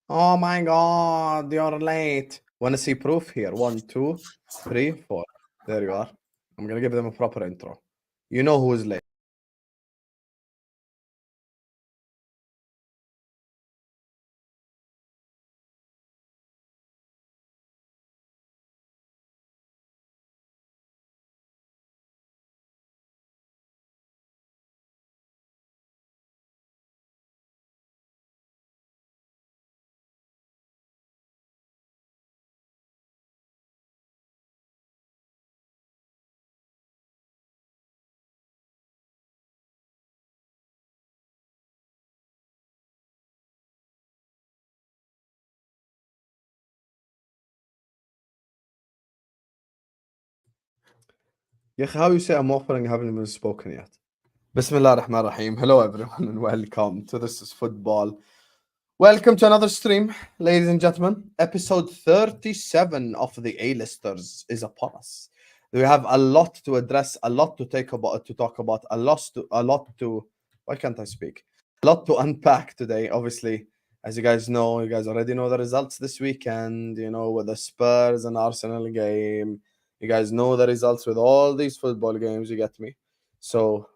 Oh my god, you're late. Wanna see proof here? 1, 2, 3, 4. There you are. I'm gonna give them a proper intro. You know who is late. يا أخي, how you say I'm offering haven't even spoken yet. Bismillah ar-Rahman ar-Rahim. Hello everyone and welcome to This is Football. Welcome to another stream, ladies and gentlemen. Episode 37 of the A-listers is upon us. We have a lot to address, a lot to talk about, a lot to why can't I speak? A lot to unpack today. Obviously, as you guys know, you guys already know the results this weekend, you know, with the Spurs and Arsenal game. You guys know the results with all these football games, you get me? So,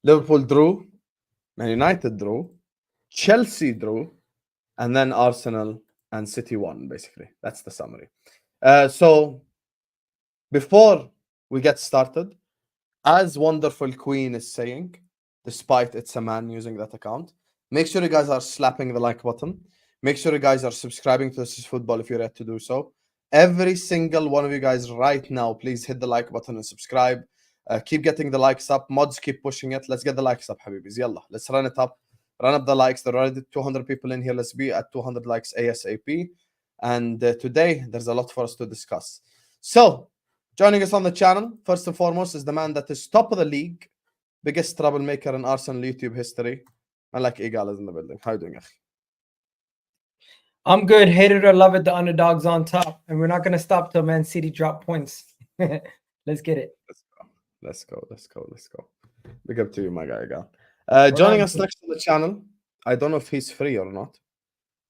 Liverpool drew, Man United drew, Chelsea drew, and then Arsenal and City won, basically. That's the summary. So, before we get started, as Wonderful Queen is saying, despite it's a man using that account, make sure you guys are slapping the like button. Make sure you guys are subscribing to This is Football if you're yet to do so. Every single one of you guys right now, please hit the like button and subscribe. Keep getting the likes up. Mods, keep pushing it. Let's get the likes up, Habibis. Yalla, let's run it up. Run up the likes. There are already 200 people in here. Let's be at 200 likes ASAP. And today, there's a lot for us to discuss. So, joining us on the channel, first and foremost, is the man that is top of the league, biggest troublemaker in Arsenal YouTube history. Man like Egal is in the building. How are you doing, Akhi? I'm good. Hate it or love it, the underdog's on top. And we're not going to stop till Man City drop points. Let's get it. Let's go. Big up to you, my guy, Egal. Joining us next on the channel, I don't know if he's free or not.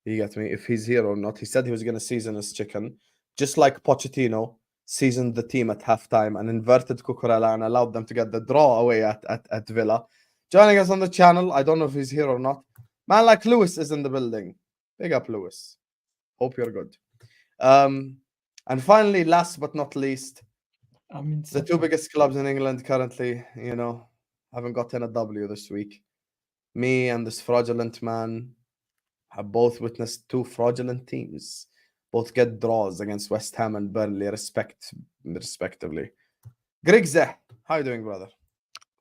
You get me? If he's here or not. He said he was going to season his chicken, just like Pochettino seasoned the team at halftime and inverted Cucurella and allowed them to get the draw away at Villa. Joining us on the channel, I don't know if he's here or not. Man like Lewis is in the building. Big up, Lewis. Hope you're good. And finally, last but not least, the two biggest clubs in England currently, you know, haven't gotten a W this week. Me and this fraudulent man have both witnessed two fraudulent teams both get draws against West Ham and Burnley, respectively. Grigs, how you doing, brother?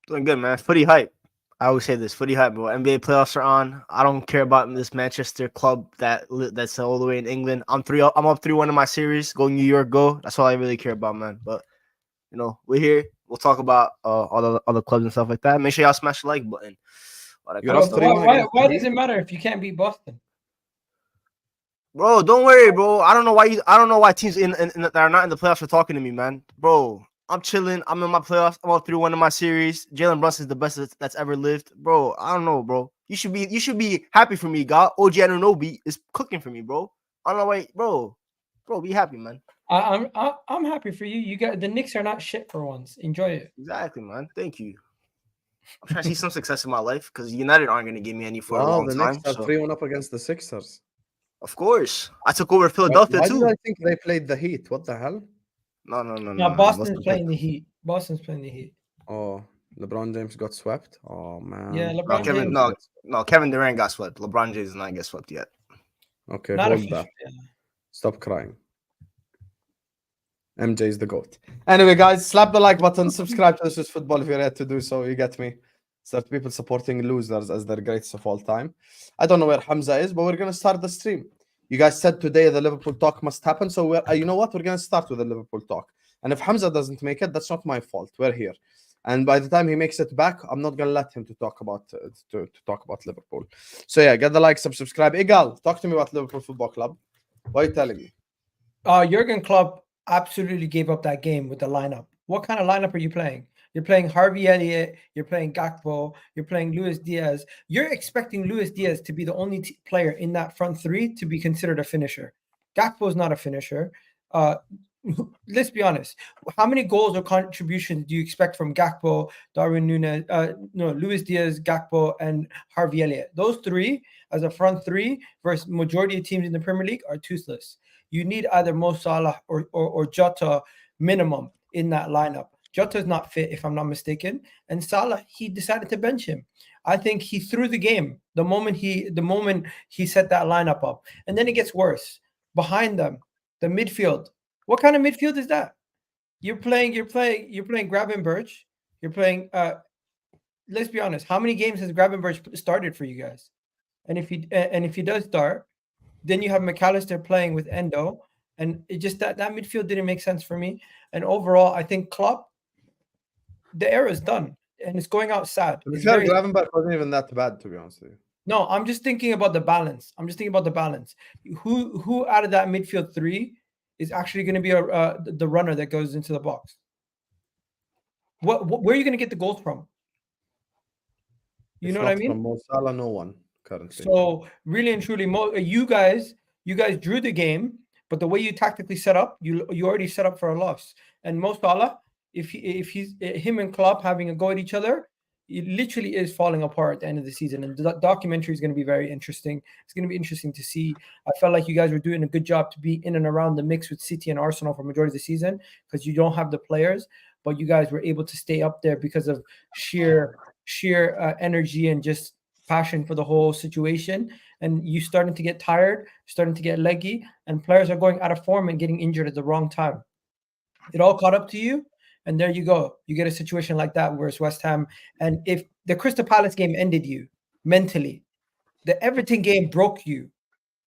Doing good, man. Footy hype. I always say this, footy hype, bro. NBA playoffs are on. I don't care about this Manchester club that's all the way in England. I'm up 3-1 in my series. Go New York, go. That's all I really care about, man. But you know, we're here. We'll talk about all the other clubs and stuff like that. Make sure y'all smash the like button. Why does it matter if you can't beat Boston? Bro, don't worry, bro. I don't know why teams that are not in the playoffs are talking to me, man. Bro, I'm chilling. I'm in my playoffs. I'm up 3-1 in my series. Jalen Brunson's the best that's ever lived. Bro, I don't know, bro. You should be happy for me, God. OG Anunoby is cooking for me, bro. I don't know why, bro. Bro, be happy, man. I'm happy for you. You got the Knicks are not shit for once. Enjoy it. Exactly, man. Thank you. I'm trying to see some success in my life because United aren't going to give me any for a long time. The Knicks are 3-1 up against the Sixers. Of course. I took over Philadelphia, why too. Why did I think they played the Heat? What the hell? No. Boston's playing the Heat. Boston's playing the Heat. Oh, LeBron James got swept? Oh, man. Yeah, LeBron James. No, Kevin Durant got swept. LeBron James did not get swept yet. Okay, hold that. Yeah. Stop crying. MJ's the GOAT. Anyway, guys, slap the like button. Subscribe to This is Football if you're ready to do so. You get me? Start people supporting losers as their greatest of all time. I don't know where Hamza is, but we're going to start the stream. You guys said today the Liverpool talk must happen. So you know what? We're going to start with the Liverpool talk. And if Hamza doesn't make it, that's not my fault. We're here. And by the time he makes it back, I'm not going to let him to talk about Liverpool. So yeah, get the like, subscribe. Egal, talk to me about Liverpool Football Club. What are you telling me? Jurgen Klopp absolutely gave up that game with the lineup. What kind of lineup are you playing? You're playing Harvey Elliott. You're playing Gakpo. You're playing Luis Diaz. You're expecting Luis Diaz to be the only player in that front three to be considered a finisher. Gakpo is not a finisher. Let's be honest. How many goals or contributions do you expect from Gakpo, Darwin Núñez, Luis Diaz, Gakpo, and Harvey Elliott? Those three as a front three versus majority of teams in the Premier League are toothless. You need either Mo Salah or Jota minimum in that lineup. Jota is not fit, if I'm not mistaken, and Salah, he decided to bench him. I think he threw the game the moment he set that lineup up, and then it gets worse. Behind them, the midfield. What kind of midfield is that? You're playing Gravenberch. You're playing. Let's be honest. How many games has Gravenberch started for you guys? And if he does start, then you have McAllister playing with Endo, and it just that midfield didn't make sense for me. And overall, I think Klopp, the era is done, and it's going out sad. Gravenberch wasn't even that bad, to be honest with you. No, I'm just thinking about the balance. Who out of that midfield three is actually going to be the runner that goes into the box? Where are you going to get the goals from? You know what I mean? From Mo Salah, no one currently. So really and truly, you guys drew the game, but the way you tactically set up, you already set up for a loss. And Mo Salah, if he's him and Klopp having a go at each other, it literally is falling apart at the end of the season. And the documentary is going to be very interesting. It's going to be interesting to see. I felt like you guys were doing a good job to be in and around the mix with City and Arsenal for majority of the season because you don't have the players, but you guys were able to stay up there because of sheer energy and just passion for the whole situation. And you starting to get tired, starting to get leggy, and players are going out of form and getting injured at the wrong time. It all caught up to you. And there you go. You get a situation like that where it's West Ham. And if the Crystal Palace game ended you mentally, the Everton game broke you.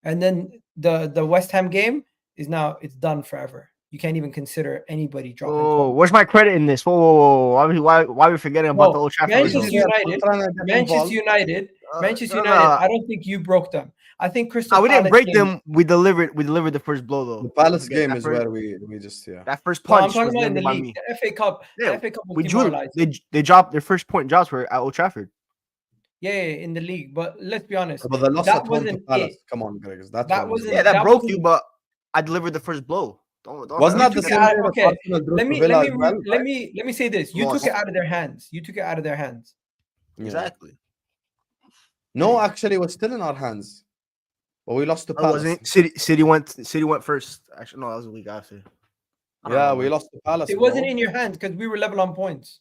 And then the West Ham game is now, it's done forever. You can't even consider anybody dropping. Oh, where's my credit in this? Whoa. Why are we forgetting about the Old Trafford? Manchester United. I don't think you broke them. I think Crystal we Palace didn't break them. We delivered the first blow though. The Palace game is where we just that first punch. No, I'm talking was about in the by league. me. The FA Cup. Yeah, the FA Cup was we drew. demoralized. They dropped their first point drops were at Old Trafford. Yeah, in the league. But let's be honest. But the loss that at home to wasn't Palace. it. Come on, Grigs. That wasn't. Yeah, that broke wasn't, you. But I delivered the first blow. Don't wasn't that the same? Okay, let me say this. You took it out of their hands. Exactly. No, actually, it was still in our hands. But we lost to Palace. City went first. Actually, no, that was a week after. Yeah, we lost to Palace. It wasn't in your hands because we were level on points.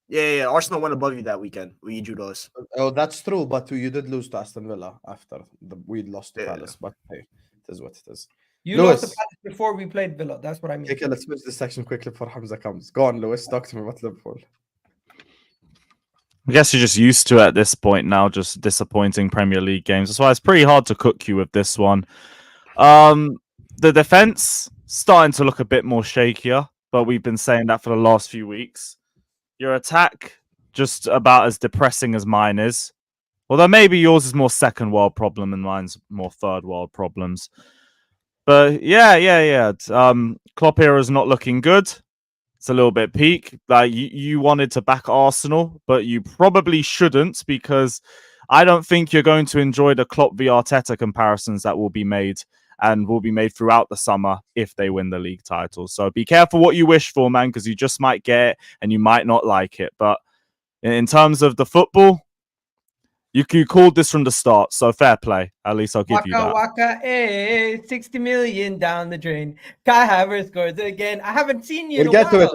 Yeah. Arsenal went above you that weekend. We drew those. Oh, that's true. But you did lose to Aston Villa after we lost to Palace. But hey, it is what it is. You lost to Palace before we played Villa. That's what I mean. Okay, let's switch this section quickly before Hamza comes. Go on, Lewis. Talk to me about Liverpool. I guess you're just used to it at this point now, just disappointing Premier League games. That's why it's pretty hard to cook you with this one. The defense starting to look a bit more shakier, but we've been saying that for the last few weeks. Your attack just about as depressing as mine is. Although maybe yours is more second world problem and mine's more third world problems. But yeah. Klopp era is not looking good. It's a little bit peak. Like you wanted to back Arsenal, but you probably shouldn't because I don't think you're going to enjoy the Klopp v Arteta comparisons that will be made and will be made throughout the summer if they win the league title. So be careful what you wish for, man, because you just might get it and you might not like it. But in terms of the football, you called this from the start, so fair play. At least I'll give you that. Waka, 60 million down the drain. Kai Havertz scores again. I haven't seen you. We'll get to it.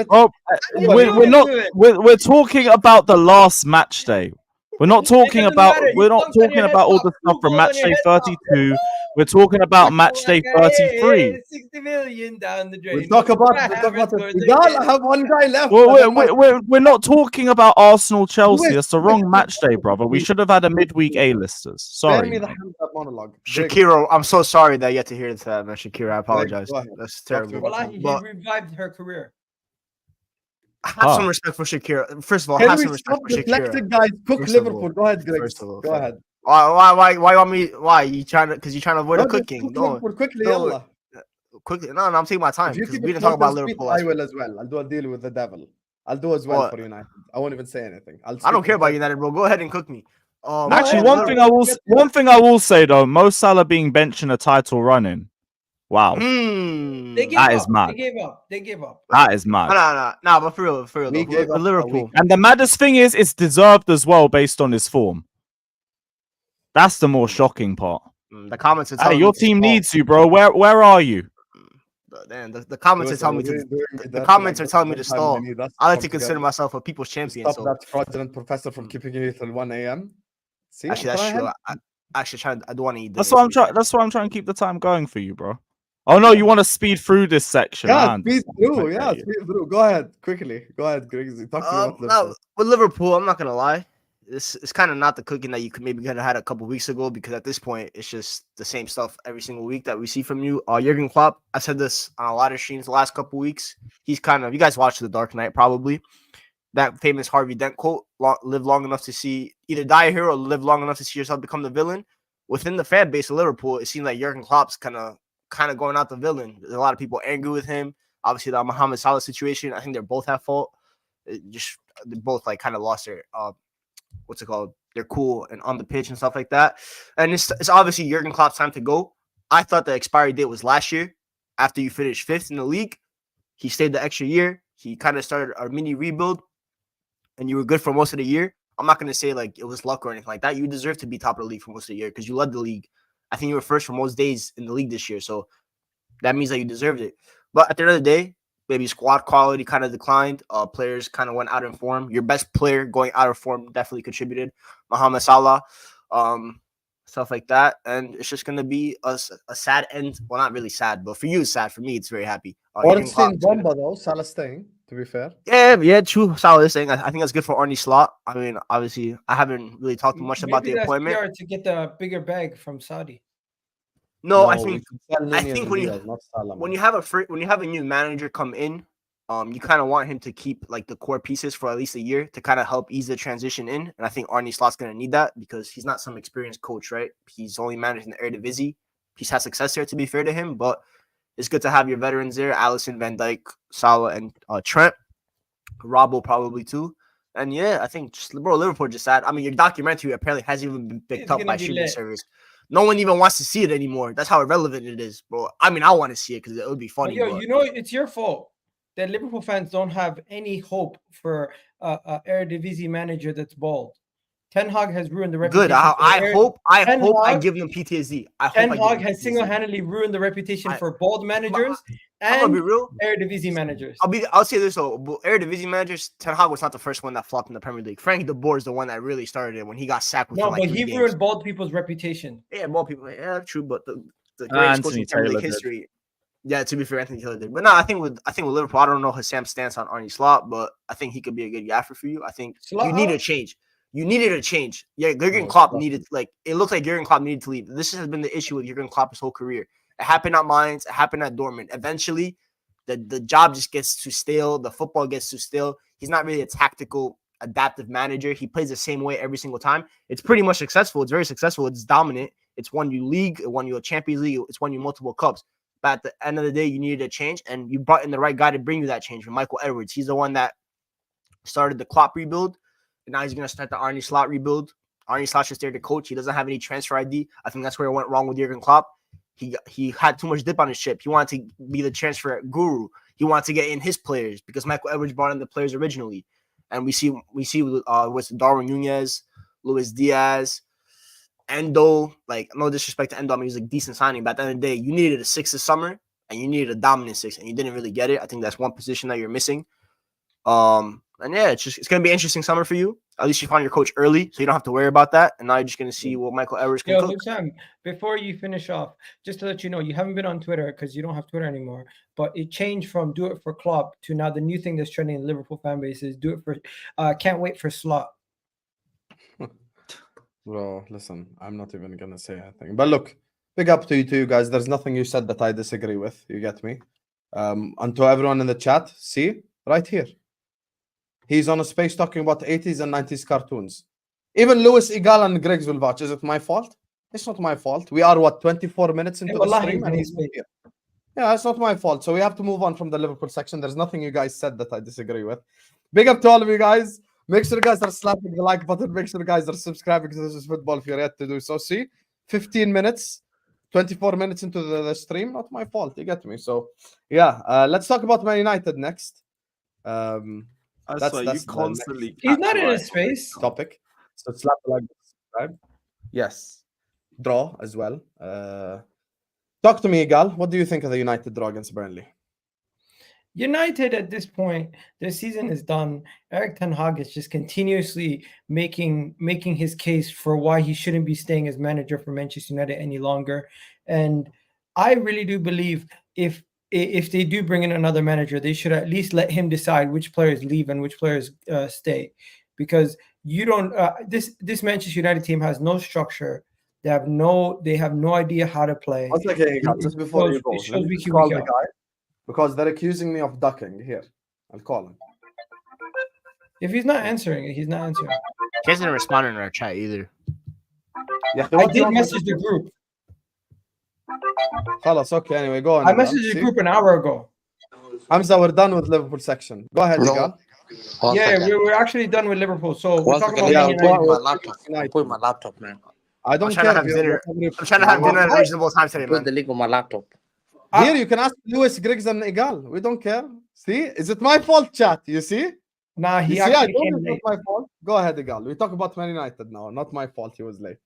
Oh, we're talking about the last match day. We're not talking about all the stuff from match day 32. We're talking about match day 33. 60 million down the drain. We'll talk about it. Egal, I have one guy left. We're not talking about Arsenal Chelsea. That's the wrong match day, brother. We should have had a midweek A-listers. Sorry. Me the Hamza monologue. Shakira, I'm so sorry that you had to hear that, man. Shakira, I apologize. That's terrible. Well, he revived her career. Have some respect for Shakira. First of all, Can have we some respect stop for Shakira. dyslexic guys cook Liverpool? Go ahead, Grigs. Go ahead. Why you want me? Why you trying to? Because you're trying to avoid the cooking. No, quickly, no, quickly. No, I'm taking my time because we didn't talk about Liverpool. I will as well. I'll do a deal with the devil. I'll do as well What? for United. I won't even say anything. I don't care about United, bro. Go ahead and cook me. Actually, yeah, one thing I will say though, Mo Salah being benched in a title running. Wow, They gave That up. is mad. They gave up. that is mad. Nah, but for real We though. gave With up Liverpool. And the maddest thing is, it's deserved as well based on his form. That's the more shocking part. The comments are Hey, telling your me team needs you, bro. Where are you? the comments are telling me the comments are telling me to stall. I like to consider myself a people's champion. Stop So that fraudulent professor from keeping you till 1 a.m. See, actually, I'm that's trying to true. help. I actually trying. I do want to eat. That's why I'm trying. That's why I'm trying to keep the time going for you, bro. Oh no, you want to speed through this section? Yeah, I speed understand. through. I Yeah, get you. speed through. Go ahead, quickly. Go ahead, Grigs. Talk to me about Liverpool. No, with Liverpool, I'm not gonna lie. It's kind of not the cooking that you could have had a couple weeks ago, because at this point it's just the same stuff every single week that we see from you. Jurgen Klopp, I said this on a lot of streams the last couple weeks. He's kind of, you guys watched The Dark Knight probably. That famous Harvey Dent quote: "Live long enough to see either die a hero or live long enough to see yourself become the villain." Within the fan base of Liverpool, it seems like Jurgen Klopp's kind of going out the villain. There's a lot of people angry with him. Obviously, the Mohamed Salah situation, I think they're both at fault. They both like kind of lost their what's it called? They're cool and on the pitch and stuff like that. And it's obviously Jurgen Klopp's time to go. I thought the expiry date was last year. After you finished 5th in the league, he stayed the extra year. He kind of started a mini rebuild, and you were good for most of the year. I'm not going to say like it was luck or anything like that. You deserve to be top of the league for most of the year because you led the league. I think you were first for most days in the league this year. So that means that you deserved it. But at the end of the day, maybe squad quality kind of declined. Players kind of went out of form. Your best player going out of form definitely contributed. Mohamed Salah, stuff like that. And it's just going to be a sad end. Well, not really sad, but for you it's sad. For me, it's very happy. Ornstein Bomba, though. Salah staying, to be fair. Yeah, true. Salah is saying. I think that's good for Arne Slot. I mean, obviously, I haven't really talked much about the appointment. PR to get the bigger bag from Saudi. No, I think when when you have a new manager come in, you kind of want him to keep like the core pieces for at least a year to kind of help ease the transition in. And I think Arne Slot's going to need that because he's not some experienced coach, right? He's only managed in the Eredivisie. He's had success there, to be fair to him, but it's good to have your veterans there: Alisson, Van Dijk, Salah, and Trent. Robbo probably too. And yeah, I think Liverpool just sad. I mean, your documentary apparently hasn't even been picked up by streaming service. No one even wants to see it anymore. That's how irrelevant it is, bro. I mean, I want to see it because it would be funny. But you know, it's your fault that Liverpool fans don't have any hope for a Eredivisie manager that's bald. Ten Hag has ruined the reputation. Good. I hope I give them PTSD. Ten Hag has single-handedly ruined the reputation for bald managers and be real. Eredivisie managers. I'll say this though. Eredivisie managers, Ten Hag was not the first one that flopped in the Premier League. Frank de Boer is the one that really started it when he got sacked. No, but he ruined bald people's reputation. Yeah, bald people. Yeah, true. But the greatest coach in Premier League history. Yeah, to be fair, Anthony Taylor did. But no, I think with Liverpool, I don't know Husam's stance on Arne Slot, but I think he could be a good gaffer for you. I think you need a change. You needed a change. Yeah, Jurgen Klopp needed, it looks like Jurgen Klopp needed to leave. This has been the issue with Jurgen Klopp his whole career. It happened at Mainz. It happened at Dortmund. Eventually, the job just gets too stale. The football gets too stale. He's not really a tactical, adaptive manager. He plays the same way every single time. It's pretty much successful. It's very successful. It's dominant. It's won you league. It won you a Champions League. It's won you multiple cups. But at the end of the day, you needed a change, and you brought in the right guy to bring you that change. With Michael Edwards, he's the one that started the Klopp rebuild. And now he's going to start the Arne Slot rebuild. Arne Slot's just there to coach. He doesn't have any transfer ID. I think that's where it went wrong with Jurgen Klopp. He had too much dip on his ship. He wanted to be the transfer guru. He wanted to get in his players because Michael Edwards brought in the players originally. And we see with Darwin Nunez, Luis Diaz, Endo. Like, no disrespect to Endo. I mean, he's a decent signing. But at the end of the day, you needed a 6 this summer, and you needed a dominant 6, and you didn't really get it. I think that's one position that you're missing. And yeah, it's gonna be an interesting summer for you. At least you found your coach early, so you don't have to worry about that. And now you're just gonna see what Michael Edwards can cook. Husam, before you finish off, just to let you know, you haven't been on Twitter because you don't have Twitter anymore. But it changed from do it for Klopp to now the new thing that's trending in the Liverpool fan base is do it for can't wait for Slot. Bro, listen, I'm not even gonna say anything. But look, big up to you guys. There's nothing you said that I disagree with. You get me? And to everyone in the chat, see right here. He's on a space talking about 80s and 90s cartoons. Even Lewis, Egal, and Grigs will vouch. Is it my fault? It's not my fault. We are, 24 minutes into the stream and he's not here. Yeah, it's not my fault. So we have to move on from the Liverpool section. There's nothing you guys said that I disagree with. Big up to all of you guys. Make sure you guys are slapping the like button. Make sure you guys are subscribing to This Is Football if you're yet to do so. See, 15 minutes, 24 minutes into the stream. Not my fault. You get me. So, yeah, let's talk about Man United next. I That's swear, the you constantly. He's not in catch his space. topic. So slap the like, subscribe. Yes, draw as well. Talk to me, Egal. What do you think of the United draw against Burnley? United at this point, their season is done. Eric Ten Hag is just continuously making his case for why he shouldn't be staying as manager for Manchester United any longer. And I really do believe if they do bring in another manager, they should at least let him decide which players leave and which players stay, because you don't. This Manchester United team has no structure. They have no idea how to play. One second, Egal. Just before you go, It shows let me week just in, call week the out. guy because they're accusing me of ducking. Here, I'll call him. If he's not answering it, he's not answering. He hasn't responded in our chat either. Yeah, I did message the group. Khalas, okay. Anyway, go on. I Egal. messaged the See? group an hour ago. Hamza, we're done with Liverpool section. Go ahead, No. Egal. One Yeah, second. we're actually done with Liverpool. So we're One talking second. about yeah, Man I'm United. putting my laptop. I'm putting my laptop, man. I don't trying care. to have if you're- dinner. whatever I'm trying to have dinner at a I- reasonable time today, Put man. the link on my laptop. Here, you can ask Lewis, Griggs, and Egal. We don't care. See? Is it my fault, chat? You see? Nah, You he see, I actually told came you it's late. not my fault. Go ahead, Egal. We talk about Man United now. Not my fault. He was late.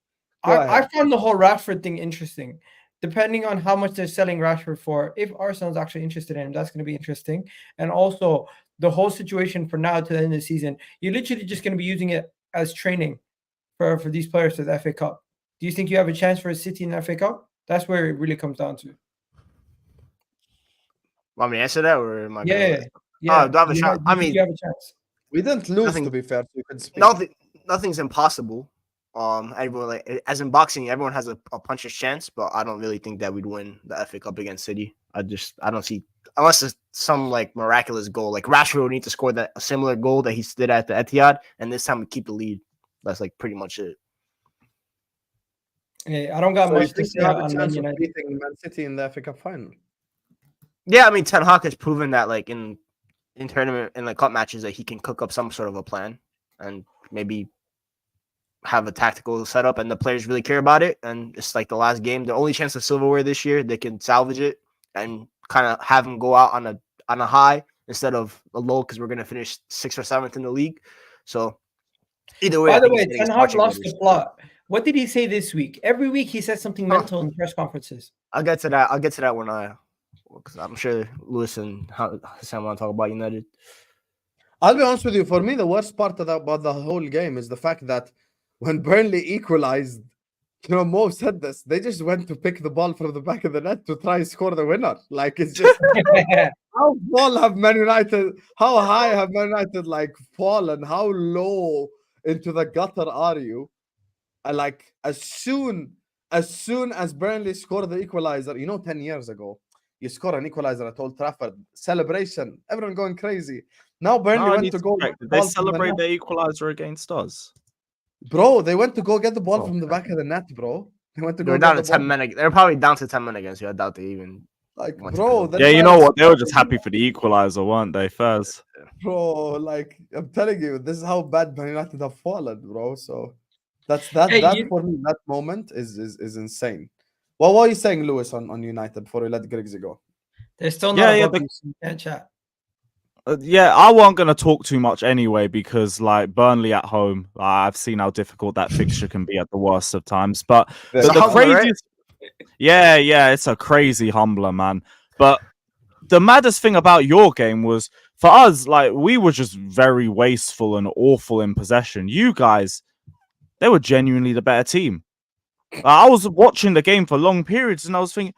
Go I ahead. found the whole Rashford thing interesting. Depending on how much they're selling Rashford for, if Arsenal's actually interested in him, that's going to be interesting. And also, the whole situation for now to the end of the season, you're literally just going to be using it as training for these players to the FA Cup. Do you think you have a chance for a City in the FA Cup? That's where it really comes down to. Want me to answer that, or am I? Yeah, Gonna... yeah. do I have a You shot? do I you think mean- you have a chance. We didn't lose, Nothing- to be fair, so you can speak. Nothing's impossible. Everyone, like, as in boxing, everyone has a puncher's chance, but I don't really think that we'd win the FA Cup against City. I don't see, unless it's some like miraculous goal. Like Rashford would need to score a similar goal that he did at the Etihad, and this time we keep the lead. That's like pretty much it. Yeah, I don't got So you much to think say you have a on Man chance of United. beating Man City in the FA Cup final? Yeah, I mean, Ten Hag has proven that, like in tournament and like cup matches, that he can cook up some sort of a plan and maybe have a tactical setup, and the players really care about it. And it's like the last game, the only chance of silverware this year, they can salvage it and kind of have them go out on a high instead of a low, because we're gonna finish 6th or 7th in the league. So either way, By I the think way, he's getting Ten his Hag marching lost orders. the plot. What did he say this week? Every week he says something mental in press conferences. I'll get to that when because I'm sure Lewis and Husam want to talk about United. I'll be honest with you. For me, the worst part about the whole game is the fact that when Burnley equalized, Mo said this. They just went to pick the ball from the back of the net to try and score the winner. Like, it's just how high have Man United like fallen? How low into the gutter are you? Like, as soon as Burnley scored the equalizer, 10 years ago, you score an equalizer at Old Trafford, celebration, everyone going crazy. Now Burnley No, I went need to to go. check. ball Did they from the celebrate net. their equalizer against us? Bro, they went to go get the ball Oh, from the back of the net, bro. They went to They go were down get to the 10 ball. men. They're probably down to 10 men against you. I doubt they even. Like, went to bro, pick that Yeah, you guy know was what? They were just fucking- happy for the equalizer, weren't they, Fez? Bro, like, I'm telling you, this is how bad Man United have fallen, bro. So that Hey, for me, that moment is insane. Well, what are you saying, Lewis, on United before we let Griggs go? They're still Yeah, not yeah, above you, so you can't chat. Yeah, I wasn't gonna talk too much anyway because like Burnley at home, I've seen how difficult that fixture can be at the worst of times. But Yeah. the It's a humbler, right? craziest, yeah, it's a crazy humbler, man. But the maddest thing about your game was for us, like we were just very wasteful and awful in possession. You guys, they were genuinely the better team. I was watching the game for long periods and I was thinking,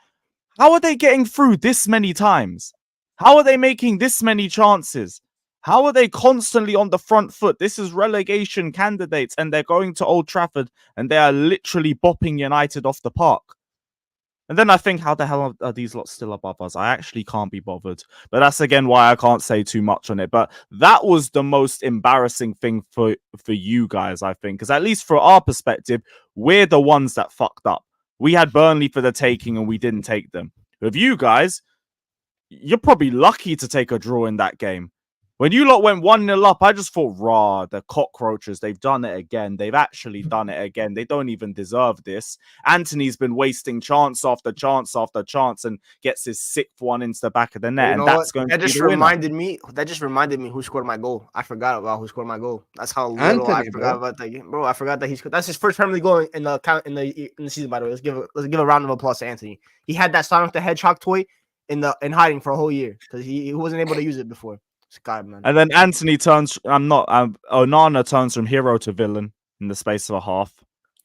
how are they getting through this many times? How are they making this many chances? How are they constantly on the front foot? This is relegation candidates and they're going to Old Trafford and they are literally bopping United off the park. And then I think, how the hell are these lots still above us? I actually can't be bothered. But that's again why I can't say too much on it. But that was the most embarrassing thing for you guys, I think. Because at least from our perspective, we're the ones that fucked up. We had Burnley for the taking and we didn't take them. With you guys, you're probably lucky to take a draw in that game. When you lot went 1-0 up, I just thought, rah, the cockroaches, they've done it again. They've actually done it again. They don't even deserve this. Anthony's been wasting chance after chance after chance and gets his 6th one into the back of the net. You And know that's what? going That to be just the winner. reminded me who scored my goal. I forgot about who scored my goal. That's how little I Anthony, forgot bro. about that game. Bro, I forgot that he scored. That's his first Premier League goal in the season, by the way. Let's give a round of applause to Anthony. He had that Sonic the Hedgehog toy in hiding for a whole year because he wasn't able to use it before. God, man. And then Anthony turns, Onana turns from hero to villain in the space of a half.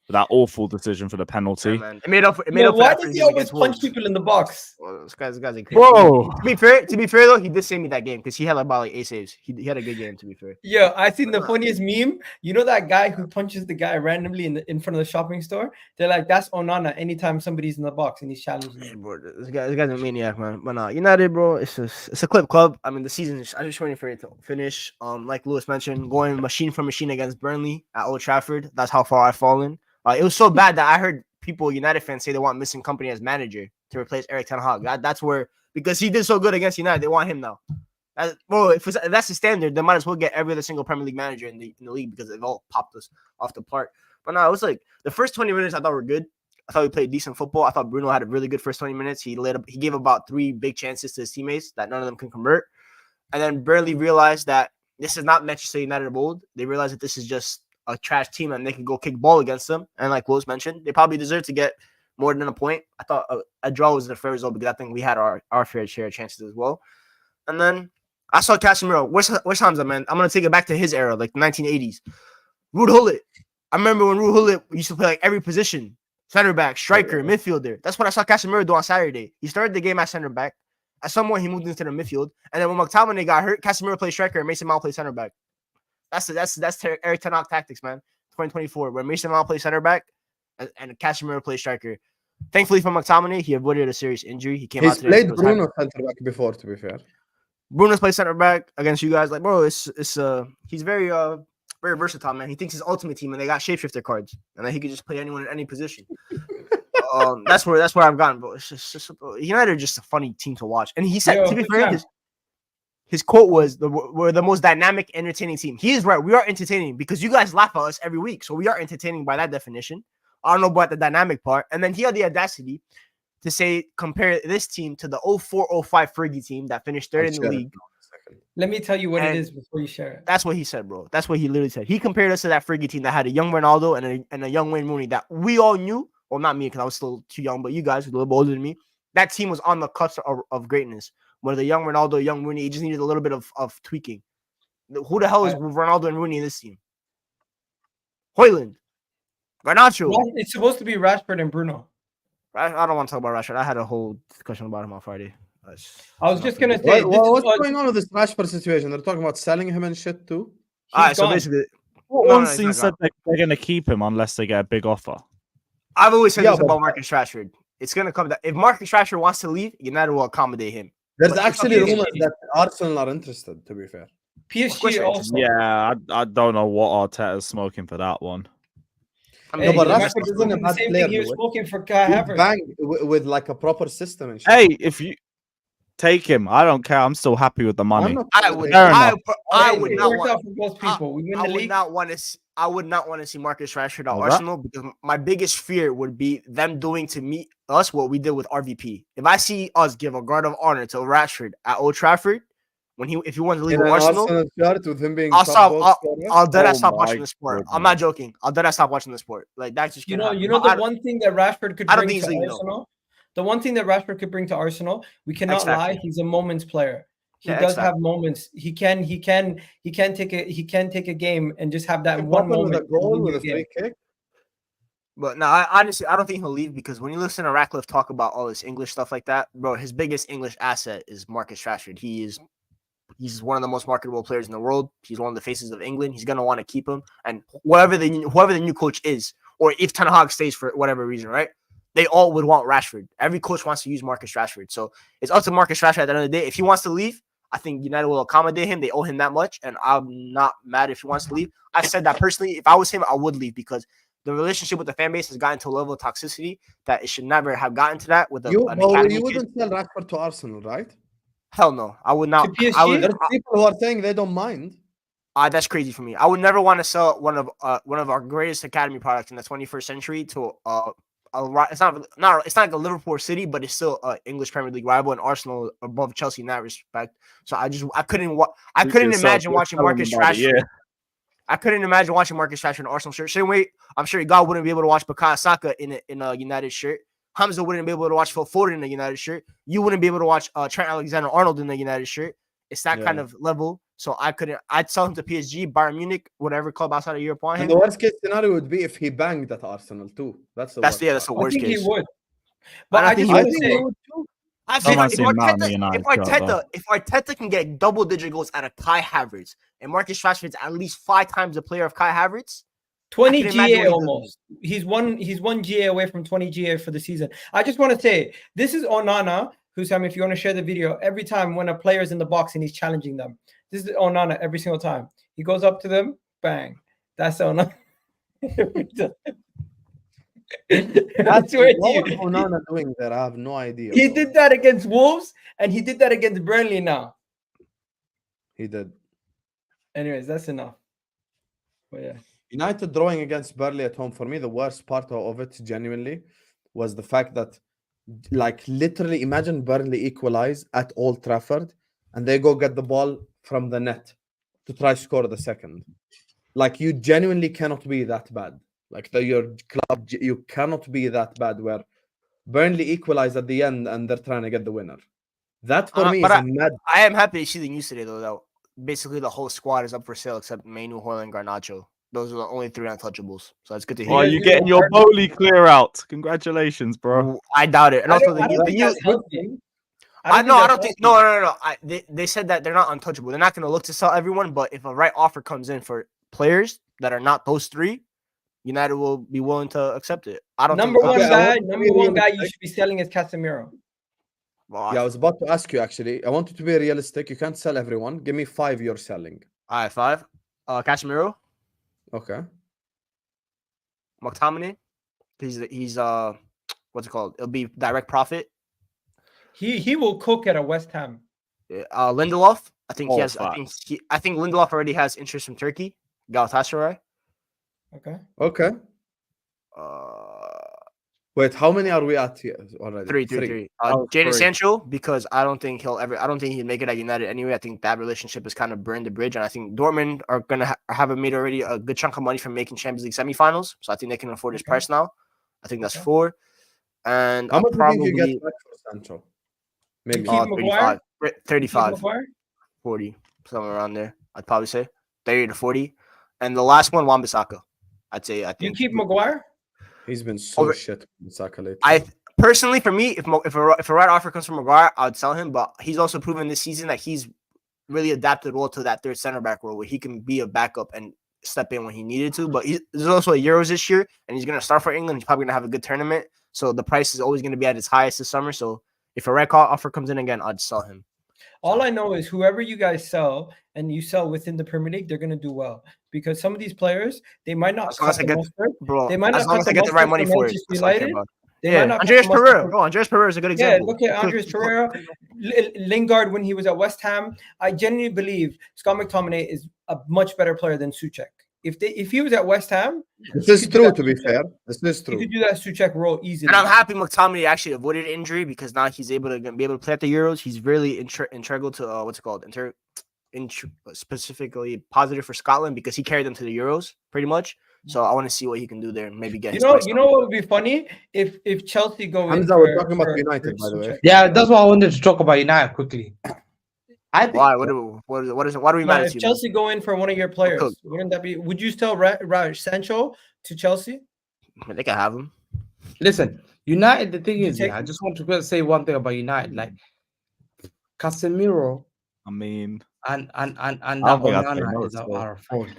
With that awful decision for the penalty. Yeah, man. It made up for Why that for does the he game always against punch Wolves. people in the box? Well, this guy's a crazy. Bro. To be fair though, he did save me that game because he had about like 8 saves. He had a good game, to be fair. Yeah, I seen the funniest meme. You know that guy who punches the guy randomly in front of the shopping store? They're like, that's Onana anytime somebody's in the box and he's challenging Hey, him. bro, this guy's a maniac, man. But United, bro, it's a clip club. I mean, the season is. I'm just waiting for it to finish. Like Lewis mentioned, going machine for machine against Burnley at Old Trafford. That's how far I've fallen. It was so bad that I heard people, United fans, say they want missing company as manager to replace Eric Ten Hag. That's where, because he did so good against United, they want him now. Bro, if that's the standard, they might as well get every other single Premier League manager in the league because they've all popped us off the park. But no, it was like the first 20 minutes I thought were good. I thought we played decent football. I thought Bruno had a really good first 20 minutes. He gave about 3 big chances to his teammates that none of them can convert. And then Burnley realized that this is not Manchester United of old. They realized that this is just a trash team and they can go kick ball against them. And like Lewis mentioned, they probably deserve to get more than a point. I thought a draw was the fair result because I think we had our fair share of chances as well. And then I saw Casemiro. Where's Hamza, man? I'm going to take it back to his era, like the 1980s. Ruud Gullit. I remember when Ruud Gullit used to play like every position. Center back, striker, midfielder. That's what I saw Casemiro do on Saturday. He started the game at center back. At some point, he moved into the midfield. And then when McTominay got hurt, Casemiro played striker and Mason Mount played center back. That's Eric Ten Hag tactics, man. 2024, where Mason Mount plays center back and Casemiro plays striker. Thankfully for McTominay, he avoided a serious injury. He came out He's today. played Bruno center back before, to be fair. Bruno's played center back against you guys. Like, bro, he's very versatile, man. He thinks his ultimate team and they got shapeshifter cards and then he could just play anyone in any position. That's where I've gotten, bro. It's just United are just a funny team to watch. And he said, to be fair, his quote was, "We're the most dynamic, entertaining team." He is right. We are entertaining because you guys laugh at us every week, so we are entertaining by that definition. I don't know about the dynamic part. And then he had the audacity to say, compare this team to the 04-05 Fergie team that finished third in the league. Let me tell you what it is before you share it. That's what he said, bro. That's what he literally said. He compared us to that Fergie team that had a young Ronaldo and a young Wayne Rooney that we all knew. Well, not me because I was still too young, but you guys were a little bit older than me. That team was on the cusp of greatness. Where the young Ronaldo, young Rooney, he just needed a little bit of tweaking. Who the hell is Ronaldo and Rooney in this team? Højlund, Garnacho. It's supposed to be Rashford and Bruno. I don't want to talk about Rashford. I had a whole discussion about him on Friday. I was just gonna say, what's going on with this Rashford situation? They're talking about selling him and shit too. All right, so basically, Ornstein said they're going to keep him unless they get a big offer. I've always said this about Marcus Rashford. It's going to come down. If Marcus Rashford wants to leave, United will accommodate him. There's actually rumors that Arsenal are interested, to be fair. PSG also. Yeah, I don't know what Arteta's smoking for that one. I mean, but Rashford isn't a bad player. He was smoking for Kai Havertz. With like a proper system and shit. Hey, if you take him, I don't care. I'm still happy with the money. I would not want to see Marcus Rashford at Arsenal because my biggest fear would be them doing to meet us what we did with RVP. If I see us give a guard of honor to Rashford at Old Trafford, if he wants to leave Arsenal, with him being I'll stop watching the sport. goodness. I'm not joking. I'll stop watching the sport. Like that's just the one thing that Rashford could bring to Arsenal. The one thing that Rashford could bring to Arsenal, we cannot lie, he's a moments player. He does have moments. He can take a game and just have that one moment. With a goal, with a free kick. But no, I don't think he'll leave because when you listen to Ratcliffe talk about all this English stuff like that, bro, his biggest English asset is Marcus Rashford. He's one of the most marketable players in the world. He's one of the faces of England. He's gonna want to keep him. And whoever the new coach is, or if Ten Hag stays for whatever reason, right? They all would want Rashford. Every coach wants to use Marcus Rashford. So it's up to Marcus Rashford at the end of the day. If he wants to leave, I think United will accommodate him. They owe him that much, and I'm not mad if he wants to leave. I said that personally. If I was him, I would leave because the relationship with the fan base has gotten to a level of toxicity that it should never have gotten to that. You wouldn't sell Rashford to Arsenal, right? Hell no. I would not. To I would. PSG? There's people who are saying they don't mind. That's crazy for me. I would never want to sell one of our greatest academy products in the 21st century to it's not like a Liverpool or City, but it's still English Premier League rival, and Arsenal above Chelsea in that respect. So I couldn't imagine watching Marcus Rashford. I couldn't imagine watching Marcus Rashford in an Arsenal shirt. Same way, I'm sure Egal wouldn't be able to watch Bukayo Saka in a United shirt. Hamza wouldn't be able to watch Phil Foden in a United shirt. You wouldn't be able to watch Trent Alexander-Arnold in a United shirt. It's that kind of level. So I couldn't. I'd sell him to PSG, Bayern Munich, whatever club outside of Europe want him. And the worst case scenario would be if he banged at Arsenal too. That's the worst. That's the I worst think case. he would. But I I think just he want to would say, too. I've Someone seen seen Mount the United shirt, though. if Arteta can get double-digit goals out of Kai Havertz and Marcus Rashford's at least 5 times the player of Kai Havertz, 20 can imagine GA what he almost. He's one GA away from 20 GA for the season. I just want to say this is Onana, Husam, if you want to share the video, every time when a player is in the box and he's challenging them. This is Onana every single time. He goes up to them, bang. That's Onana. I swear to What you. was Onana doing there? I have no idea. He bro. did that against Wolves and he did that against Burnley now. He did. Anyways, that's enough. But yeah. United drawing against Burnley at home, for me, the worst part of it, genuinely, was the fact that, like, literally, imagine Burnley equalize at Old Trafford and they go get the ball from the net to try score the second. Like, you genuinely cannot be that bad. Like, your club, you cannot be that bad where Burnley equalize at the end and they're trying to get the winner. That, for me, is mad. I am happy to see the news today, though, that basically the whole squad is up for sale except Mainu, Hoyland, Garnacho. Those are the only 3 untouchables. So it's good to hear. Oh, you getting your Bowley clear out. Congratulations, bro. I doubt it. And also, I don't think that's healthy. I don't think. No. They said that they're not untouchable. They're not going to look to sell everyone, but if a right offer comes in for players that are not those 3, United will be willing to accept it. I don't. Number one guy realistic. you should be selling is Casemiro. Well, Yeah, I was about to ask you, actually. I want you to be realistic. You can't sell everyone. Give me 5 you're selling. All right, 5. Casemiro, Okay. McTominay. He's what's it called? It'll be direct profit. He will cook at a West Ham. Lindelof. I think he Oh, has. I think Lindelof already has interest from Turkey. Galatasaray. Okay. Wait, how many are we at here already? 3. Oh, Jadon 3. Sancho, because I don't think he'd make it at United anyway. I think that relationship is kind of burned the bridge, and I think Dortmund are gonna have made already a good chunk of money from making Champions League semifinals. So I think they can afford his price now. I think that's 4. And How much do you think you probably get back for Sancho? Maybe. Keep Maguire? 35, 40, somewhere around there. I'd probably say 30 to 40. And the last one, Wan-Bissaka. I You think keep Maguire? He's been so shit with Saka lately. I personally, for me, if a right offer comes from Maguire, I'd sell him. But he's also proven this season that he's really adapted well to that third center back role, where he can be a backup and step in when he needed to. But there's also a Euros this year, and he's going to start for England. He's probably going to have a good tournament, so the price is always going to be at its highest this summer. So if a right offer comes in again, I'd sell him. All I know is whoever you guys sell and you sell within the Premier League, they're going to do well, because some of these players, they might not As long as I get, bro, They might as not long as I get the right money for it. That's all I care about. Yeah, Andreas Pereira. Bro, Andreas Pereira is a good example. Yeah, look at Andreas Pereira, Lingard when he was at West Ham. I genuinely believe Scott McTominay is a much better player than Souček. If he was at West Ham, this is true, to be fair. This is true. He could do that Souček role easily. And I'm happy McTominay actually avoided injury, because now he's able to play at the Euros. He's really integral to what's it called? Specifically positive for Scotland, because he carried them to the Euros pretty much. So I want to see what he can do there and maybe get. You know what would be funny if Chelsea go in. Hamza, we're talking about United, by the way. Yeah, that's what I wanted to talk about United quickly. I think, why? What are we mad at if you? Chelsea go in for one of your players, wouldn't that be? Would you still Sancho to Chelsea? They can have him. Listen, United. The thing is, I just want to say one thing about United. Like Casemiro. I mean, and that Onana are a fraud.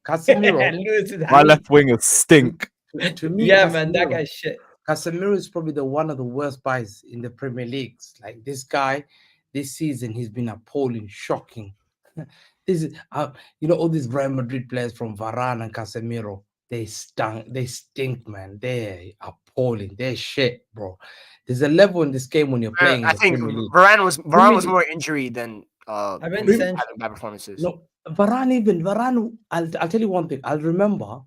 Casemiro, my left wingers stink. To me, yeah, man, that guy's shit. Casemiro is probably one of the worst buys in the Premier Leagues. Like this guy, this season he's been appalling, shocking. This is, all these Real Madrid players from Varane and Casemiro, they stink, man. They're appalling. They're shit, bro. There's a level in this game when you're playing. in I the think Premier League. Varane was Really? more injury than I've been Really? sent. having bad performances. No, Varane. I'll tell you one thing. I'll remember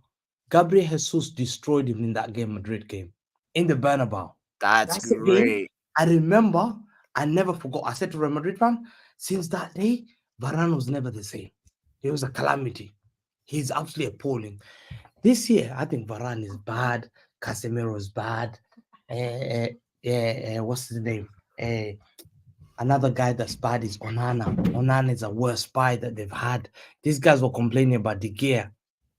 Gabriel Jesus destroyed him in that game, Madrid game, in the Bernabeu. That's the game. great. I remember. I never forgot. I said to Real Madrid fan, since that day, Varane was never the same. He was a calamity. He's absolutely appalling. This year, I think Varane is bad. Casemiro is bad. What's his name? Another guy that's bad is Onana. Onana is a worst buy that they've had. These guys were complaining about De Gea.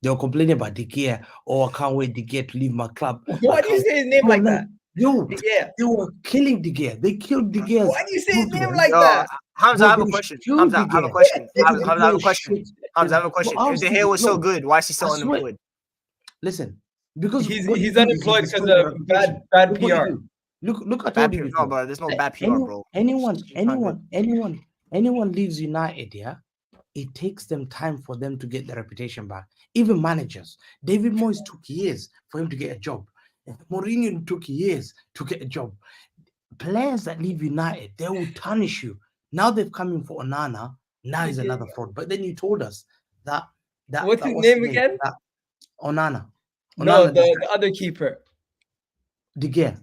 They were complaining about De Gea. Oh, I can't wait De Gea to leave my club. Why do you say his name like that? Yo, Yeah. they were killing De Gea. They killed De Gea. Why do you say his name like Yo, that? Hamza, I have a question. Hamza, I have a question. Hamza, I have a question. Hamza, I have a question. If De Gea was so good, why is he still unemployed? Listen, because He's unemployed because of bad PR. Look, I Bad told you PR, before. no, bro. There's no bad PR, bro. Anyone leaves United, yeah, it takes them time for them to get their reputation back. Even managers. David Moyes took years for him to get a job. Mourinho took years to get a job. Players that leave United, they will tarnish you. Now they've come in for Onana. Now he's another fraud. But then you told us that What's his name again? Onana. No, Onana, the other keeper. De Gea.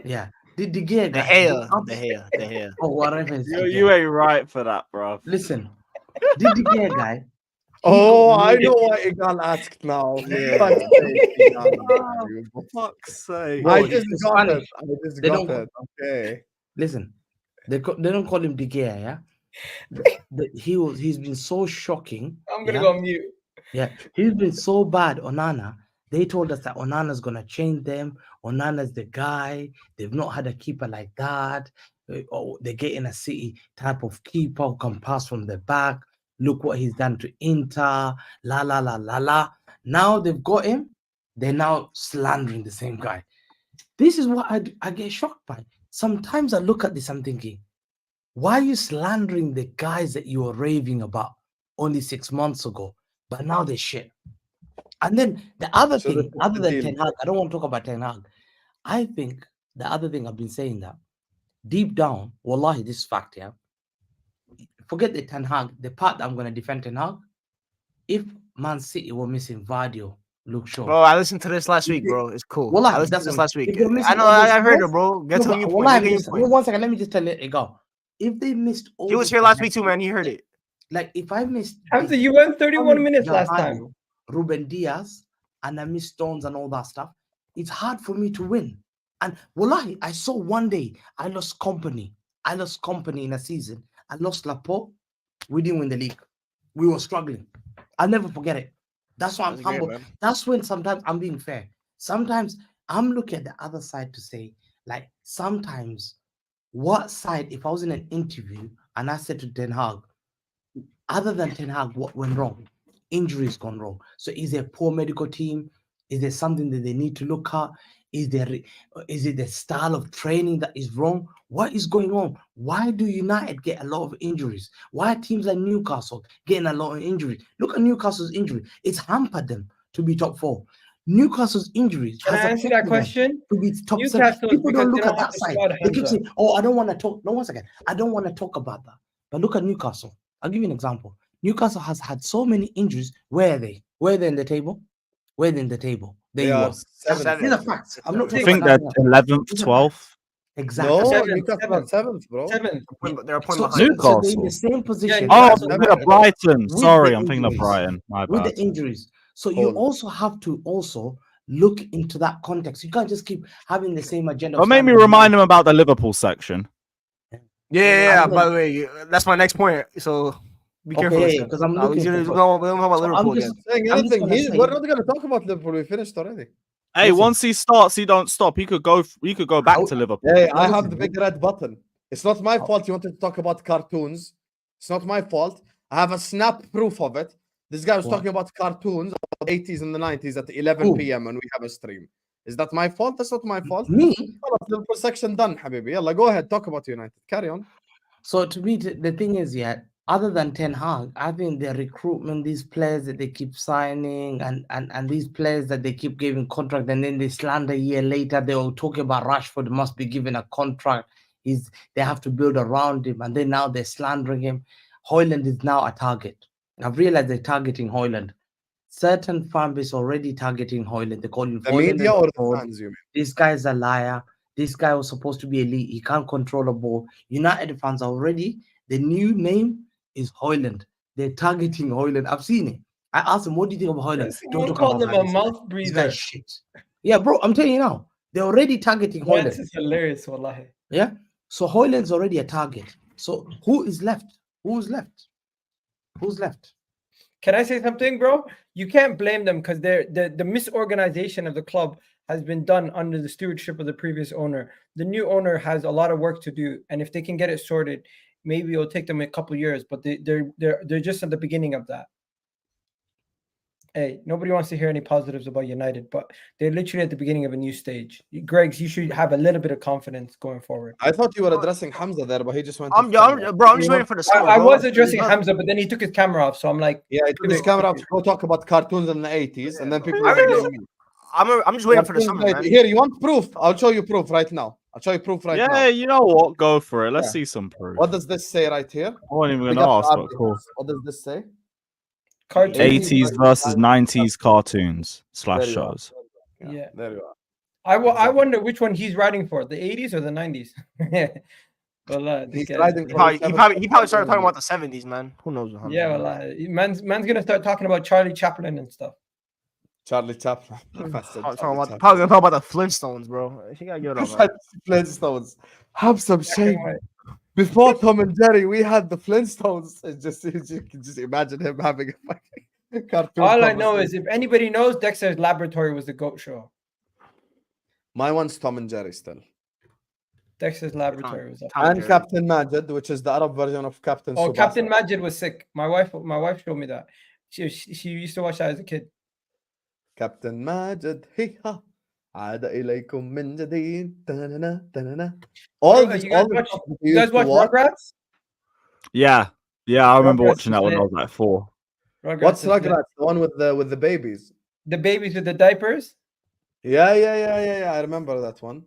Yeah. The De Gea De guy. Gea. Or whatever. You ain't right for that, bro. Listen, the De Gea guy. Oh, I know why Egal asked now. Yeah. Fuck's sake, Egal, For fuck's sake. Bro, I it's just just got funny. it. I just They got don't- it. Okay. Listen, they don't call him De Gea, yeah. He's been so shocking. I'm gonna yeah? go on mute. Yeah, he's been so bad. Onana. They told us that Onana's gonna change them. Onana's the guy. They've not had a keeper like that. They're getting a City type of keeper who can pass from the back. Look what he's done to Inter. La la la la la. Now they've got him. They're now slandering the same guy. This is what I get shocked by. Sometimes I look at this, I'm thinking, why are you slandering the guys that you were raving about only 6 months ago? But now they're shit. And then the other So thing, this is other the than deal. Ten Hag, I don't want to talk about Ten Hag. I think the other thing I've been saying that deep down, wallahi, this is fact, yeah. Forget the Ten Hag, the part that I'm going to defend Ten Hag. If Man City were missing Vardio, Luke Shaw. Bro, I listened to this last week, bro. It's cool. Wallahi, I listened that's to this what- last week. if you're missing I know, all those I heard players- it, bro. Get to No, your but point. wallahi, Get your listen, point. 1 second, let me just tell it go. If they missed all He was those here last players- week too, man. He heard it. Like if I missed Hamza, you went 31 minutes last time. Vardio, Ruben Diaz, and I missed Stones and all that stuff, it's hard for me to win. And wallahi, I saw one day I lost company. I lost company in a season. I lost Laporte. We didn't win the league. We were struggling. I'll never forget it. That's why I'm That's great, humble. man. That's when sometimes I'm being fair. Sometimes I'm looking at the other side to say, like, sometimes what side, if I was in an interview and I said to Ten Hag, other than Ten Hag, what went wrong? Injuries gone wrong. So is there a poor medical team? Is there something that they need to look at? Is it the style of training that is wrong? What is going on? Why do United get a lot of injuries? Why are teams like Newcastle getting a lot of injuries? Look at Newcastle's injury. It's hampered them to be top 4. Newcastle's injuries. Can I has answer that affected them question? to be top 7. Newcastle, People because don't they look don't at have that the side. squad, They keep Hamza. saying, "Oh, I don't want to talk." No, 1 second. I don't want to talk about that. But look at Newcastle. I'll give you an example. Newcastle has had so many injuries. Where are they? Where are they in the table? Where are they in the table? There They you are are. seventh. These are facts. I'm not I I talking think about they're that. 11th, These are 12th. facts. Exactly. No, Seventh, Newcastle are 7th, bro. 7th. They're a point So, behind. so they're in Newcastle. the same position. Oh, Yeah, I'm thinking of Brighton. With Sorry, the I'm thinking of injuries. Brighton. My with bad. the injuries. So you Cold. also have to also look into that context. You can't just keep having the same agenda. But make me remind him about the Liverpool section. Yeah. I'm By the way, that's my next point. So be careful. Okay, because I'm looking. We're for- going to talk about So Liverpool I'm again. just, Saying I'm just anything. gonna say- We're not going to talk about Liverpool. We finished already. Hey, Listen. once he starts, he don't stop. He could go back to Liverpool. Hey, I listen, have the big red button. It's not my fault you wanted to talk about cartoons. It's not my fault. I have a snap proof of it. This guy was What? talking about cartoons of the 80s and the 90s at 11 Who? p.m. and we have a stream. Is that my fault? That's not my fault. Me. خلاص, Liverpool section done, حبيبي. يلا, go ahead. Talk about United. Carry on. So to me, the thing is, yeah, other than Ten Hag, I think their recruitment, these players that they keep signing and these players that they keep giving contract, and then they slander a year later, they will talk about Rashford must be given a contract. They have to build around him, and then now they're slandering him. Højlund is now a target. I've realized they're targeting Højlund. Certain fan base already targeting Højlund. They call him The Højlund media and or the fraud. fans, you mean? This guy's a liar. This guy was supposed to be elite. He can't control a ball. United fans already, the new name is Højlund. They're targeting Højlund. I've seen it. I asked him, what do you think of Højlund? Don't call them a mouth This breather. guy's shit. Yeah, bro, I'm telling you now. They're already targeting Højlund. This is hilarious, wallahi. Yeah. So Højlund's already a target. So who is left? Who's left? Who's left? Can I say something, bro? You can't blame them because the misorganization of the club has been done under the stewardship of the previous owner. The new owner has a lot of work to do, and if they can get it sorted, maybe it'll take them a couple of years. But they're just at the beginning of that. Hey, nobody wants to hear any positives about United, but they're literally at the beginning of a new stage. Grigs, you should have a little bit of confidence going forward. I thought you were addressing Hamza there, but he just went. I'm just waiting for the summer. I bro. was addressing Hamza, but then he took his camera off, so I'm like, Yeah, he took his camera off to go talk about cartoons in the 80s, and then people. I were mean, blaming me. I'm just waiting for the summer, man. Here, you want proof? I'll show you proof right now. I'll show you proof right now. Yeah, you know what? Go for it. Let's Yeah. see some proof. What does this say right here? I wasn't even Big gonna up ask, but articles. cool. What does this say? cartoon. 80s versus 90s cartoons / There you are. shows. Yeah. There you are. I wonder which one he's writing for, the 80s or the 90s. Well, He's this guy- riding He for probably, the he probably 70s. started talking about the 70s, man. Who knows? Yeah, well, man's gonna start talking about Charlie Chaplin and stuff. Charlie Chaplin. Probably gonna talk about the Flintstones, bro. You gotta give it up, man. Flintstones. Have some shame. Before Tom and Jerry, we had the Flintstones. It's just you can just imagine him having a fucking cartoon. All I know conversation. is if anybody knows, Dexter's Laboratory was the GOAT show. My one's Tom and Jerry still. Dexter's Laboratory was. Tom And Jerry. Captain Majid, which is the Arab version of Captain Oh, Tsubasa. Captain Majid was sick. My wife showed me that. She used to watch that as a kid. Captain Majid. Hey ha. عاد إليكم من جديد. تننا تننا. All Bro, this, you guys all the watch- stuff that we You guys used to watch Rugrats? Yeah, I remember Rugrats watching is that when I lit. was like 4. What's is lit. Rugrats? The one with the babies. The babies with the diapers. Yeah. I remember that one.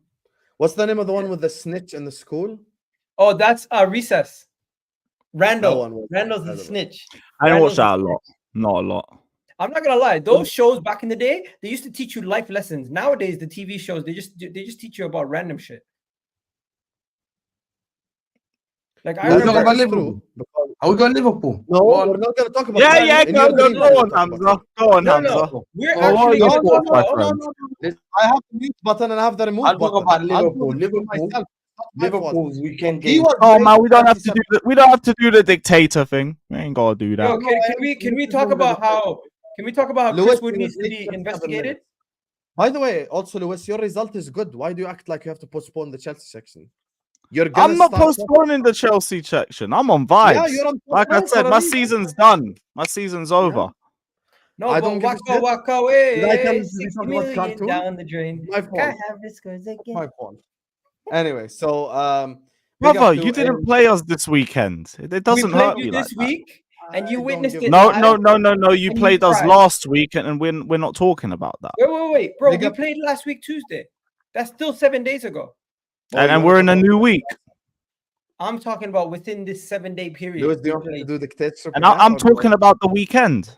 What's the name of the one with the snitch in the school? Oh, that's Recess. That Randall. one was Randall's the incredible. snitch. I didn't watch Randall's that a lot. Not a lot. I'm not gonna lie, those shows back in the day, they used to teach you life lessons. Nowadays, the TV shows they just teach you about random shit. Like I Let's talk talk remember, about this Liverpool. through, because- Are we going Liverpool? No, Go on. we're not going to talk about Yeah, that. In your dream, go we're on, gonna talk about Hamza. Go on, no, Hamza. no, we're Oh, actually your gonna sport, talk my about. friend. I have the mute button and I have the remove I'll talk button. about I'll do Liverpool. this for Liverpool. myself. It's not my fault. Liverpool's weekend He game. was Oh paid man, we don't have to 37 do we don't have to do the dictator thing. We ain't gotta do that. Yo, can we talk about how Lewis, Chris Wood it needs was to be 37 investigated? minutes. By the way, also Lewis, your result is good. Why do you act like you have to postpone the Chelsea section? You're gonna I'm not start- postponing the Chelsea section. I'm on vibes. Yeah, you're on Like I top said, for a my reason. season's done. My season's over. No, I but don't give a waka shit. waka away. Did I tell you to 6 talk about million cartoons? down the drain. My fault. Can't have this goes again. My fault. Anyway, so big Brother, up to you didn't Aim. play us this weekend. It doesn't we played hurt you me this like week, and you I don't witnessed give it. a- that. live. No. You And you played us cried. last week, and we're not talking about that. Wait, bro. Big We up- played last week Tuesday. That's still 7 days ago. Oh, And you we're wanna in a talk new about- week. I'm talking about within this 7-day period. Lewis, do we you want me to played. do dictatorship? And now, I'm or do you talking want- about the weekend.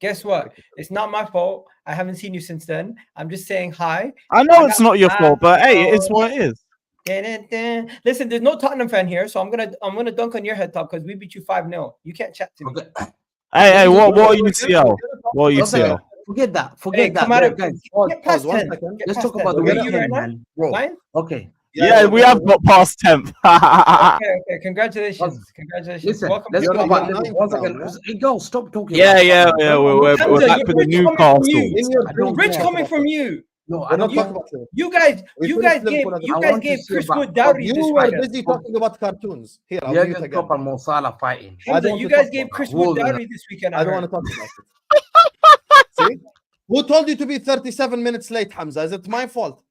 Guess what? It's not my fault. I haven't seen you since then. I'm just saying hi. I know I it's got- not your fault, but hey, it's what it is. Dun-dun-dun. Listen, there's no Tottenham fan here, so I'm gonna dunk on your head top because we beat you 5-0. You can't chat to me. Okay. Hey, what are UCL? What are UCL? Forget that. Hey, Forget that. come out bro, of guys. get past 1 10. second. Get Let's past talk 10. about the Where are you weekend, right now? man. Bro. Lion? Okay. Yeah, we have got past 10th. Okay. Congratulations. Congratulations. Listen, Welcome let's to talk the about You're league. Liverpool. 1 ninth second. now, Hey, go, stop talking. Yeah, about yeah, Tottenham. yeah. No, We're Hamza, back to the Rich coming from Newcastle. you. In your I don't dream, Rich care. coming from you. No, I We're don't not talking care. about it. You guys We gave finished Liverpool at the- you I guys want to gave see Chris about- Wood dowry this You were weekend. busy talking about cartoons. Here, I'll You're mute gonna again. talk about Mo Salah fighting. I Hamza, don't you want to guys talk gave about Chris that. Wood Hold on. dowry this weekend. I don't heard. want to talk about it. See? Who told you to be 37 minutes late, Hamza? Is it my fault?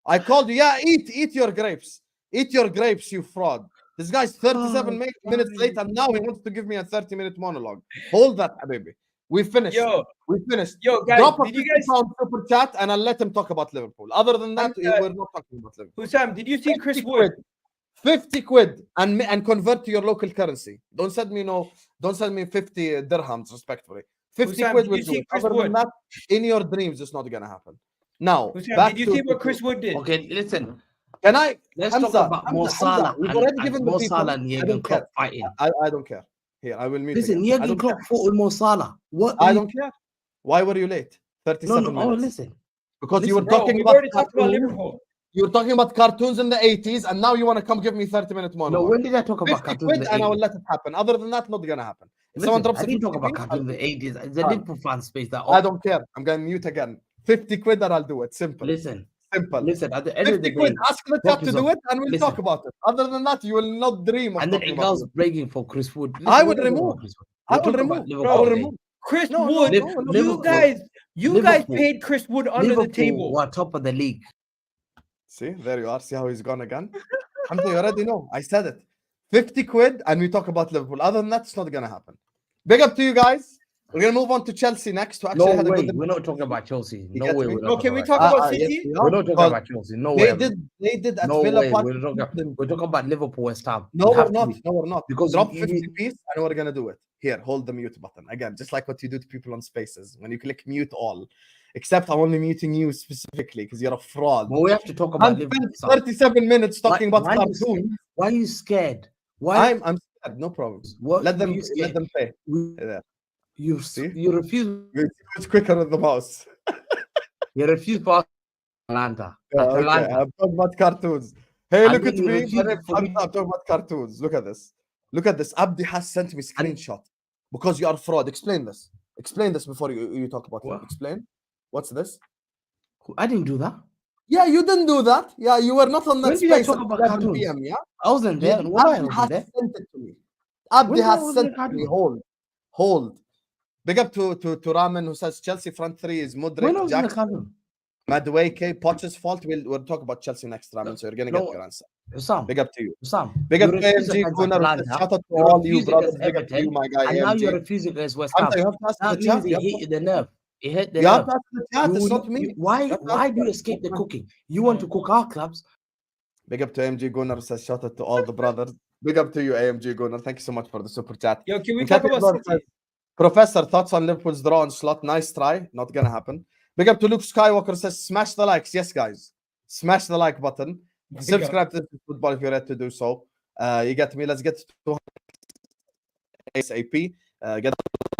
I called you. Yeah, eat your grapes. Eat your grapes, you fraud. This guy's 37 minutes late, and now he wants to give me a 30-minute monologue. Hold that, baby. We finished. We finished. Yo, guys, Drop a did you 50 guys? pound super chat, and I'll let him talk about Liverpool. Other than that, we're not talking about Liverpool. Husam, did you see 50 Chris Wood? quid. 50 quid and convert to your local currency. Don't send me 50 dirhams, respectfully. 50 Husam, quid did will you do see it. Chris Other than Wood? that, in your dreams, it's not gonna happen. Now, Husam, back did you to- see what Chris Wood did? Okay, listen. Can I? Let's Hamza, talk about Mo Hamza, Salah we've and, already and given the Mo people. Salah and I Jurgen don't care. Klopp fighting. I don't care. Here, I will mute Listen, again. I Jurgen don't Klopp care. fought with Mo Salah. What? I don't care. Why were you late? 37 No, minutes. listen. Because you were Bro, talking we've about already talked about cartoons. Liverpool. You were talking about cartoons in the 80s, and now you want to come give me 30-minute No, monologue. when did I talk about 50 cartoons? quid, in the and I will 80s? let it happen. Other than that, not gonna happen. If someone Listen, drops I a didn't 50 talk about piece, cartoons in the 80s. It's a Fine. Liverpool fan space that. I don't care. I'm going to mute again. 50 quid, and I'll do it. Simple. Listen, Simple. listen. At the end of 50 the quid. day, Ask the talk chat to is do up. it, and we'll Listen. talk about it. Other than that, you will not dream of and then talking about Egal's it. begging for Chris Wood. Listen, I we're would not talking remove. about Chris Wood. I We're will talking remove. about I Liverpool will today. remove. Chris No, no, Wood, no, no. you guys Liverpool. paid Chris Wood under Liverpool the table. were top of the league. See, there you are. See how he's gone again? Hamza, you already know. I said it. 50 quid, and we talk about Liverpool. Other than that, it's not going to happen. Big up to you guys. We're going to move on to Chelsea next. Who actually No had a way. good. We're not talking about Chelsea. You No get way. me? We're No, not can we talking talk about yes, City? we about. We're are. not talking Because about Chelsea. No They way. did at No Villa way. Park. We're talking about Liverpool West Ham. No, You we're have to not. be- No, we're not. because Drop you- 50 piece, and we're going to do it. Here, hold the mute button. Again, just like what you do to people on spaces. When you click mute all. Except I'm only muting you specifically because you're a fraud. But we have to talk about I'm Liverpool. spent 37 minutes talking about why you cartoons. Why are you scared? Why? I'm scared. No problem. What? Let were them you scared? pay. You- There. You See? you refuse. It's quicker with the mouse. You refuse for Atalanta. Yeah, okay. Atalanta. I'm talking about cartoons. Hey, And look then at you me. refuse I'm for me- talking about cartoons. Look at this. Look at this. Abdi has sent me screenshot because you are fraud. Explain this. Explain this before you talk about What? it. Explain. What's this? I didn't do that. Yeah, you didn't do that. Yeah, you were not on that When did I space talk at about 11 cartoons? p.m. Yeah, I wasn't there. Abdi Why I has wasn't there? sent it to me. Abdi When I has was sent in it to me. cartoons? Hold. Big up to Ramen who says Chelsea front three is When I Mudrik, was in the Jackson, cartoon. Madueke, Poch's fault. We'll talk about Chelsea next, Ramen. So you're gonna get No. your answer. Sam. Big up to you. Sam. Big up you to refuse AMG against Gunnar. Atalanta, Shout out to you all you refuse brothers. against Big up to you, Everton, my guy and now AMG. you're refusing against West Ham. Hamza, you have to ask That the chat. means it hit the nerve. It hit the You have nerve. to ask the chat. You It's will not me. Why? You have to Why ask do you them. escape the cooking? You want to cook our clubs? Big up to AMG Gunnar. Says shout out to all the brothers. Big up to you, AMG Gunnar. Thank you so much for the super chat. Yo, can we And talk Captain about Edward City? says, Professor, thoughts on Liverpool's draw on slot? Nice try. Not gonna happen. Big up to Luke Skywalker says, smash the likes. Yes, guys. Smash the like button. Subscribe to football if you're ready to do so. You get me. Let's get to 200 ASAP. Get the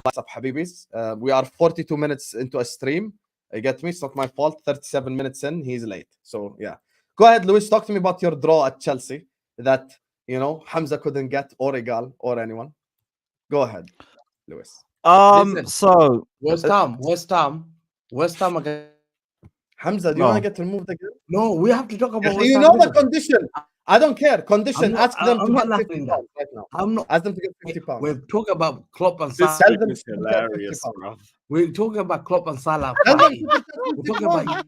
likes up, Habibis. We are 42 minutes into a stream. You get me? It's not my fault. 37 minutes in, he's late. So yeah. Go ahead, Luis. Talk to me about your draw at Chelsea that Hamza couldn't get, or Egal, or anyone. Go ahead, Luis. Listen. So West Ham again. Hamza, do you No. want to get removed again? No, we have to talk about West You Ham. know the Liverpool. condition. I don't care. Condition. Ask them I'm to not get laughing 50 at that. pounds right now. I'm not. Ask them to get 50 pounds. We're talking about Klopp and this Salah. Tell game them is to get hilarious, 50 bro. We're talking about Klopp and Salah. Tell them fighting. to get We're 50 talking pounds. about.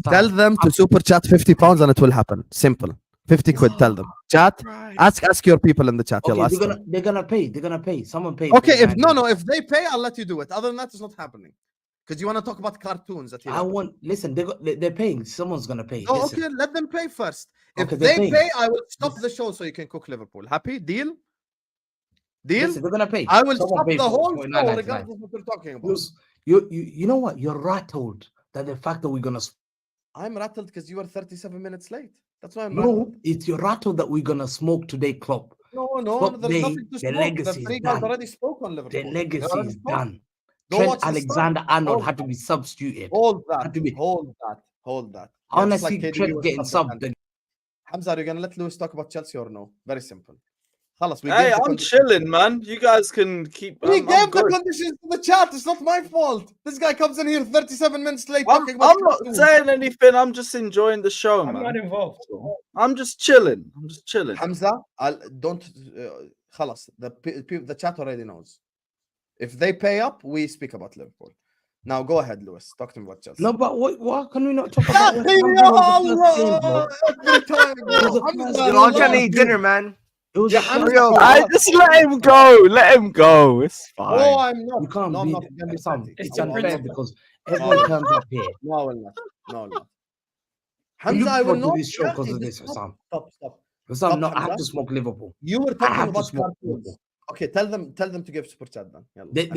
Tell them to super chat 50 pounds and it will happen. Simple. 50 quid. Tell them. Chat. Ask your people in the chat. Okay, Yalla, ask they're gonna pay. They're gonna pay. Someone pay. okay, if they pay, I'll let you do it. Other than that, it's not happening. Because you want to talk about cartoons at Listen, they're paying. Someone's gonna pay. Oh, Listen. okay, let them pay first. If Okay, they're they paying. pay, I will stop the show so you can cook Liverpool. Happy? Deal? Deal? Listen, they're gonna pay. I will Someone stop pay the for whole 49.99. show regardless of what we're talking about. You know what? You're rattled that the fact that we're gonna. I'm rattled because you were 37 minutes late. That's why I'm No, rattled. it's you're rattled that we're gonna smoke today, Klopp. No, Klopp, there's nothing to the smoke. legacy The three is guys done. already spoke on Liverpool. The They legacy already is spoke. done. Go Trent watch the Alexander start. Arnold Hold had to be substituted. Hold that. Had to be- Hold that. Hold that. I wanna just like see KDB Trent was getting subbed subbed. Hamza, are you going to let Lewis talk about Chelsea or no? Very simple. Khalas, we Hey, gave the I'm conditions. chilling, man. You guys can keep. We I'm gave the good. conditions to the chat. It's not my fault. This guy comes in here 37 minutes late I'm talking about not cartoons. saying anything. I'm just enjoying the show, I'm man. not involved. I'm just chilling. I'm just chilling. Hamza, don't. Khalas, the chat already knows. If they pay up, we speak about Liverpool. Now go ahead, Lewis. Talk to me about Chelsea. No, but why can we not talk Ya about West akhi, Ham? ya It was the first game, bro. Allah! Every time, It was bro. the Hamza, first Yo, game. I'm trying to love eat you. dinner, man. It was Yeah, a I'm close not- call. I just let him go. Let him go. It's No, fine. I'm not. You can't no, I'm be not gonna be Sam. petty. It's the unfair principle. because everyone turns up here. No, I will not. No, I will not. We Hamza, look I will forward to not. this show Yeah, because of just this, Sam. Stop. Sam, no, I have Hamza. to smoke Liverpool. You were I talking have to about smoke cartoons. Liverpool. Okay, tell them to give super chat then.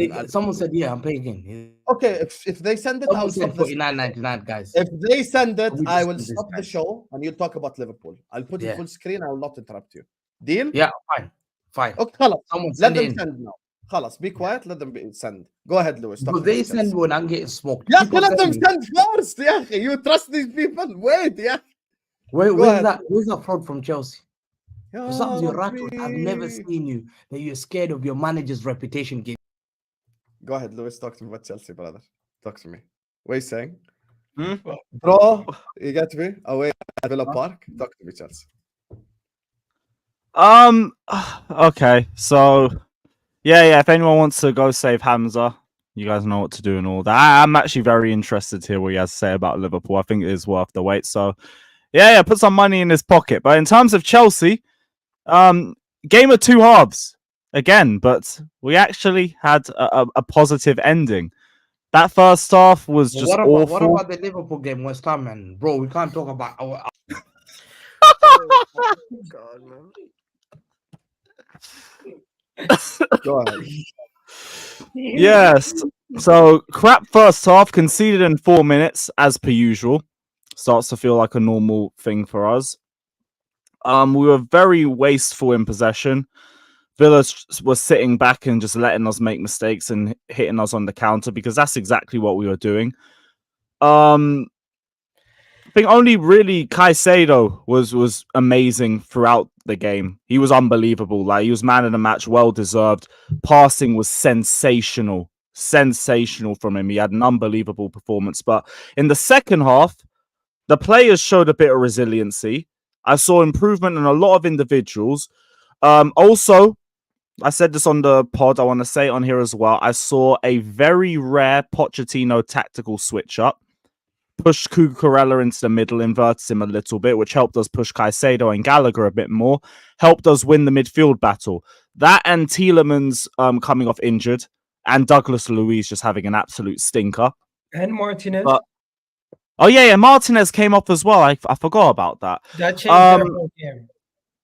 Yalla. Someone said, yeah, I'm paying in. Okay, if they send it, I'll Someone said stop this. $49.99, guys. If they send it, We I just will do this, stop the guys. show and you'll talk about Liverpool. I'll put it Yeah. full screen. I will not interrupt you. Deal? Yeah, fine. Okay, خلاص. Someone Let send them it in. send now. خلاص, be quiet. Let them send. Go ahead, Lewis. Talk Because to they us, send Chelsea. when I'm getting smoked. Yeah, People let them send me. send first. Yeah, you trust these people. Wait, yeah. Where's ahead. that? Where's that fraud from Chelsea? Ya Something you're rattled. I've never Rabbi. seen you that you're scared of your manager's reputation getting. Go ahead, Lewis. Talk to me about Chelsea, brother. Talk to me. What are you saying? Hmm? Bro, you get me? Away at Villa Park. Talk to me, Chelsea. Okay, so yeah. If anyone wants to go save Hamza, you guys know what to do and all that. I'm actually very interested to hear what he has to say about Liverpool. I think it is worth the wait. So yeah, put some money in his pocket. But in terms of Chelsea, game of two halves again, but we actually had a positive ending. That first half was just awful. What about the Liverpool game, West Ham, man? Bro, we can't talk about our. God, man. Go ahead. Yes. So crap first half, conceded in 4 minutes as per usual. Starts to feel like a normal thing for us. We were very wasteful in possession. Villa was sitting back and just letting us make mistakes and hitting us on the counter because that's exactly what we were doing. I think only really Caicedo was amazing throughout the game. He was unbelievable. Like, he was man of the match, well deserved. Passing was sensational from him. He had an unbelievable performance. But in the second half, the players showed a bit of resiliency. I saw improvement in a lot of individuals. Also, I said this on the pod. I want to say it on here as well. I saw a very rare Pochettino tactical switch up. Pushed Cucurella into the middle, inverted him a little bit, which helped us push Caicedo and Gallagher a bit more. Helped us win the midfield battle. That and Tielemans coming off injured, and Douglas Luiz just having an absolute stinker. And Martinez. But oh yeah, Martinez came off as well. I forgot about that. That changed their whole game.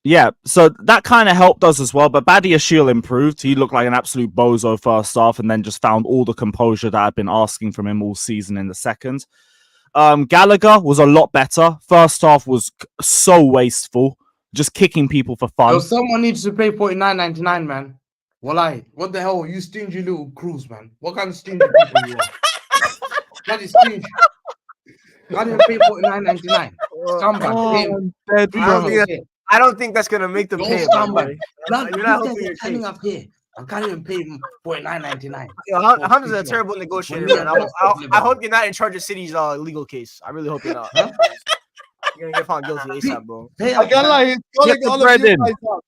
Yeah, so that kind of helped us as well. But Badiashile improved. He looked like an absolute bozo first half, and then just found all the composure that I've been asking from him all season in the second. Gallagher was a lot better. First half was so wasteful, just kicking people for fun. So someone needs to pay $49.99, man. Wallahi, what the hell? You stingy little cruise, man. What kind of stingy people you are? That is stingy. Can't even pay $49.99. Scumbag. I don't think that's gonna make them No pay. scumbag. You're not helping your standing case. up here. I can't even pay $49.99. Hamza's a terrible negotiator, man. I hope you're not in charge of City's legal case. I really hope you're not. Huh? You're gonna get found guilty ASAP, bro. Pay up, man. Agalla, he's calling the all bread of you in. guys up.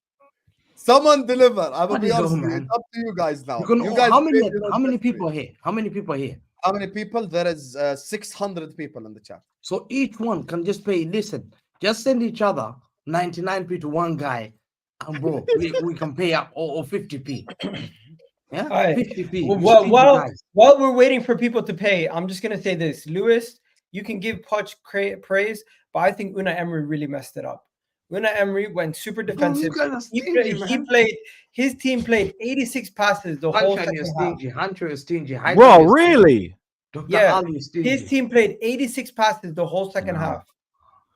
Someone deliver. I'm What gonna be the hell, honest with you. man? It's up to you guys now. You can- You guys how many paid your own people destiny. are here? How many people are here? How many people? There is 600 people in the chat. So each one can just pay. Listen, just send each other 99p to one guy, and bro, we can pay up or 50p. Yeah, All right. 50p. While we're waiting for people to pay, I'm just gonna say this, Lewis. You can give Poch praise, but I think Unai Emery really messed it up. Unai Emery went super defensive. His team played 86 passes the whole second half. Hunter is stingy. Bro, really? Dr. Yeah, Ali is stingy. his team played 86 passes the whole second half.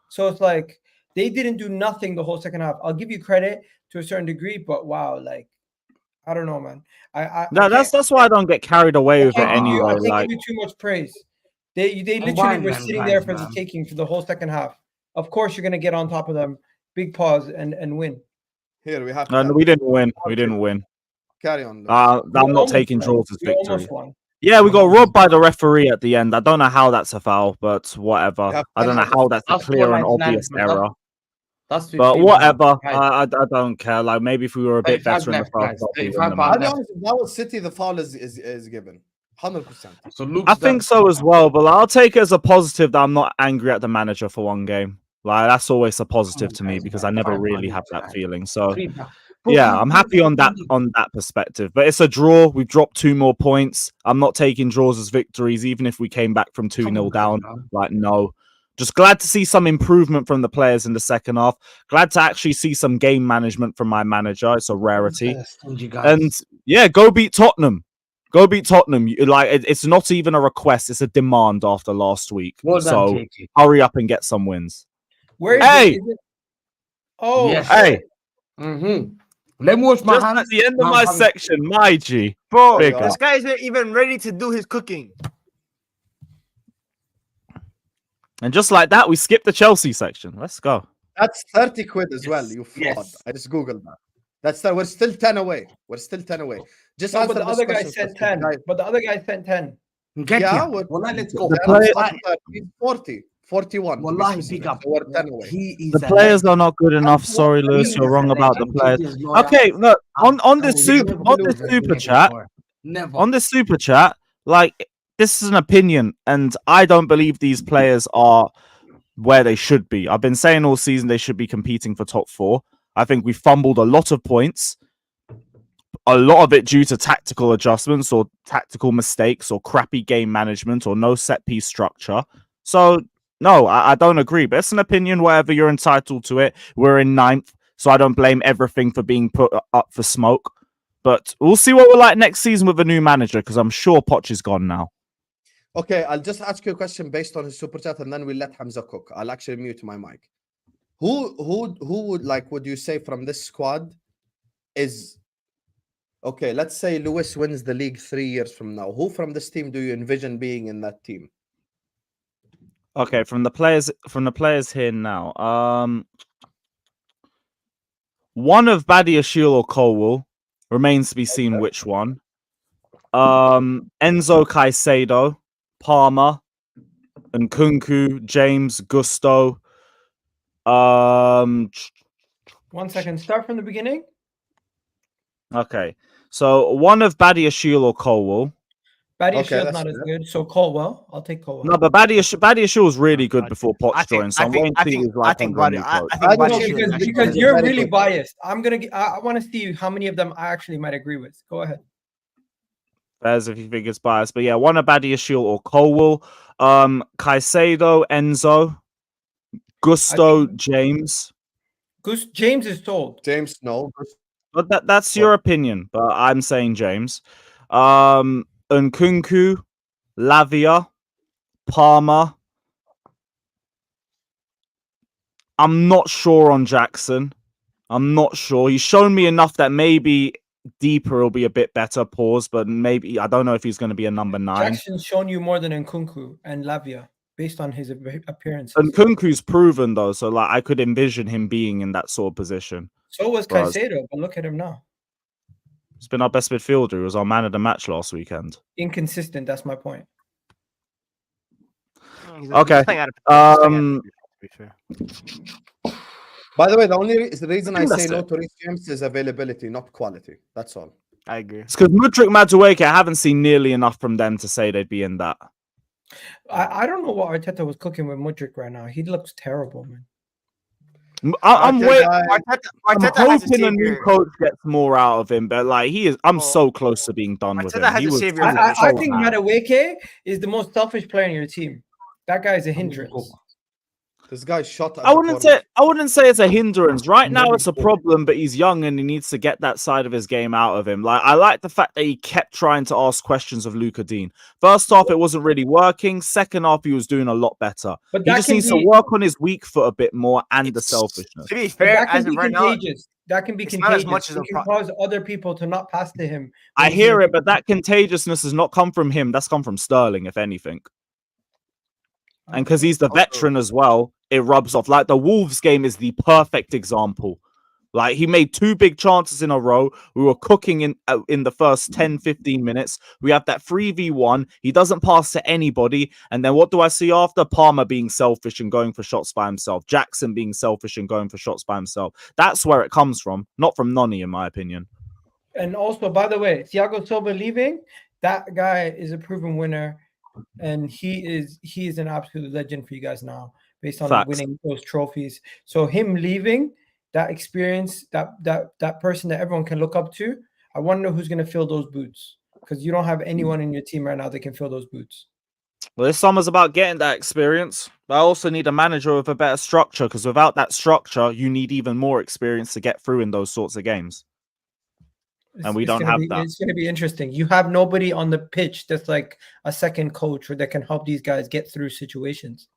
So it's like they didn't do nothing the whole second half. I'll give you credit to a certain degree, but wow, like I don't know, man. That's why I don't get carried away with it I anyway. can't Like, give you too much praise. They literally Combine, were man, sitting guys, there for man. the taking for the whole second half. Of course, you're gonna get on top of them, big pause and win. Here we have. no, we didn't win. We didn't win. Carry on. Lewis. I'm not almost taking won. draws as We victory. almost won. Yeah, we got robbed by the referee at the end. I don't know how that's a foul, but whatever. Yeah, I don't know how that's a that's clear and 499, obvious man. error. That's 50, But whatever. man. I don't care. Like, maybe if we were a bit 35 better in the left, first guys. half, we 35 win the I'll match. be honest, if that was City, the foul is given. 100%. So Luke's I think done. so as well, but I'll take it as a positive that I'm not angry at the manager for one game. Like that's always a positive to me guys, because man, I never 5 really man have that tonight. feeling. So 3 man. Bro, yeah, he- I'm he- happy on he- that perspective. But it's a draw. We've dropped 2 more points. I'm not taking draws as victories, even if we came back from 2-0 Come on, guys, down. man. Like, no. Just glad to see some improvement from the players in the second half. Glad to actually see some game management from my manager. It's a rarity. Stingy guys. And yeah, go beat Tottenham. Go beat Tottenham. It's not even a request, it's a demand after last week. Well done, So KK. hurry up and get some wins. Where is Hey! it? Is it? Oh, Yes. Hey, Let me wash my just hands. at the end of Now my I'm- section, my G. Bro, Big this up. guy isn't even ready to do his cooking. And just like that, we skipped the Chelsea section. Let's go. That's 30 quid as well, Yes, you fraud. yes. I just googled that. We're still 10 away. We're still 10 away. Just no, answer but the this other guy question sent first, 10. guys. But the other guy sent 10. Get Yeah, yeah, we're- Wallahi, let's go. The Yeah, play- it's not 30, 40, 41. to be Wallahi, specific. big up. So we're 10 away. He is The a players legend. are not good enough. Sorry, He Lewis, is you're a wrong about the legend. players. KK is loyal. Okay, look on the I will super never on the lose super against chat. Neymar. Never. On this super chat, like this is an opinion, and I don't believe these players are where they should be. I've been saying all season they should be competing for top 4. I think we fumbled a lot of points, a lot of it due to tactical adjustments or tactical mistakes or crappy game management or no set piece structure. So no, I don't agree, but it's an opinion, whatever, you're entitled to it. We're in 9th, so I don't blame everything for being put up for smoke. But we'll see what we're like next season with a new manager, because I'm sure Poch is gone now. Okay, I'll just ask you a question based on his super chat, and then we'll let Hamza cook. I'll actually mute my mic. Who would you say from this squad is okay? Let's say Lewis wins the league 3 years from now. Who from this team do you envision being in that team? Okay, from the players here now. One of Badiashile or Colwell remains to be seen which one. Enzo Caicedo, Palmer, and Nkunku, James, Gusto. 1 second. Start from the beginning. Okay. So one of Badiashile or Colwell. Badiashile's that's not as fair. good. So Colwell. I'll take Colwell. No, but Badiashile was really good before I Poch think- joined. So I I'm think- waiting to I see think- his life I think under a new Badi- I- coach. I think I don't No, know, Badiashile is because actually because good. you're Very really good. biased. I want to see how many of them I actually might agree with. Go ahead. As if you think it's biased, but yeah, one of Badiashile or Colwell. Caicedo, Enzo, Gusto, James. James is told. James, no. But that's your opinion, but I'm saying James. Nkunku, Lavia, Palmer. I'm not sure on Jackson. I'm not sure. He's shown me enough that maybe deeper will be a bit better. Pause, but maybe I don't know if he's going to be a number 9. Jackson's shown you more than Nkunku and Lavia based on his appearances. Nkunku's proven though, so like I could envision him being in that sort of position. So was Bros. Caicedo, but look at him now. He's been our best midfielder. He was our man of the match last weekend. Inconsistent. That's my point. Okay. To be fair. By the way, the only reason I think say that's no it. to Reece James is availability, not quality. That's all. I agree. It's because Mudryk, Madueke, I haven't seen nearly enough from them to say they'd be in that. I don't know what Arteta was cooking with Mudryk right now. He looks terrible, man. I'm Okay, waiting. guys. I'm Arteta has a hoping a new savior. coach gets more out of him, but like he is, I'm Well, so close to being done with Arteta him. has He a was savior so of the I position. think bad. Madueke is the most selfish player in your team. That guy is a hindrance. This guy shot at I the wouldn't corner. say it's a hindrance. Right now, Very it's a good. problem, but he's young and he needs to get that side of his game out of him. Like I like the fact that he kept trying to ask questions of Luka Dean. First half, it wasn't really working. Second half, he was doing a lot better. But He that just can needs be to work on his weak foot a bit more and the It's- selfishness. To be but fair, that can as be of right now, contagious. That can be it's not as contagious. much as It a can cause other people to not pass to him. I when he's in hear a it, but that contagiousness has not come from him. That's come from Sterling, if anything. And because he's the Also- veteran as well, it rubs off. Like the Wolves game is the perfect example. Like he made 2 big chances in a row. We were cooking in the first 10, 15 minutes. We have that 3v1. He doesn't pass to anybody. And then what do I see after? Palmer being selfish and going for shots by himself. Jackson being selfish and going for shots by himself. That's where it comes from, not from Noni, in my opinion. And also, by the way, Thiago Silva leaving, that guy is a proven winner, and he is an absolute legend for you guys now. based on Facts. winning those trophies. So him leaving, that experience, that person that everyone can look up to, I wonder who's going to fill those boots, because you don't have anyone in your team right now that can fill those boots. Well, this summer's about getting that experience. But I also need a manager with a better structure, because without that structure, you need even more experience to get through in those sorts of games. And we don't have that. It's going to be interesting. You have nobody on the pitch that's like a second coach or that can help these guys get through situations.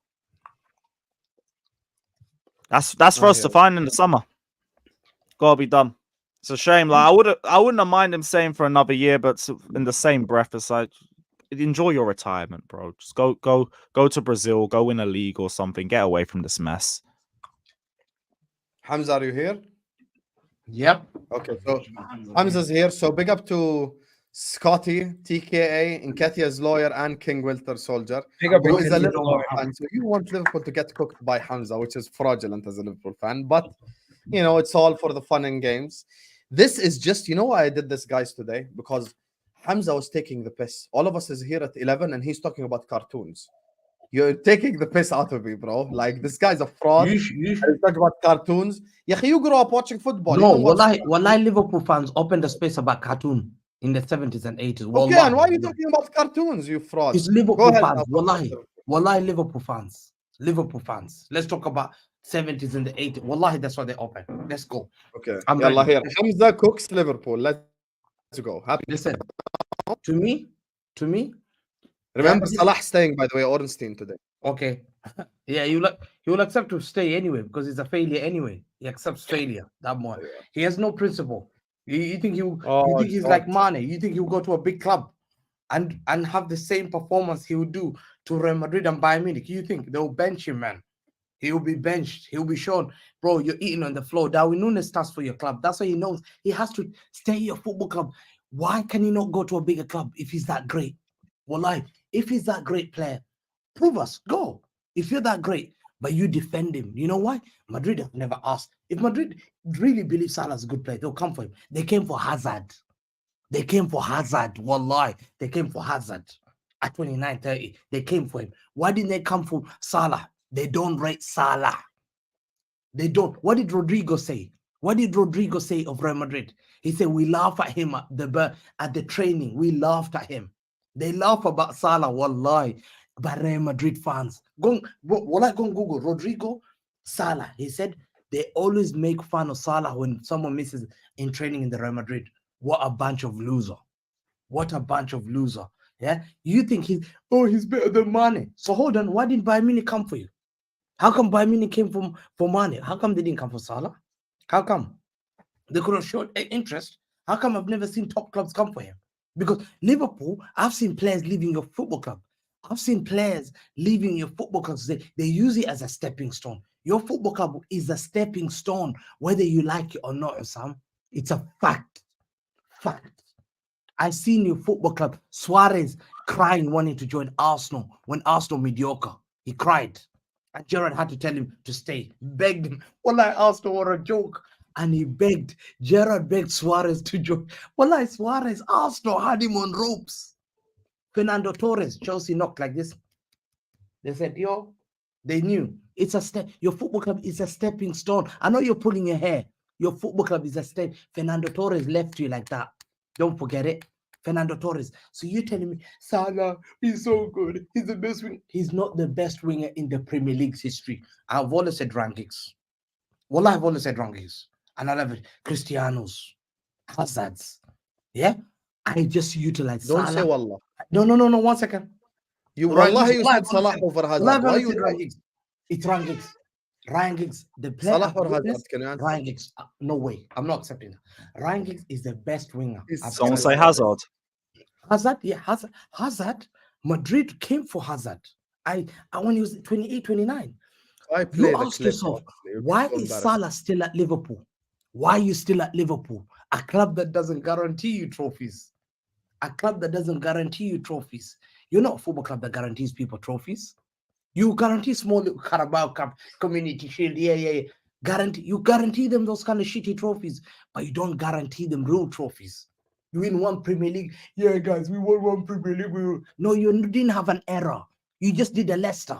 That's for us to find in the summer. Gotta be done. It's a shame. Like I wouldn't have minded him staying for another year, but in the same breath, it's like, enjoy your retirement, bro. Just go to Brazil, go win a league or something. Get away from this mess. Hamza, are you here? Yep. Okay, so Hamza's here. So big up to Scotty, TKA, Nketiah's lawyer, and King Wilter Soldier. Big up Who is a Nketiah's Liverpool lawyer. fan. So you want Liverpool to get cooked by Hamza, which is fraudulent as a Liverpool fan. But, you know, it's all for the fun and games. This is just, you know why I did this, guys, today? Because Hamza was taking the piss. All of us is here at 11 and he's talking about cartoons. You're taking the piss out of me, bro. Like, this guy's a fraud. You He's talking about cartoons. You grew up watching football. No, You don't watch wallahi, Liverpool fans opened the space about cartoon in the 70s and 80s. Okay, Wallahi. and why are you talking about cartoons, you fraud? It's Go Liverpool ahead fans. now. Wallahi, Liverpool fans. Liverpool fans. Let's talk about 70s and the 80s. Wallahi, that's why they open. Let's go. Okay, I'm Yalla ready. here. Hamza cooks Liverpool. Let's go. Happy. Listen, to me, Remember Yeah, Salah staying, by the way, Ornstein today. okay. Yeah, he will accept to stay anyway because he's a failure anyway. He accepts failure. That more. He has no principle. You think you think he's like Mane? You think he'll go to a big club and have the same performance he would do to Real Madrid and Bayern Munich? You think they'll bench him, man? He will be benched. He'll be shown, bro, you're eating on the floor. Darwin Núñez starts for your club. That's why he knows he has to stay at your football club. Why can he not go to a bigger club if he's that great? Wallahi, if he's that great player, prove us. Go. If you're that great, but you defend him. You know why? Madrid have never asked. If Madrid really believe Salah's a good player, they'll come for him. They came for Hazard. Wallahi. They came for Hazard at 29, 30. They came for him. Why didn't they come for Salah? They don't rate Salah. They don't. What did Rodrigo say? What did Rodrigo say of Real Madrid? He said, we laugh at him at the training. We laughed at him. They laugh about Salah, wallahi. But Real Madrid fans, go on Google Rodrigo Salah. He said they always make fun of Salah when someone misses in training in the Real Madrid. What a bunch of loser. Yeah, you think he's better than Mane. So hold on, why didn't Bayern Munich come for you? How come Bayern Munich came for Mane? How come they didn't come for Salah? How come they could have showed interest? How come I've never seen top clubs come for him? Because Liverpool, I've seen players leaving your football club. I've seen players leaving your football club. They use it as a stepping stone. Your football club is a stepping stone, whether you like it or not, Husam. It's a fact. I've seen your football club, Suarez, crying, wanting to join Arsenal when Arsenal mediocre. He cried. And Gerrard had to tell him to stay. Begged him. Wallahi, Arsenal were a joke. And he begged. Gerrard begged Suarez to join. Wallahi, Suarez, Arsenal had him on ropes. Fernando Torres, Chelsea knocked like this. They said, they knew. It's a step. Your football club is a stepping stone. I know you're pulling your hair. Your football club is a step. Fernando Torres left you like that. Don't forget it. Fernando Torres. So you're telling me, Salah, he's so good. He's the best winger. He's not the best winger in the Premier League's history. I've always said Grigs. Wallah, I've always said Grigs. And I love it. Cristianos. Hazards. Yeah? I just utilize Don't Salah. say Wallah. No, 1 second. Wallahi, you said Salah over Hazard. Why you Grigs? It's Ryan Giggs. The player Salah or Hazard? Can you answer? Ryan Giggs. No way. I'm not accepting that. Ryan Giggs is the best winger. Someone say Hazard. Hazard, yeah, Hazard. Madrid came for Hazard. I when he was 28, 29. You ask yourself, why is Salah still at Liverpool? Why are you still at Liverpool? A club that doesn't guarantee you trophies. You're not a football club that guarantees people trophies. You guarantee small Carabao Cup, Community Shield, yeah. You guarantee them those kind of shitty trophies, but you don't guarantee them real trophies. You win one Premier League. Yeah, guys, we won one Premier League. No, you didn't have an error. You just did a Leicester.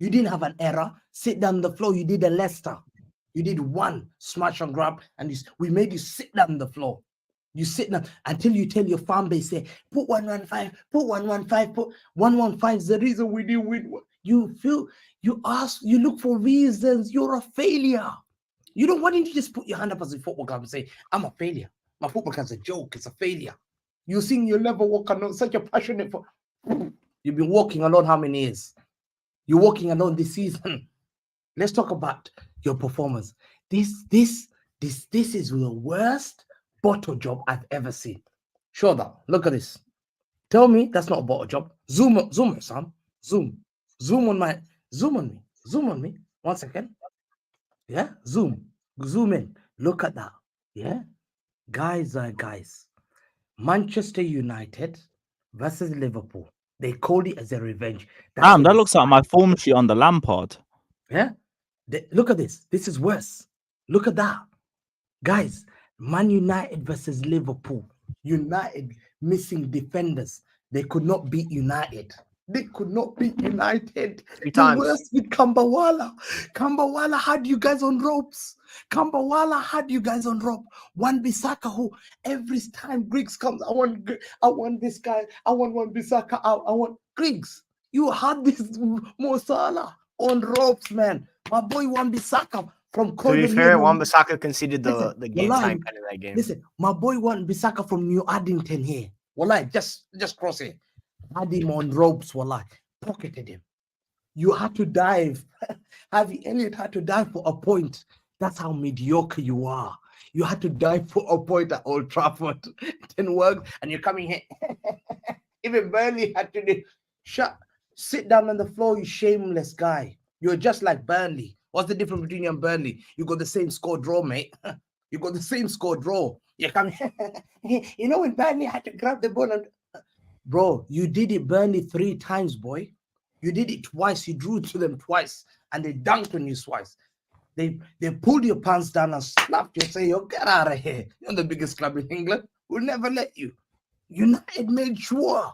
You didn't have an error. Sit down on the floor. You did a Leicester. You did one smash and grab, and we made you sit down on the floor. You sit down until you tell your fan base, say, put 115, put 115, put 115 is the reason we didn't win. You look for reasons. You're a failure. You don't want to just put your hand up as a football club and say, I'm a failure. My football club's a joke. It's a failure. You're seeing your level walk alone, such a passionate for. You've been walking alone how many years? You're walking alone this season. Let's talk about your performance. This is the worst bottle job I've ever seen. Show that. Look at this. Tell me that's not a bottle job. Zoom, Sam. Zoom on me. 1 second. Yeah, zoom in. Look at that. Yeah, guys. Manchester United versus Liverpool. They called it as a revenge. That looks like my form sheet on the Lampard. Yeah, look at this. This is worse. Look at that, guys. Man United versus Liverpool. United missing defenders. They could not beat United. Three times. Worse with Kambawala. Kambawala had you guys on ropes. Wan-Bissaka, who every time Grigs comes, I want this guy. I want Wan-Bissaka out. I want Grigs. You had this Mo Salah on ropes, man. My boy Wan-Bissaka from To be fair, Wan-Bissaka conceded the game time pen in that game. Listen, my boy Wan-Bissaka from New Addington here. Wallahi, just cross it. Had him on ropes, wallahi. Pocketed him. You had to dive. Harvey Elliott had to dive for a point. That's how mediocre you are. You had to dive for a point at Old Trafford. It didn't work. And you're coming here. Even Burnley had to sit down on the floor, you shameless guy. You're just like Burnley. What's the difference between you and Burnley? You got the same score draw, mate. You got the same score draw. You're coming. You know when Burnley had to grab the ball and... Bro, you did it Burnley 3 times, boy. You did it twice. You drew to them twice, and they dunked on you twice. They pulled your pants down and slapped you and say, yo, get out of here. You're the biggest club in England. We'll never let you. United made sure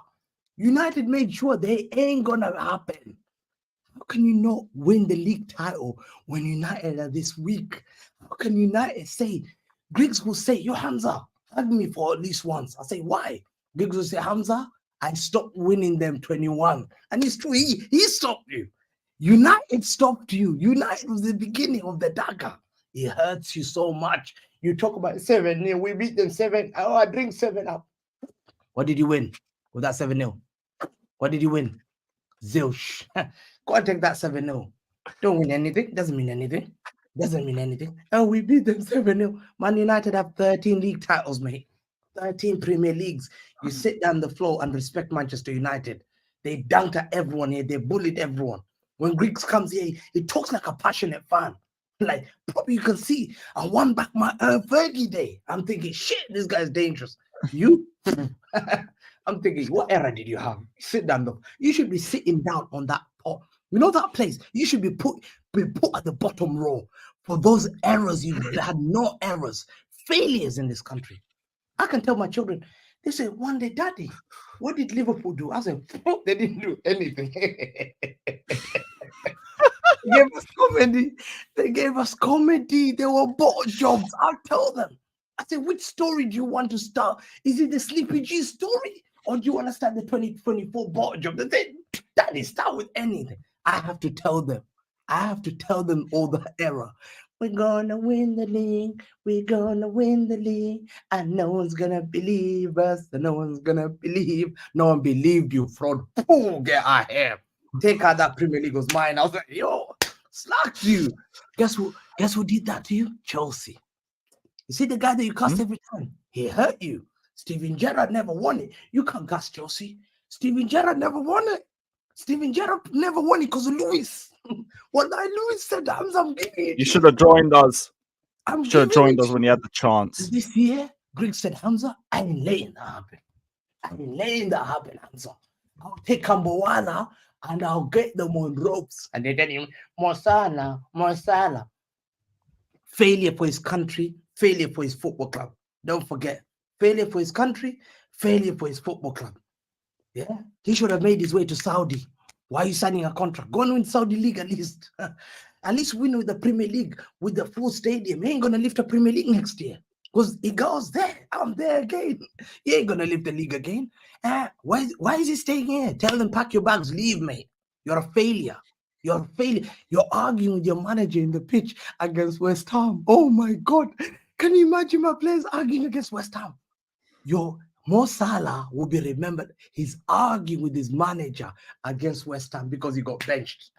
they ain't gonna happen. How can you not win the league title when United are this weak? How can United say, Grigs will say, yo, Hamza, hug me for at least once. I say, why? Grigs will say, Hamza, I stopped winning them 21. And it's true, he stopped you. United stopped you. United was the beginning of the dagger. It hurts you so much. You talk about 7-0. We beat them 7. Oh, I drink 7 up. What did you win with that 7-0? What did you win? Zilch. Go and take that 7-0. Don't win anything. Doesn't mean anything. Oh, we beat them 7-0. Man United have 13 league titles, mate. 13 Premier Leagues. You sit down the floor and respect Manchester United. They dunked at everyone here. They bullied everyone. When Grigs comes here, he talks like a passionate fan. Like, probably you can see, I won back my Fergie day. I'm thinking, shit, this guy's dangerous. You? I'm thinking, what error did you have? Sit down, though. You should be sitting down on that pot. You know that place? You should be put at the bottom row for those errors. You had no errors. Failures in this country. I can tell my children, they say, one day, Daddy, what did Liverpool do? I said, they didn't do anything. They gave us comedy. They were bottle jobs. I'll tell them. I said, which story do you want to start? Is it the Sleepy G story? Or do you want to start the 2024 bottle job? They said, Daddy, start with anything. I have to tell them. All the error. We're gonna win the league. And no one's gonna believe us. No one believed you, fraud. Boom, get out of here. Take out that Premier League was mine. I was like, yo, slacked you. Guess who did that to you? Chelsea. You see the guy that you cast every time? He hurt you. Steven Gerrard never won it. You can't cast Chelsea. Steven Gerrard never won it. Because of Lewis. What Lewis said, I'm giving it. You should have joined us. You should have joined us when you had the chance. This year, Grigs said, Hamza, I ain't letting that happen. Hamza. I'll take Kambawala and I'll get them on ropes. And they tell him, Mo Salah. Failure for his country, failure for his football club. Don't forget, failure for his country, failure for his football club. Yeah, he should have made his way to Saudi. Why are you signing a contract? Go and win Saudi League at least. At least win with the Premier League with the full stadium. You ain't gonna lift the Premier League next year. Because Egal's there. I'm there again. You ain't gonna lift the league again. Why is he staying here? Tell them pack your bags, leave, mate. You're a failure. You're a failure. You're arguing with your manager in the pitch against West Ham. Oh my God. Can you imagine my players arguing against West Ham? Mo Salah will be remembered. He's arguing with his manager against West Ham because he got benched.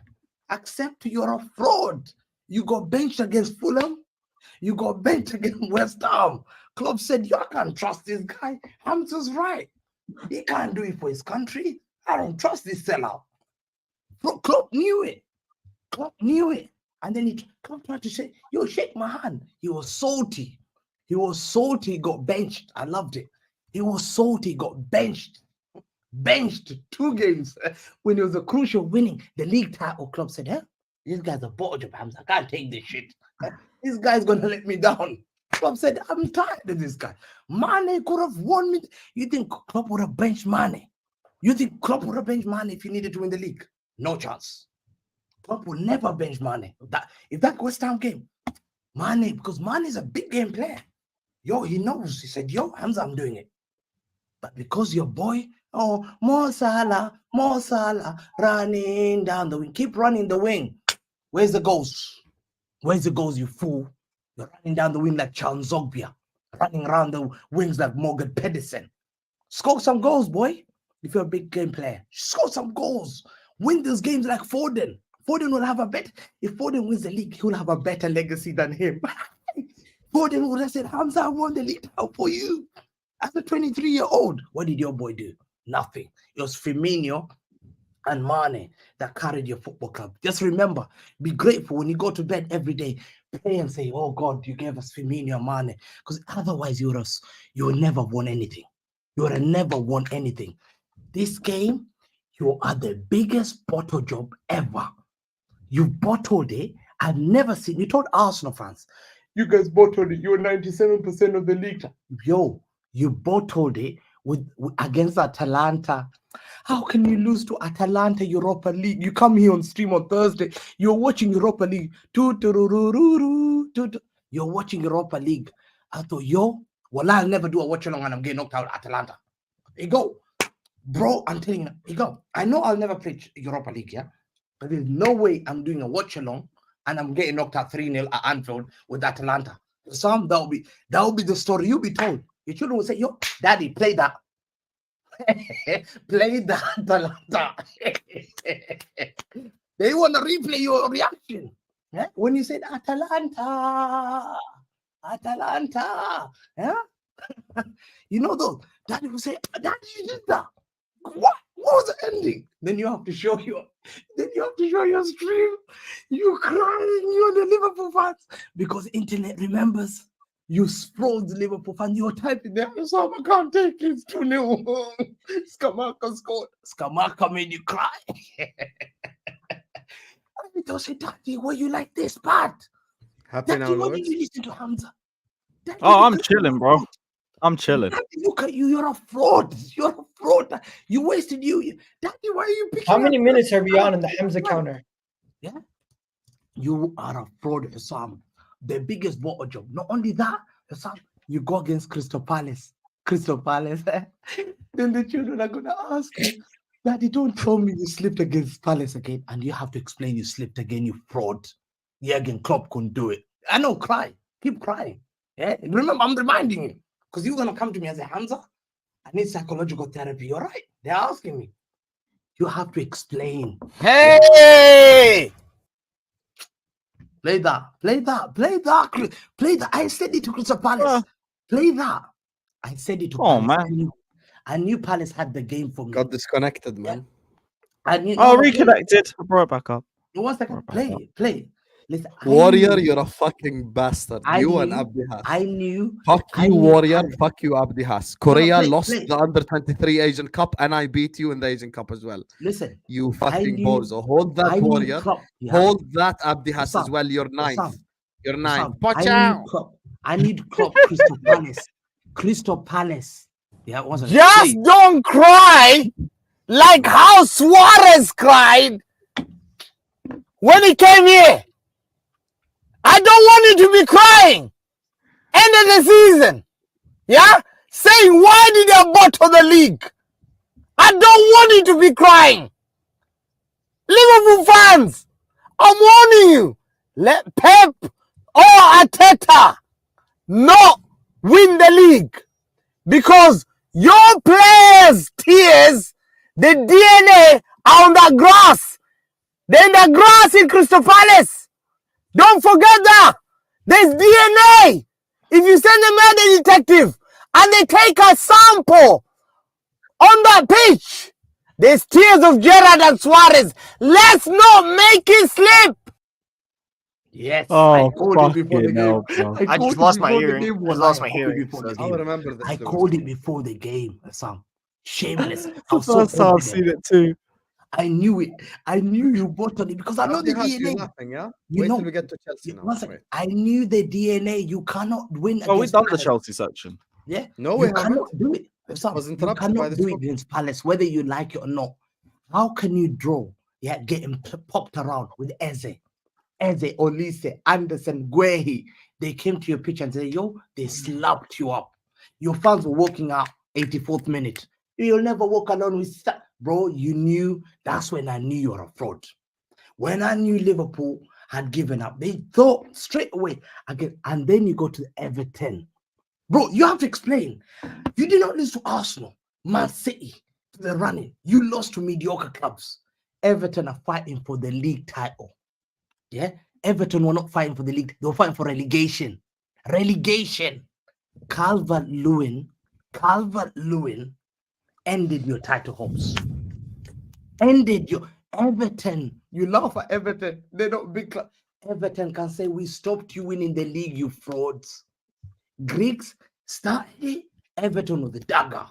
Accept you're a fraud. You got benched against Fulham. You got benched against West Ham. Klopp said, you can't trust this guy. Hamza's right. He can't do it for his country. I don't trust this sellout. Klopp knew it. Klopp knew it. And then Klopp tried to say, yo, shake my hand. He was salty. He was salty. He got benched. I loved it. He was salty. He got benched. Benched 2 games when it was a crucial winning the league title. Klopp said, this guy's a bottle of Hamza. I can't take this shit. This guy's going to let me down. Klopp said, I'm tired of this guy. Mane could have won me. You think Klopp would have benched Mane? You think Klopp would have benched Mane if he needed to win the league? No chance. Klopp will never bench Mane. If that West Ham game, Mane, because Mane is a big game player. Yo, he knows. He said, yo, Hamza, I'm doing it. But because your boy, Mo Salah, running down the wing. Keep running the wing. Where's the goals? Where's the goals, you fool? You're running down the wing like Charles Zogbia. Running around the wings like Morgan Pedersen. Score some goals, boy. If you're a big game player, score some goals. Win these games like Foden. Foden will have a bet. If Foden wins the league, he'll have a better legacy than him. Foden would have said, Hamza, I won the league now for you. As a 23-year-old, what did your boy do? Nothing. It was Firmino and Mane that carried your football club. Just remember, be grateful when you go to bed every day. Pray and say, oh God, you gave us Firmino and Mane. Because otherwise, you would never won anything. You would have never won anything. This game, you are the biggest bottle job ever. You bottled it. I've never seen. You told Arsenal fans, you guys bottled it. You were 97% of the league. Yo, you bottled it against Atalanta. How can you lose to Atalanta Europa League? You come here on stream on Thursday. You're watching Europa League. You're watching Europa League. I thought, yo, well, I'll never do a watch along and I'm getting knocked out at Atalanta. Egal. Bro, I'm telling you, Egal, I know I'll never play Europa League, yeah? But there's no way I'm doing a watch along and I'm getting knocked out 3-0 at Anfield with Atalanta. Some that will be the story you'll be told. Your children will say, yo, daddy, play that. Play that Atalanta. They want to replay your reaction. Yeah? When you said Atalanta. Yeah? You know those. Daddy will say, daddy, you did that. What was the ending? Then you have to show your stream. You crying, you're the Liverpool fans. Because internet remembers you sprawled the Liverpool fans. You were typing there, so I can't take it. It's 2-0. Skamaka scored. Skamaka made you cry. I don't say, daddy, were you like this bad? Happy Daddy, now, why Lord. did you listen to Hamza? Daddy, Oh, I'm because you're chilling, a bro. fraud. I'm chilling. Daddy, look at you. You're a fraud. You're a fraud. You wasted you. Daddy, why are you picking How many up- minutes are we on in the Hamza counter? Yeah. You are a fraud, Husam. The biggest bottle job. Not only that, Husam, you go against Crystal Palace. Then the children are going to ask you, Daddy, don't tell me you slipped against Palace again. And you have to explain you slipped again, you fraud. Yeah, again, Klopp couldn't do it. I know, cry. Keep crying. Yeah. Remember, I'm reminding you. Because you're going to come to me and say, Hamza, I need psychological therapy. You're right. They're asking me. You have to explain. Hey! Play that. I said it to Crystal Palace. Play that. I said it to Oh, Palace. man. I knew Palace had the game for me. Got disconnected, man. I knew, Oh, no, reconnected. I brought it back up. One second. Play. Listen, Warrior, you're a fucking bastard. You and Abdi Has. I knew. Fuck I you, knew Warrior. Palace. Fuck you, Abdi Has. Korea play, lost play. the under-23 Asian Cup, and I beat you in the Asian Cup as well. Listen. You fucking knew- bozo. Hold that, Warrior. Hold that, Abdi Has as Husam, well. You're ninth. Husam, You're ninth. Husam, Watch I out. need Klopp. Crystal Palace. Crystal Palace. Yeah, Just don't cry like how Suarez cried when he came here. I don't want you to be crying. End of the season. Yeah? Saying, why did they bottle the league? I don't want you to be crying. Liverpool fans, I'm warning you. Let Pep or Arteta not win the league. Because your players' tears, the DNA are on the grass. They're in the grass in Crystal Palace. Don't forget that. There's DNA. If you send a metal detective and they take a sample on that pitch, there's tears of Gerrard and Suarez. Let's not make it slip. Yes, Oh, I called it before the fucking game. hell, bro. I I called just it lost my before the hearing. game, I wallahi. lost my I called it hearing. before the So I'll game. remember this. I Lewis. called it before the game, Sam. Shameless. I The was so first time I've confident. seen it too. I knew it. I knew you bottled it because I know the Already has you DNA. laughing, yeah? You Wait know- till we get to Chelsea now. One second. Wait. I knew the DNA. You cannot win Oh, we've against done the Palace. Chelsea section. Yeah, No, you we haven't. cannot do it. Sam, Was you interrupted by cannot this do it talk. against Palace, whether you like it or not. How can you draw? Yeah, getting popped around with Eze, Olise, Anderson, Guehi. They came to your pitch and said, yo, they slapped you up. Your fans were walking out 84th minute. You'll never walk alone with bro. You knew. That's when I knew you were a fraud. When I knew Liverpool had given up, they thought straight away again. And then you go to Everton. Bro, you have to explain. You did not lose to Arsenal, Man City, to the running. You lost to mediocre clubs. Everton are fighting for the league title. Yeah? Everton were not fighting for the league. They were fighting for relegation. Relegation. Calvert-Lewin ended your title hopes. Ended your Everton. You laugh at Everton. They're not big club. Everton can say, we stopped you winning the league, you frauds. Grigs started it. Everton was the dagger.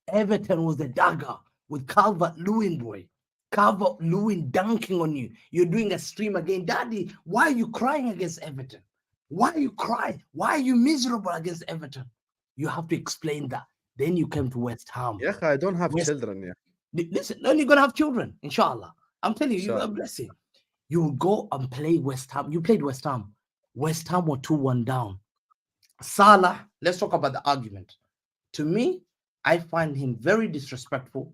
Everton was the dagger with Calvert-Lewin, boy. Calvert-Lewin dunking on you. You're doing a stream again. Daddy, why are you crying against Everton? Why are you crying? Why are you miserable against Everton? You have to explain that. Then you came to West Ham. Yeah, I don't have West- children yet. Listen, then you're going to have children, inshallah. I'm telling you, you got a Inshallah. blessing. You will go and play West Ham. You played West Ham. West Ham were 2-1 down. Salah, let's talk about the argument. To me, I find him very disrespectful.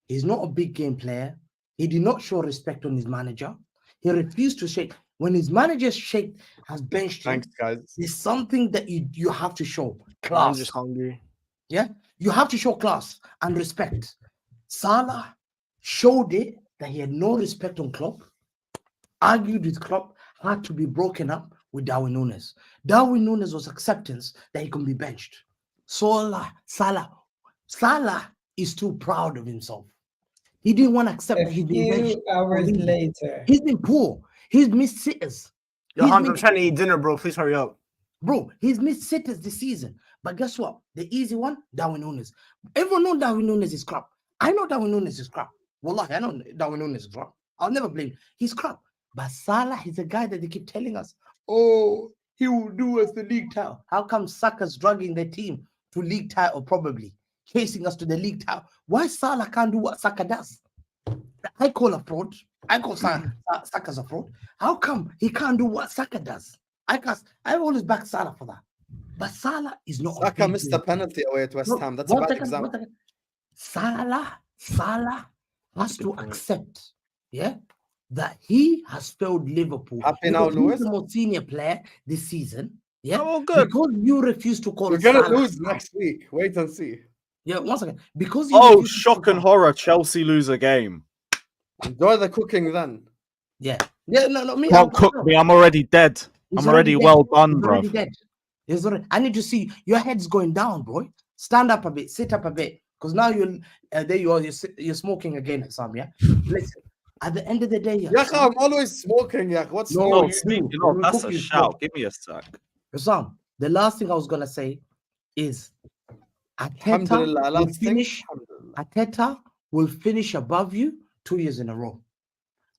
He's not a big game player. He did not show respect on his manager. He refused to shake. When his manager has benched him, Thanks, guys. there's something that you have to show. I'm Class. just hungry. Yeah, you have to show class and respect. Salah showed it that he had no respect on Klopp, argued with Klopp, had to be broken up with Darwin Núñez. Darwin Núñez was acceptance that he can be benched. Salah is too proud of himself. He didn't want to accept A that he's been benched. few hours He's- later. He's been poor. He's missed sitters. Yo, He's Hamza, I'm been- trying to eat dinner, bro. Please hurry up. Bro, he's missed sitters this season. But guess what? The easy one, Darwin Núñez. Everyone knows Darwin Núñez is crap. I know Darwin Núñez is crap. Wallahi, I know Darwin Núñez is crap. I'll never blame him. He's crap. But Salah is a guy that they keep telling us, oh, he will do us the league title. How come Saka's dragging the team to league title, probably chasing us to the league title? Why Salah can't do what Saka does? I call a fraud. I call Saka's a fraud. How come he can't do what Saka does? I always back Salah for that. But Salah is not. Saka missed the penalty away at West Ham. That's a bad example. Salah has to accept, yeah, that he has failed Liverpool. Happy now, Because Lewis? he's the most senior player this season. Yeah, Oh, good. because you refuse to call. We're gonna Salah lose out. next week. Wait and see. Yeah, one second. Because you Oh, refuse to shock call and Salah- horror. Chelsea lose a game. Enjoy the cooking then. Yeah, no, me. Can't cook me. I'm already dead. He's I'm already dead. well done, He's bro. already dead. He's already. I need to see your head's going down, bro. Stand up a bit, sit up a bit, because now there you are. You're smoking again, Sam. Yeah. Listen. At the end of the day, Yeah, I'm always smoking. Yeah, what's No, wrong? you speaking do. of, You that's cook a your shout. food. Give me a sec. Sam, the last thing I was gonna say is Arteta Alhamdulillah, will last thing. finish. Alhamdulillah. Arteta will finish above you 2 years in a row.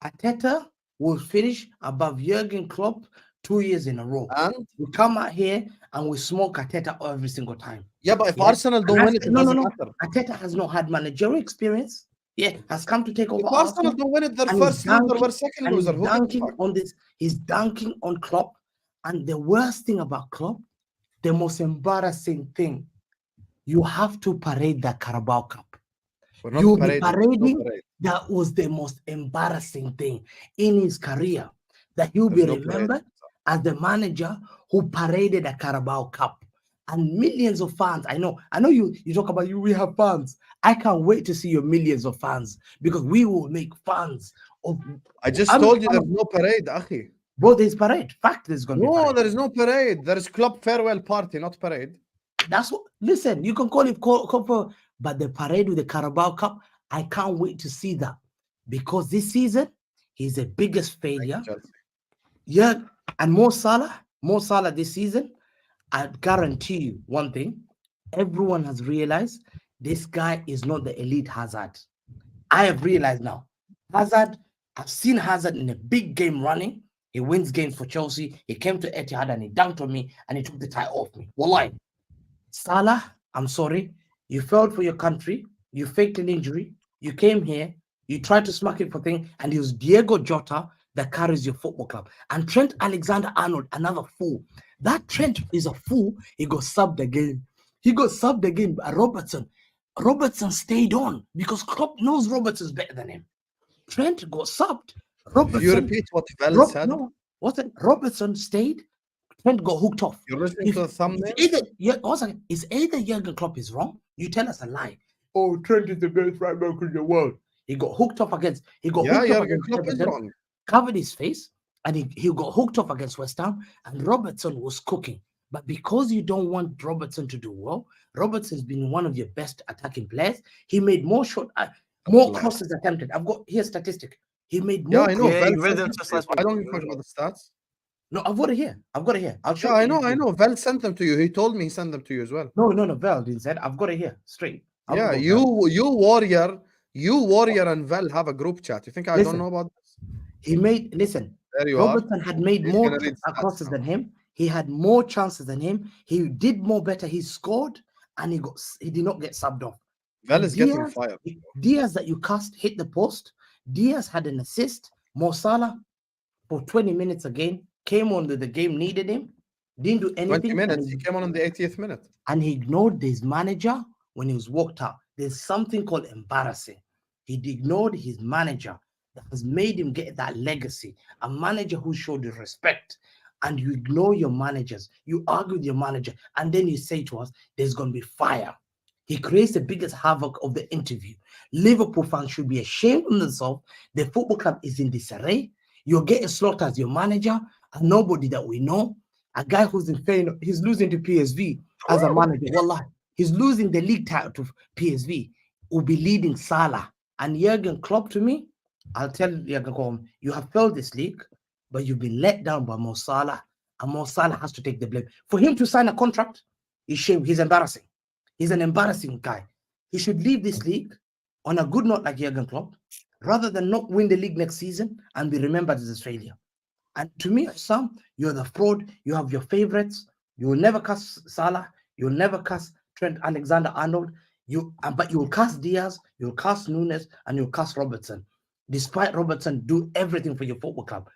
Arteta will finish above Jurgen Klopp 2 years in a row. And We come out here and we smoke Arteta every single time. yeah, but if Yeah. Arsenal don't And win it, that's- it no, doesn't no. matter. Arteta has not had managerial experience. Yeah, has come to take over If Arsenal Arsenal. don't win it, their And first he's loser, dunking- we're second and loser. he's Who gives a dunking fuck? on this. He's dunking on Klopp. And the worst thing about Klopp, the most embarrassing thing, you have to parade the Carabao Cup. We're not You'll be parading, there's no parading. parade. That was the most embarrassing thing in his career. That he'll There's be no parade. remembered as the manager who paraded a Carabao Cup. And millions of fans. I know you talk about we have fans. I can't wait to see your millions of fans because we will make fans of. I just I'm- told you there's no parade, Akhi. Bro, there's parade. Fact, there's gonna be No, parade. there is no parade. There is club farewell party, not parade. That's what. Listen, you can call it cup, but the parade with the Carabao Cup, I can't wait to see that because this season he's the biggest failure. Chelsea. Yeah, and Mo Salah this season, I guarantee you one thing: everyone has realized this guy is not the elite Hazard. I have realized now. Hazard, I've seen Hazard in a big game running. He wins games for Chelsea. He came to Etihad and he dunked on me and he took the tie off me. Wallahi. Salah, I'm sorry. You failed for your country. You faked an injury. You came here. You tried to smack it for things. And it was Diego Jota that carries your football club. And Trent Alexander-Arnold, another fool. That Trent is a fool. He got subbed again. By Robertson. Robertson stayed on because Klopp knows Robertson's better than him. Trent got subbed. Did you repeat what Vel said? No, wasn't Robertson stayed? Trent got hooked off. You're listening to the thumbnail? It's either Jurgen Klopp is wrong. You tell us a lie. Oh, Trent is the best right back in the world. He got hooked off against. Jurgen Klopp is wrong. Covered his face, and he got hooked off against West Ham. And Robertson was cooking. But because you don't want Robertson to do well, Robertson's been one of your best attacking players. He made more crosses attempted. I've got here statistic. He made more. Yeah, I know. Yeah, Vel you read sent them them just to you. last week. I don't give a fuck about the stats. No, I've got it here. I'll show Yeah, you. I know. Vel sent them to you. He told me he sent them to you as well. No, Vel didn't say it. I've got it here straight. Yeah, you Warrior and Vel have a group chat. You think I don't know about this? There you Robertson had made He's more gonna read stats crosses now. than him. He had more chances than him. He did more better. He scored and he did not get subbed off. Vel is getting Diaz- fired. Diaz that you cast hit the post. Diaz had an assist. Mo Salah for 20 minutes again came on the game, needed him, didn't do anything. 20 minutes. He came on in the 80th minute. And he ignored his manager when he was walked out. There's something called embarrassing. He ignored his manager that has made him get that legacy. A manager who showed you respect. And you ignore your managers. You argue with your manager. And then you say to us, there's going to be fire. He creates the biggest havoc of the interview. Liverpool fans should be ashamed of themselves. The football club is in disarray. You're getting slaughtered as your manager and nobody that we know. A guy who's in Feyenoord, he's losing to PSV as a manager. Wallah, he's losing the league title to PSV. Will be leading Salah. And Jurgen Klopp, to me, I'll tell Jurgen Klopp, you have failed this league, but you've been let down by Mo Salah. And Mo Salah has to take the blame. For him to sign a contract, is shame. He's embarrassing. He's an embarrassing guy. He should leave this league on a good note like Jurgen Klopp, rather than not win the league next season and be remembered as a failure. And to me, Sam, you're the fraud. You have your favorites. You will never cast Salah. You will never cast Trent Alexander-Arnold. But you will cast Diaz, you will cast Nunes, and you'll cast Robertson. Despite Robertson do everything for your football club.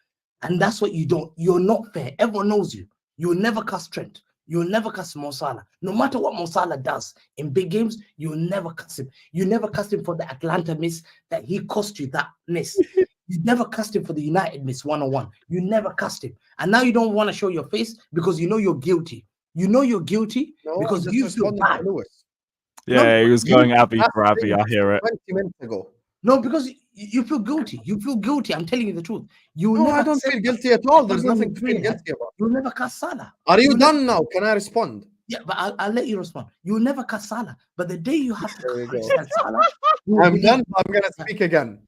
And that's what you don't. You're not fair. Everyone knows you. You will never cast Trent. You will never cast Mo Salah. No matter what Mo Salah does in big games, you will never cast him. You never cast him for the Atlanta miss that he cost you that miss. You never cast him for the United miss 1-on-1. You never cast him. And now you don't want to show your face because you know you're guilty. You know you're guilty because you feel bad. Yeah, he was going Abby for Abby. I hear it. 20 minutes ago. No, because you feel guilty. You feel guilty. I'm telling you the truth. No, I don't feel guilty at all. There's nothing to feel guilty about. You'll never cast Salah. Are you done now? Can I respond? Yeah, but I'll let you respond. You'll never cast Salah. But the day you have There you to go. cast Salah, I'm done. I'm going to speak again.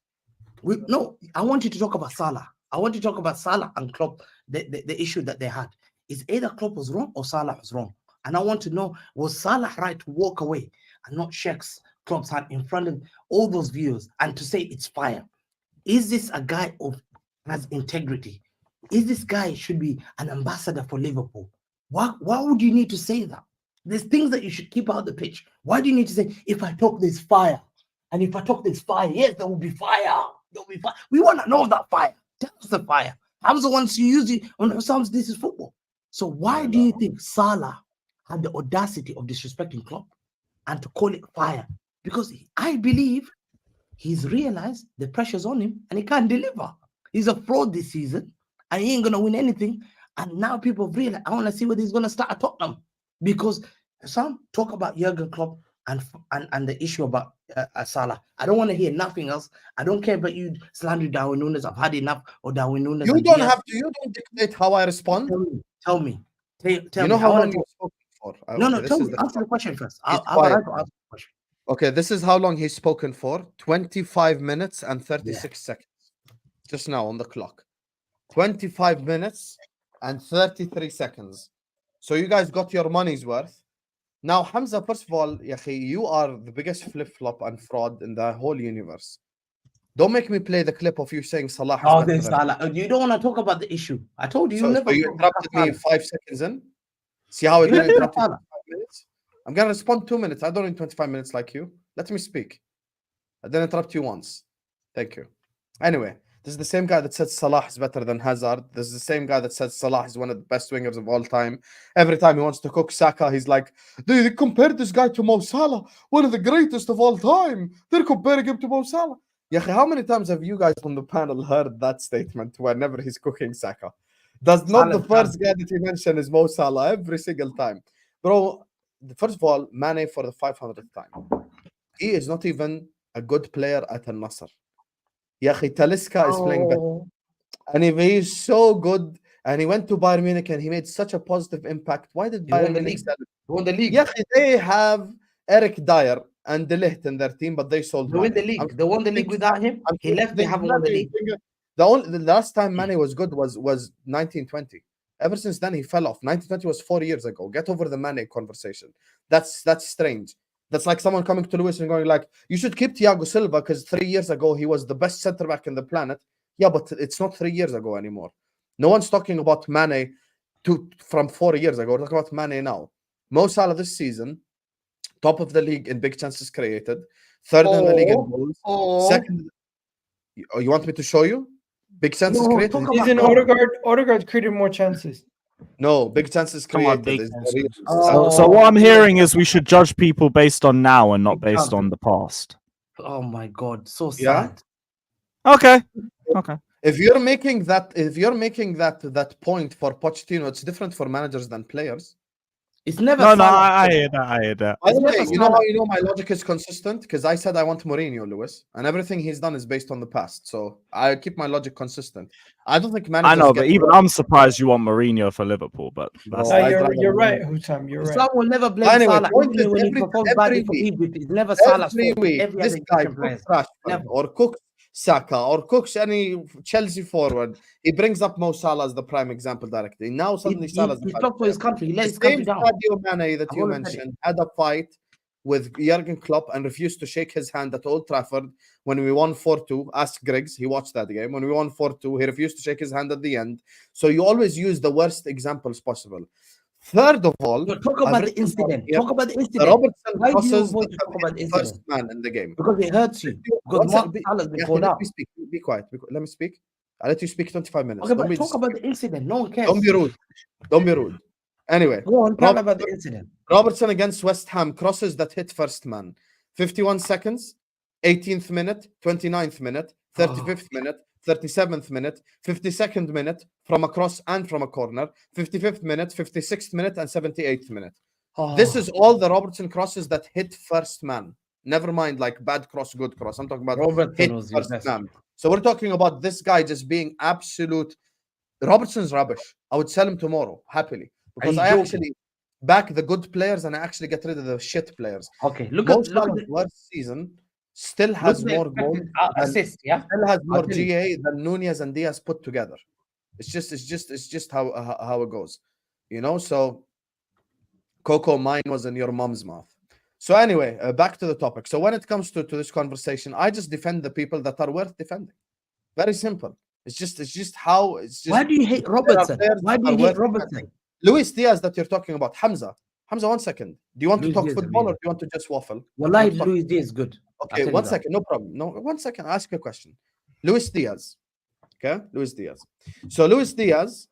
No, I want you to talk about Salah. I want you to talk about Salah and Klopp, the issue that they had. Is either Klopp was wrong or Salah was wrong. And I want to know, was Salah right to walk away and not shake Klopp's hand in front of all those viewers and to say it's fire? Is this a guy of has integrity? Is this guy should be an ambassador for Liverpool? Why would you need to say that? There's things that you should keep out of the pitch. Why do you need to say, if I talk this fire? And if I talk this fire, yes, there will be fire. There will be fire. We want to know that fire. Tell us the fire. Hamza wants to use it on Husam's. This is football. So why do you think Salah had the audacity of disrespecting Klopp and to call it fire? Because I believe he's realized the pressure's on him and he can't deliver. He's a fraud this season and he ain't going to win anything. And now people have realized, I want to see whether he's going to start at Tottenham. Because some talk about Jurgen Klopp and the issue about Salah. I don't want to hear nothing else. I don't care about you slandering Darwin Núñez. I've had enough of Darwin Núñez. You don't have to. You don't dictate how I respond. Tell me. You know how long you've spoken for? No, tell me. Answer the question first. I'll answer the question. Okay, this is how long he's spoken for. 25 minutes and 36 seconds. Just now on the clock. 25 minutes and 33 seconds. So you guys got your money's worth. Now, Hamza, first of all, you are the biggest flip-flop and fraud in the whole universe. Don't make me play the clip of you saying Salah. Oh, then Salah. You don't want to talk about the issue. I told you. So you interrupted me 5 seconds in. See how I didn't interrupt you 5 minutes? I'm going to respond 2 minutes. I don't need 25 minutes like you. Let me speak. I didn't interrupt you once. Thank you. Anyway, this is the same guy that said Salah is better than Hazard. This is the same guy that said Salah is one of the best wingers of all time. Every time he wants to cook Saka, he's like, they compared this guy to Mo Salah, one of the greatest of all time. They're comparing him to Mo Salah. How many times have you guys on the panel heard that statement whenever he's cooking Saka? Does not the first guy that you mention is Mo Salah every single time? Bro, first of all, Mane for the 500th time. He is not even a good player at Al-Nasr. Talisca is playing better. And if he's so good, and he went to Bayern Munich and he made such a positive impact, why did Bayern Munich sell him? Won the league. They have Eric Dyer and De Ligt in their team, but they sold They won the league. They won the league without him. He left. They haven't won the league. The last time Mane was good was 1920. Ever since then, he fell off. 1920 was 4 years ago. Get over the Mane conversation. That's strange. That's like someone coming to Lewis and going like, you should keep Thiago Silva because 3 years ago he was the best center back in the planet. Yeah, but it's not 3 years ago anymore. No one's talking about Mane from 4 years ago. We're talking about Mane now. Mo Salah this season, top of the league in big chances created, third in the league in goals, second. You want me to show you? Big chances created. He's in Odegaard. Odegaard created more chances. No, big chances created. So what I'm hearing is we should judge people based on now and not based on the past. Oh my God, so sad. Okay. If you're making that point for Pochettino, it's different for managers than players. It's never. No, I hear that. By the way, you know how you know my logic is consistent? Because I said I want Mourinho, Lewis, and everything he's done is based on the past. So I keep my logic consistent. I don't think managers. I know, but even I'm surprised you want Mourinho for Liverpool. But that's you're right, Husam. You're right. Islam will never blame Salah. Even when he performs badly for Egypt, it's never Salah's fault. This guy cooks Rashford or cooks Saka or cooks any Chelsea forward. He brings up Mo Salah as the prime example directly. Now suddenly Salah's he talked for his country. He let his country down. Sadio Mane that you mentioned had a fight with Jurgen Klopp and refused to shake his hand at Old Trafford when we won 4-2. Ask Grigs, he watched that game. When we won 4-2, he refused to shake his hand at the end. So you always use the worst examples possible. Third of all, talk about the incident. Talk about the incident. Robertson Why do you crosses avoid to talk about the first incident? man in the game. Because it hurts you. Because Mark Salah's been called out. Be quiet. Let me speak. I'll let you speak 25 minutes. Okay, but talk about the incident. No one cares. Don't be rude. Anyway, go on, talk about the incident. Robertson against West Ham crosses that hit first man. 51 seconds, 18th minute, 29th minute, 35th minute, 37th minute, 52nd minute from a cross and from a corner, 55th minute, 56th minute, and 78th minute. This is all the Robertson crosses that hit first man. Never mind like bad cross, good cross. I'm talking about hit first man. So we're talking about this guy just being absolute. Robertson's rubbish. I would sell him tomorrow happily because I actually back the good players and I actually get rid of the shit players. Okay, look at the worst season. Still has more goals, assists, still has more GA than Nunez and Diaz put together. It's just how it goes, you know. So, Coco, mine was in your mom's mouth. So anyway, back to the topic. So when it comes to this conversation, I just defend the people that are worth defending. Very simple. It's just how. It's just. Why do you hate Robertson? Why do you hate Robertson? Luis Diaz that you're talking about, Hamza. Hamza, 1 second. Do you want to Luis talk Diaz football or amazing. do you want to just waffle? Wallahi, want to talk- Luis Diaz is good. Okay, tell 1 you that. second, no problem. No, 1 second. I'll ask you a question. Luis Diaz. Okay, Luis Diaz. So Luis Diaz,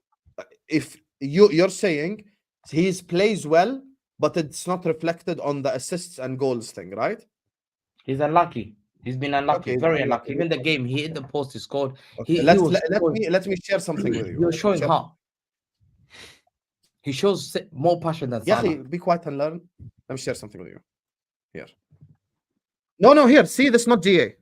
if you're saying he plays well, but it's not reflected on the assists and goals thing, right? He's unlucky. He's been unlucky, Okay, very very unlucky. lucky. Even the game, he hit the post, he scored. Okay, He let was me share something with you. He was showing Share- heart. He shows more passion than Yeah, Salah. be quiet and learn. Let me share something with you. Here. No, here. See, this is not GA.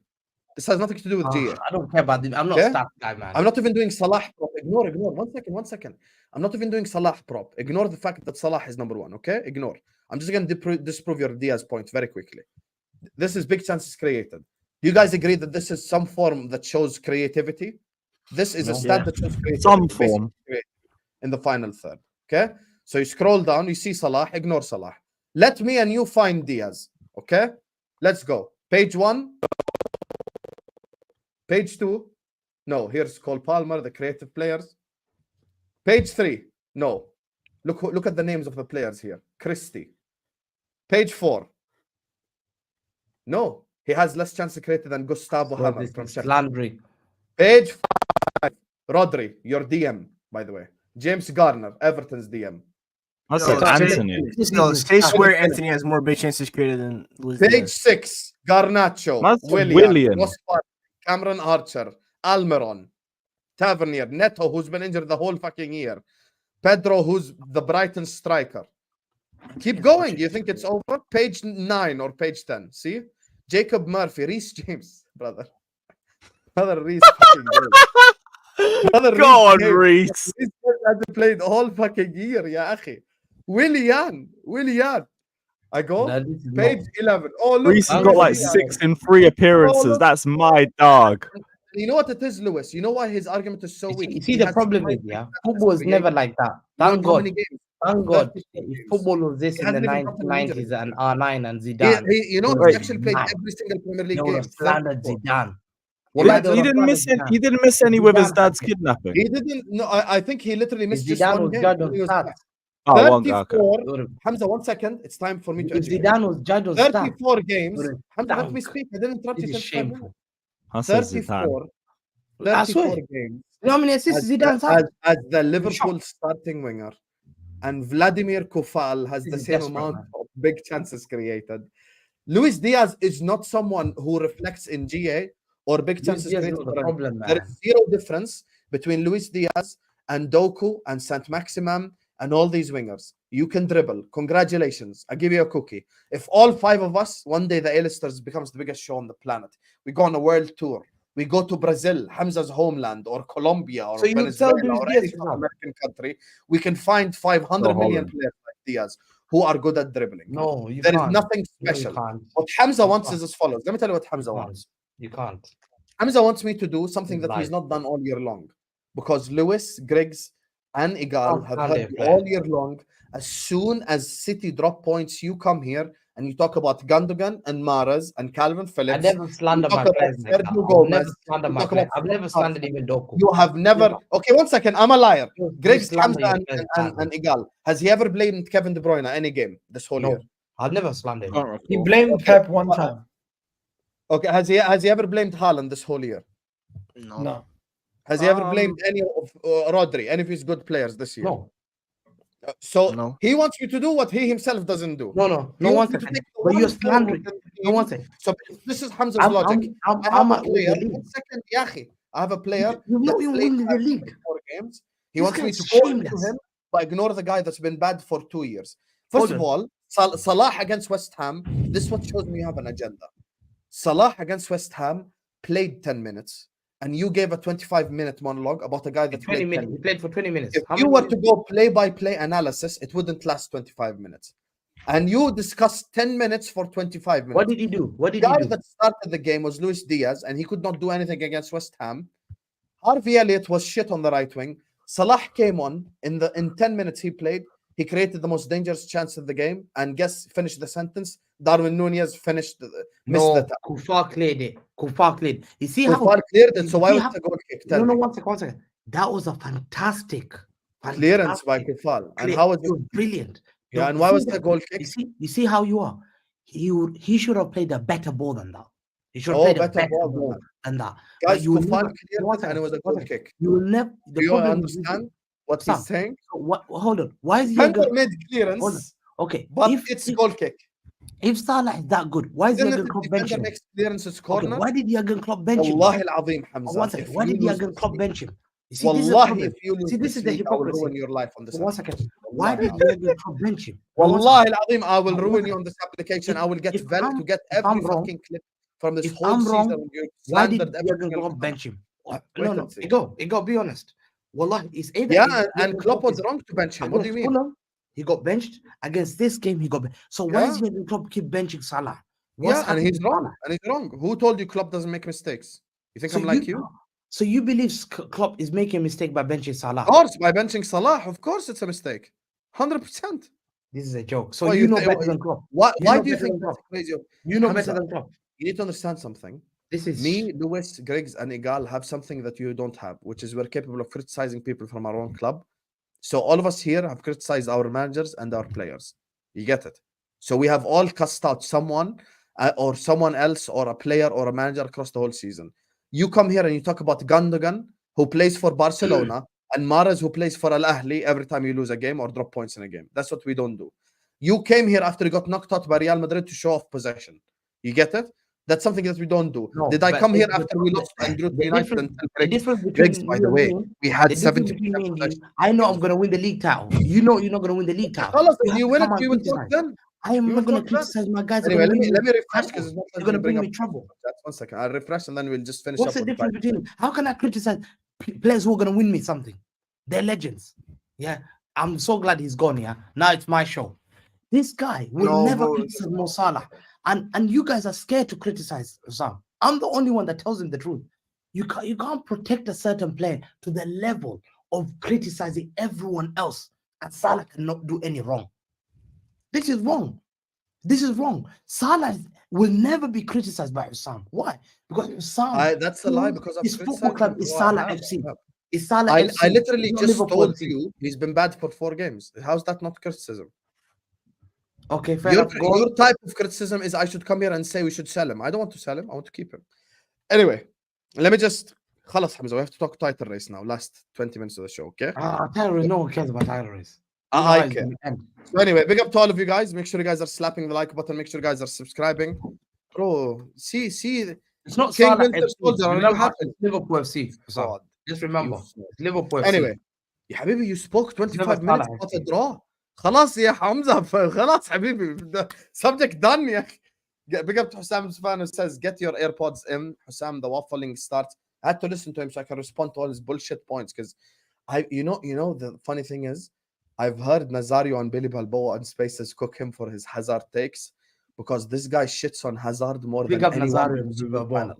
This has nothing to do with GA. I don't care about them. I'm not Okay? a stat guy, man. I'm not even doing Salah prop. Ignore. 1 second. I'm not even doing Salah prop. Ignore the fact that Salah is number 1. Okay? Ignore. I'm just going to disprove your Diaz point very quickly. This is big chances created. Do you guys agree that this is some form that shows creativity? This is a stat that shows creativity. Some form. In the final third. Okay? So you scroll down, you see Salah, ignore Salah. Let me and you find Diaz. Okay? Let's go. Page 1. Page 2. No, here's Cole Palmer, the creative players. Page 3. No. Look at the names of the players here. Christie. Page 4. No. He has less chances created than Gustavo Well, Hammer this from is Sheffield. slandering. Page 5. Rodri, your DM, by the way. James Garner, Everton's DM. I said No, Anthony. No, say swear Anthony has more big chances created than Luis Page Diaz. 6. Garnacho, That's Willian, Willian. Cameron Archer, Almiron, Tavernier, Neto, who's been injured the whole fucking year. Pedro, who's the Brighton striker. Keep going. You think it's over? Page 9 or page 10. See? Jacob Murphy, Reece James, brother. Brother Reece fucking James. Brother Go on, James. Reece. Reece James hasn't played the whole fucking year, ya akhi. Willian. I go. No, this is Page not. 11. Oh, look. Reece has I'm got like Diaz. 6 in 3 appearances. look. That's my dog. You know what it is, Lewis? You know why his argument is so weak? You see, He the has problem 5 is, football is never like that. You know Thank how God. many games? Thank God. 34 If games. football was this He in the hasn't even gotten an 1990s and R9 and He, Zidane, you know, Wait, he actually played man. every single Premier they League would game. have slandered 34. Zidane. He, Wallahi, they would have didn't miss slandered any, he Zidane. didn't miss any with his Zidane dad's fucking- kidnapping. He didn't. No, I think he literally missed just Zidane one was game. judged on He was stats. back. Oh, one guy. 34. They would have- Hamza, 1 second. It's time for me to If educate. Zidane was judged on stats, 34 games. Would've Hamza, let me stunk. speak. I didn't interrupt this you. is 25 minutes. shameful. I said Zidane. 34. I swear. 34 games. You know how many assists Zidane's had? As the Liverpool starting winger, and Vladimir Kufal has This the is same desperate, amount man. of big chances created. Luis Diaz is not someone who reflects in GA or big Luis chances Diaz is created. the problem, There man. is zero difference between Luis Diaz and Doku and Saint Maximum and all these wingers. You can dribble. Congratulations. I give you a cookie. If all 5 of us, one day the A-listers becomes the biggest show on the planet, we go on a world tour. We go to Brazil, Hamza's homeland, or Colombia, or So you Venezuela, tell Luis or Diaz any to South come. American country, we can find 500 million Holland. players like Diaz who are good at dribbling. No, you There is can't. nothing No, you special. can't. What Hamza You wants can't. is as follows. Let me tell you what Hamza You can't. wants. You can't. Hamza wants me to do something He's that he's lying. not done all year long, because Lewis, Griggs, and Egal Can't have stand heard it, you man. all year long. As soon as City drop points, you come here and you talk about Gundogan and Mahrez and Calvin I Phillips. never slander talk my about players like that. Sergio I've Gomez. never slandered You my talk players. about I've never slandered even Doku. You have never. Never. Okay, 1 second. I'm a liar. You Griggs, slander Hamza, your players, and man. Egal. Has he ever blamed Kevin De Bruyne any game this whole year? No, I've never slandered him. He blamed Pep one time. Okay, has he ever blamed Haaland this whole year? No. Has he ever blamed any of Rodri, any of his good players this year? No, So No. he wants you to do what he himself doesn't do. no. He One wants you to second. take the But you're one player slandering. who can No, team. one second. So this is Hamza's I'm logic. I have I'm a at player. the league. 1 second, Yahi. I have a player. You know that you played win the league. 4 games. He This wants me guy's to go into shameless. him, but ignore the guy that's been bad for 2 years. First of all, Salah against West Ham. This is what shows me you have an agenda. Salah against West Ham played 10 minutes, and you gave a 25-minute monologue about a guy that 20 played 10 minutes. He minutes. played for 20 minutes. If How you many were minutes? to go play-by-play analysis, it wouldn't last 25 minutes. And you discussed 10 minutes for 25 minutes. What did he do? What The did he guy do? that started the game was Luis Diaz, and he could not do anything against West Ham. Harvey Elliott was shit on the right wing. Salah came on in 10 minutes he played. He created the most dangerous chance of the game. And guess, finish the sentence. Darwin Nunez missed No, the time. Kufar cleared it. Kufar cleared. You see how? Kufar cleared it, so why see was how- the goal kick? Tell No, me. 1 second. That was a fantastic Clearance by fantastic Kufar. And clear- how was it was brilliant. Yeah, No, and you why see was that- the goal kick? You see how you are. He should have played a better ball than that. He should have Oh, played a better better ball ball than that. But Guys, you will Kufan never- cleared one it and it was a second, goal one second. kick. You will never. Do The you problem understand what Sam, he's saying? so what? Hold on. Why is Defender Jurgen? made clearance, Okay, but if it's goal kick. if Salah is that good, why is Didn't Jurgen the Klopp bench defender him? makes clearance, it's Okay, corner? why did Jurgen Klopp bench him? Wallahi al-Azim, Hamza. One second. if Why you did lose Jurgen this Klopp league- bench him? You see, this is the Wallahi, problem. if you lose See, this is the league, I will ruin hypocrisy. your life on this One application. second. Why Wallahi did Jurgen Klopp bench him? No, one Wallahi second. al-Azim, I will No, ruin one you on this application. If- I will get if Vel I'm- to get if I'm every wrong- fucking clip from this if whole I'm wrong, season. You Why did slandered every Jurgen single Klopp one. bench him? Wait No, and see. Egal, be honest. Wallah, it's either Yeah, it's and Jurgen Klopp Klopp was is wrong to bench him. What do you against mean? Fulham, he got benched. Against this game, he got benched. So why is Yeah. Jurgen Klopp keep benching Salah? Yeah, and happening he's to wrong. Salah? And he's wrong. Who told you Klopp doesn't make mistakes? You think I'm like you? So you believe Klopp is making a mistake by benching Salah? Of course, by benching Salah, of course it's a mistake. 100%. This is a joke. So Why, you you know think- better than Klopp. Why You know do you better think than that's Klopp. crazy? You know Hamza, better than Klopp. You need to understand something. This is Me, Lewis, Griggs, and Egal have something that you don't have, which is we're capable of criticizing people from our own club. So all of us here have criticized our managers and our players. You get it? So we have all cussed out someone or someone else or a player or a manager across the whole season. You come here and you talk about Gundogan, who plays for Barcelona, and Mahrez, who plays for Al Ahly every time you lose a game or drop points in a game. That's what we don't do. You came here after you got knocked out by Real Madrid to show off possession. You get it? That's something that we don't do. No, Did I but come here the- after we lost and drew to the United difference- and tell the Griggs, difference between Griggs, by you the and way, me, we had the difference 70% between me and you, possession. I know I'm gonna win the league title. You know you're not gonna win the league title. Khalas, You if have you to win it, come and we will talk criticize. then. I am We not will gonna talk then. criticize my guys. Anyway, are let gonna me refresh titles. because it's not They're gonna bring up me trouble. That's 1 second. I'll refresh and then we'll just finish What's up the with difference between how can I criticize players who are gonna win me something? They're legends. Yeah, I'm so glad he's gone. Yeah, now it's my show. This guy will No, never bro. criticize Mo Salah, and you guys are scared to criticize Husam. I'm the only one that tells him the truth. You can't protect a certain player to the level of criticizing everyone else, and Salah cannot do any wrong. This is wrong. This is wrong. Salah will never be criticized by Husam. Why? Because Husam, that's a lie because I've his football criticized club him. is Bro, I Salah have. FC. It's Salah I FC. literally not just Liverpool told FC. you he's been bad for 4 games. How's that not criticism? Okay, fair Your, enough. Go on. your type of criticism is I should come here and say we should sell him. I don't want to sell him. I want to keep him. Anyway, let me just. Khalas, Hamza, we have to talk title race now. Last 20 minutes of the show, okay? Title race. No one cares about title race. I care. So anyway, big up to all of you guys. Make sure you guys are slapping the like button. Make sure you guys are subscribing. Bro, see. It's not King Salah Winter FC. Soldier, are you Remember, happy? it's Liverpool FC. Husam. God, Just remember, you it's Liverpool FC. anyway, يا حبيبي you spoke 25 never minutes Salah about FC. a draw. خلاص يا حمزة خلاص حبيبي the subject done يا أخي. Big up to Husam's fan who says get your AirPods in. Husam, the waffling starts. I had to listen to him so I can respond to all his bullshit points because you know the funny thing is I've heard Nazario and Billy Balboa on Spaces cook him for his Hazard takes because this guy shits on Hazard more Big than up anyone Nazario in and the Billy Super Balboa. panel.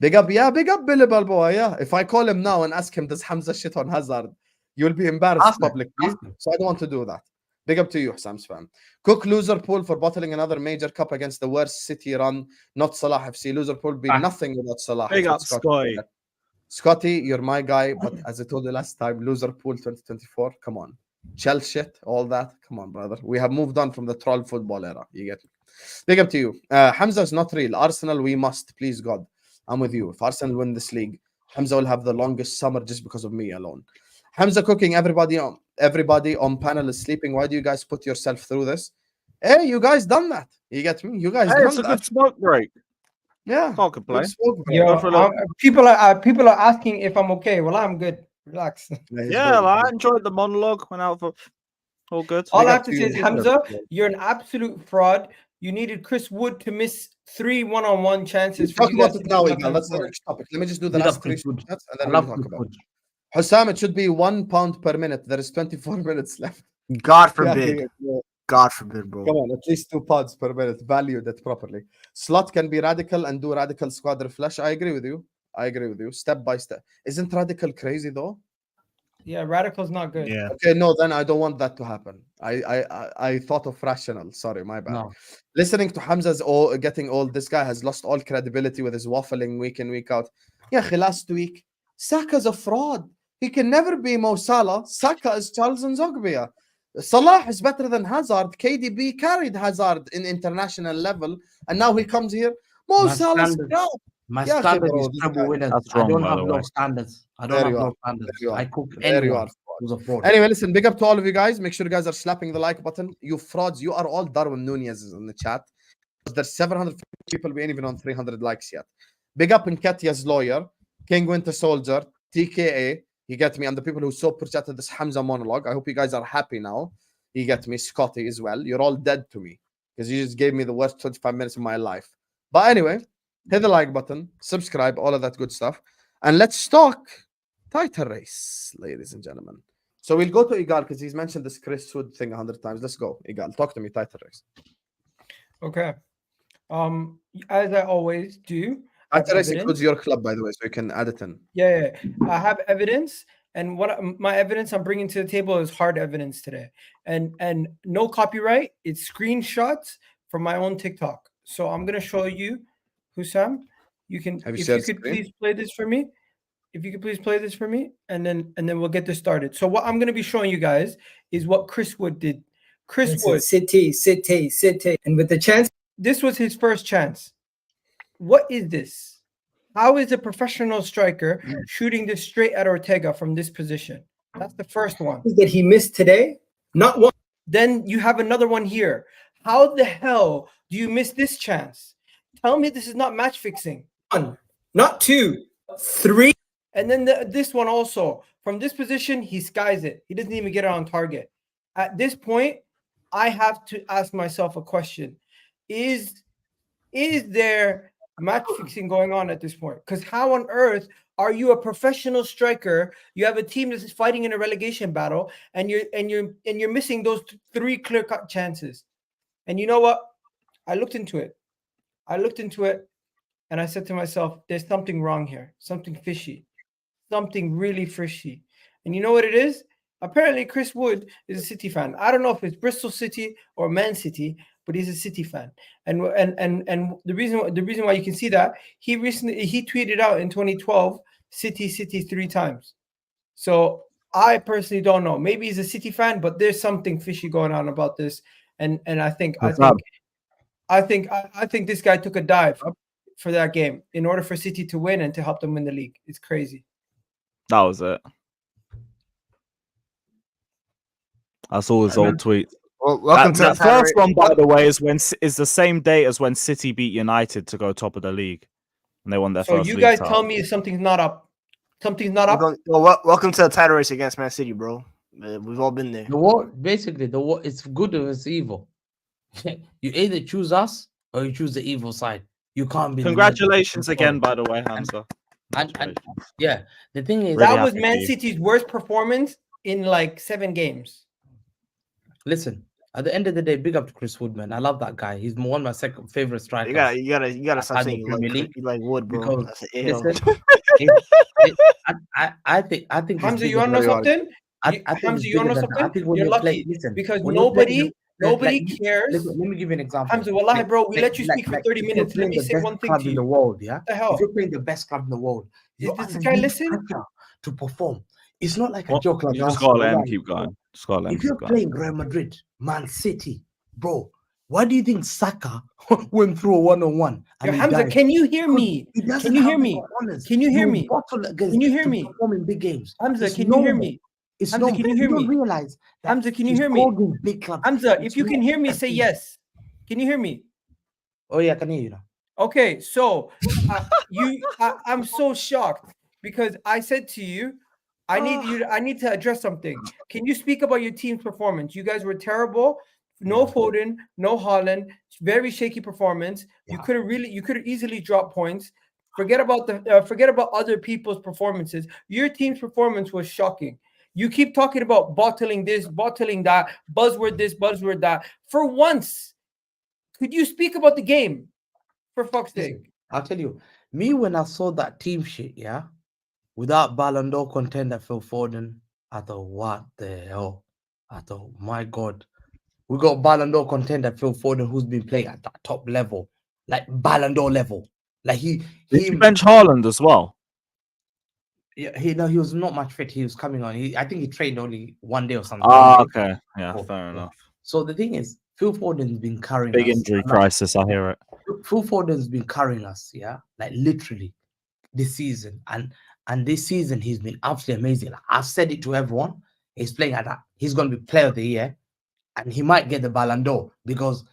Big up Billy Balboa, yeah. If I call him now and ask him, does Hamza shit on Hazard? You'll be embarrassed Ask him, publicly. ask him. So I don't want to do that. Big up to you, Husam's fan. Cook Liverpool for bottling another major cup against the worst City run. Not Salah FC. Liverpool be nothing without Salah. Big That's up, what Scotty Scotty. said. Scotty, you're my guy. But as I told you last time, Liverpool 2024. Come on. Shell shit, all that. Come on, brother. We have moved on from the troll football era. You get me? Big up to you. Hamza is not real. Arsenal, we must. Please, God. I'm with you. If Arsenal win this league, Hamza will have the longest summer just because of me alone. Hamza cooking, everybody on panel is sleeping. Why do you guys put yourself through this? Hey, you guys done that. You get me? You guys Hey, done it's a that. good smoke break. Yeah. Can't complain. Good smoke break. Yo, Go for a little- people are asking if I'm okay. Well, I'm good. Relax. He's Yeah, good. I enjoyed the monologue. Went out for all good. All Big I up have to to say you. is, Hamza, you're an absolute fraud. You needed Chris Wood to miss 3 one-on-one chances. Talk for you guys about it to now, do Egal. nothing That's the for it. next topic. Let me just do the Big last up 3 Chris Wood. shots and I then love we'll talk Chris about Wood. it. Husam, it should be £1 per minute. There is 24 minutes left. God Yeah, forbid. yeah. God forbid, bro. Come on, at least £2 per minute. Value that properly. Slot can be radical and do radical squad refresh. I agree with you. Step by step. Isn't radical crazy though? Yeah, Radical's not good. Yeah. Okay, no, then I don't want that to happen. I thought of rational. Sorry, my bad. No. Listening to Hamza's getting old, this guy has lost all credibility with his waffling week in, week out. Yeah, last week, Saka's a fraud. He can never be Mo Salah. Saka is Charles Nzogbia. Salah is better than Hazard. KDB carried Hazard in international level, and now he comes here. Mo My Salah's standard- crap. My Yeah, standard bro, is this treble guy. winners. That's I wrong, don't by have the low way. standards. I don't There have you low are. standards. There you are. I cook There you anyone are. who's a fraud. Anyway, listen, big up to all of you guys. Make sure you guys are slapping the like button. You frauds, you are all Darwin Nunez in the chat. There's 750 people, we ain't even on 300 likes yet. Big up Nketiah's lawyer, King Winter Soldier, TKA. You get me? And the people who superchatted this Hamza monologue. I hope you guys are happy now. You get me? Scotty as well. You're all dead to me because you just gave me the worst 25 minutes of my life. But anyway, hit the like button, subscribe, all of that good stuff. And let's talk title race, ladies and gentlemen. So we'll go to Egal because he's mentioned this Chris Wood thing 100 times. Let's go, Egal. Talk to me, title race. Okay. As I always do. I have Title race evidence. includes your club, by the way, so you can add it in. Yeah. I have evidence, and my evidence I'm bringing to the table is hard evidence today, and no copyright. It's screenshots from my own TikTok. So I'm gonna show you, Husam. You can, Have you if shared you could screen? please play this for me. If you could please play this for me, and then we'll get this started. So what I'm gonna be showing you guys is what Chris Wood did. Chris Wood, City, and with the chance. this was his first chance. What is this? How is a professional striker shooting this straight at Ortega from this position? That's the first one. That he missed today, not one. Then you have another one here. How the hell do you miss this chance? Tell me this is not match fixing. Not two, three. And then this one also. From this position, he skies it. He doesn't even get it on target. At this point, I have to ask myself a question. Is there match fixing going on at this point? Because how on earth are you a professional striker? You have a team that's fighting in a relegation battle, and you're missing those three clear-cut chances. And you know what? I looked into it, and I said to myself, "There's something wrong here. Something fishy, something really fishy." And you know what it is? Apparently, Chris Wood is a City fan. I don't know if it's Bristol City or Man City, but he's a City fan. And the reason why you can see that, he tweeted out in 2012, City 3 times. So I personally don't know. Maybe he's a City fan, but there's something fishy going on about this. And I think this guy took a dive for that game in order for City to win and to help them win the league. It's crazy. That was it. I saw his old tweet. Well, welcome to that the title first race. one, by the way, is the same date as when City beat United to go top of the league, and they won their So first. you league guys title. tell me something's not up. Something's not up. Welcome to the title race against Man City, bro. We've all been there. The war, basically, it's good or it's evil. You either choose us or you choose the evil side. You can't be. Congratulations again, by the way, Hamza. And yeah, the thing is, Really That was happy Man for you. City's worst performance in like 7 games. listen. At the end of the day, big up to Chris Wood, man. I love that guy. He's one of my second favorite strikers. You gotta stop I saying think you like Wood, bro. because That's an L. listen, I think Hamza, it's you want to know bigger- something? I think Hamza, it's you want to bigger know than that. I something? think when You're you lucky play, listen, because when you're playing nobody like, cares. Listen, let me give you an example. Hamza, wallahi, bro, we let you like- speak for like 30 if you're minutes. Let playing me the say best one thing club to in the you. world, yeah. What the hell? If you're playing the best club in the world, you're Does this under guy deep listen? pressure to perform. It's not like a What? joke. Like You just Arsenal, gotta let him right? keep going. Just gotta let him If you're keep going. playing Real Madrid, Man City, bro, why do you think Saka went through a one-on-one? Yo, Hamza, can you hear me? He doesn't Can you hear have me? the honors. Can you hear me? Bottle against Can you hear to me? perform in big games. Hamza, It's can you hear normal. me? It's Hamza, normal. can you hear don't me? realize that Hamza, can you he hear me? scored in big clubs. Hamza, It's if you can not hear me, a say thing. yes. Can you hear me? Oh yeah, I can hear you now. Okay, so I'm so shocked because I said to you, I need to address something. Can you speak about your team's performance? You guys were terrible. No Foden, no Haaland, very shaky performance. You could have easily dropped points. Forget about other people's performances. Your team's performance was shocking. You keep talking about bottling this, bottling that, buzzword this, buzzword that. For once, could you speak about the game? For fuck's sake. Listen, I'll tell you, me when I saw that team shit, yeah, without Ballon d'Or contender Phil Foden, I thought, what the hell? I thought, my God, we got Ballon d'Or contender Phil Foden who's been playing at that top level, like Ballon d'Or level. Like Did you bench Haaland as well? Yeah, he was not much fit. He was coming on. I think he trained only one day or something. Ah, one day. okay. Yeah, Oh, fair yeah. enough. So the thing is, Phil Foden's been carrying Big us. injury And, like, crisis. I hear it. Phil Foden's been carrying us, yeah, like literally this season. And this season he's been absolutely amazing. Like, I've said it to everyone. He's playing at that. He's going to be player of the year, and he might get the Ballon d'Or, because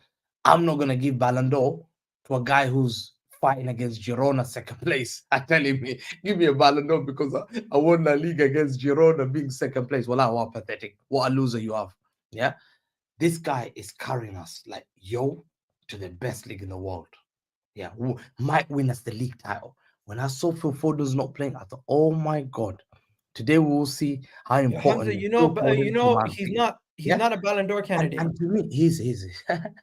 I'm not going to give Ballon d'Or to a guy who's fighting against Girona second place and telling me, give me a Ballon d'Or because I won La Liga against Girona being second place. Well, what pathetic. What a loser you have. Yeah. This guy is carrying us like, to the best league in the world. Yeah. Who might win us the league title. When I saw Phil Foden's not playing, I thought, oh my God. Today we will see how important. Hamza, you know, he's not a Ballon d'Or candidate. And to me, he's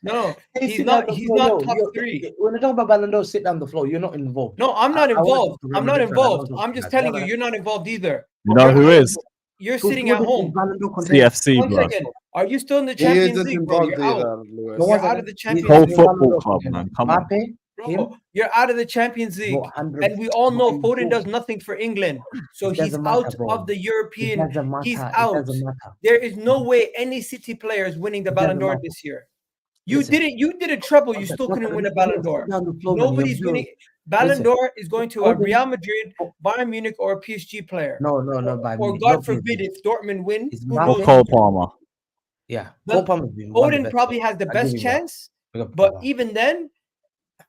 No, Hey, he's sit not. down the He's floor, not yo. top Yo, 3. when I talk about Ballon d'Or, sit down the floor. You're not involved. No, I'm not I want involved. you to I'm not remember that. involved. I'm just telling you, you're not involved either. You know who is? You're Phil sitting at Foden is home. Ballon d'Or contender. CFC, One bro. second. Are you still in the He Champions isn't League, bro? involved You're out. either, Lewis. No, You're out of the Champions Whole League. football club, man. Come on. Mbappe, Bro, you're out of the Champions League. No, 100. And we all know No, Foden does nothing for England. So It he's doesn't matter, out bro. of the It European. doesn't matter. He's It out. doesn't matter. There is no way any City player is winning the It Ballon doesn't d'Or matter. this year. Listen. You did a treble. You still couldn't win a Ballon d'Or. Nobody's winning. Ballon d'Or is going to a Real Madrid, Bayern Munich, or a PSG player. No, by Or God forbid if Dortmund win, It's who Mbappe. knows? Cole Palmer. Yeah, But Cole Palmer's been one of the Foden best probably players. has the I'll best give you that. chance. Big up But Palmer. even then,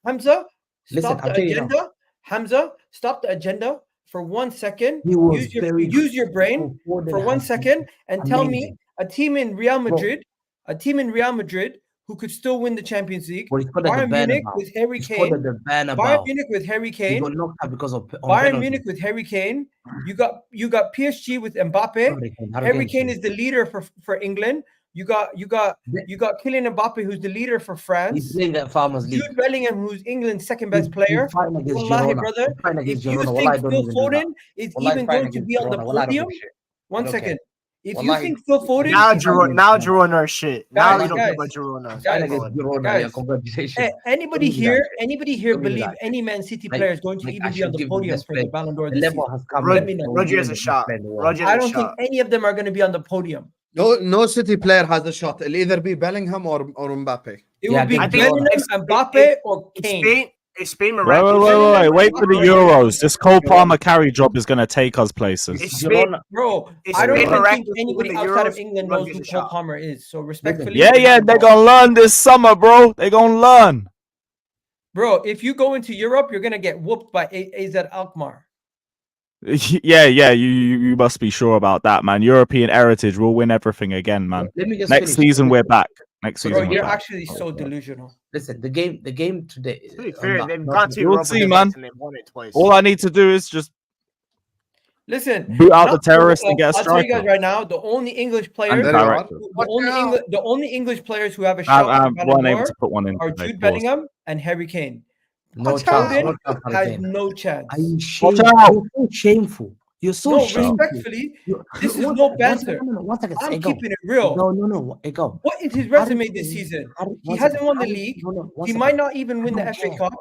Hamza, Listen, stop I'll the tell you now. agenda. Hamza, stop the agenda for 1 second. He was Use your very use your brain Foden for 1 has second been and tell me amazing. a team in Real Madrid, who could still win the Champions League. Well, he scored at the Bayern Munich Bernabeu. with Harry He scored Kane. at the Bernabeu. Bayern Munich with Harry He Kane. got knocked out because of Bayern penalty. Munich with Harry Kane. You got PSG with Mbappe. Harry Kane is the leader for England. You got Kylian Mbappe, who's the leader for He's France. playing at Farmers League. Jude Bellingham, who's England's second best player. He's fighting against Wallahi, Girona. brother, He's fighting against if you Girona. think Wallahi, don't Phil even do that. Foden is Wallahi, even fighting going to against be on the Girona. Wallahi, I don't podium, give a shit. I 1 don't second. care. If Wallahi. you think Phil Foden Now is Girona are shit. Now Guys, you don't guys, care about Girona. Fighting guys, against Girona. guys. Yeah, congratulations. Anybody Don't give me here Don't give me believe that. any Man City Like- player is going to like, even I be on should the give the podium best for the player. Ballon d'Or The this level season? has come. Let me know. Roger has a shot. Roger I has a don't think shot. any of them are going to be on the podium. No City player has a shot. It'll either be Bellingham or Mbappe. It Yeah, will be I think Bellingham, it's- Mbappe, or Kane. Is Spain Wait miraculous? for the Euros. This Cole Palmer carry job is going to take us places. Is Spain, Girona. Bro, Is I don't Spain even think miraculous to anybody win the outside of Euros? England Run knows gives who a Cole shot. Palmer is. So respectfully, Yeah, they're going to learn this summer, bro. They're going to learn. bro. If you go into Europe, you're gonna get whooped by AZ Alkmaar. Yeah, you must be sure about that, man. European heritage will win everything again, man. Let me just Next finish. season, we're back. Next Bro, season, we're you're back. actually so delusional. Listen, the game today. To be fair, not- they've not- gone to You'll Europa see, twice man. and they've won it twice. All I need to do is just Listen, boot out the not- terrorists and get a I'll tell you guys striker. right now, the only English players, And There you are. director. the only English players who have a shot I at Ballon wasn't able d'Or to put one in. are today, Jude pause. Bellingham and Harry Kane. No Foden chance. No chance. has Again. no chance. Are you Watch shameful? out. You're so shameful. You're so No, shameful. respectfully, You- this is one no second, banter. One second. I'm Egal. keeping it real. No. Egal. What is his Harry resume this Kane- season? Harry- He one hasn't second. won the Harry- league. no, one He second. might not even win I the don't FA care. Cup.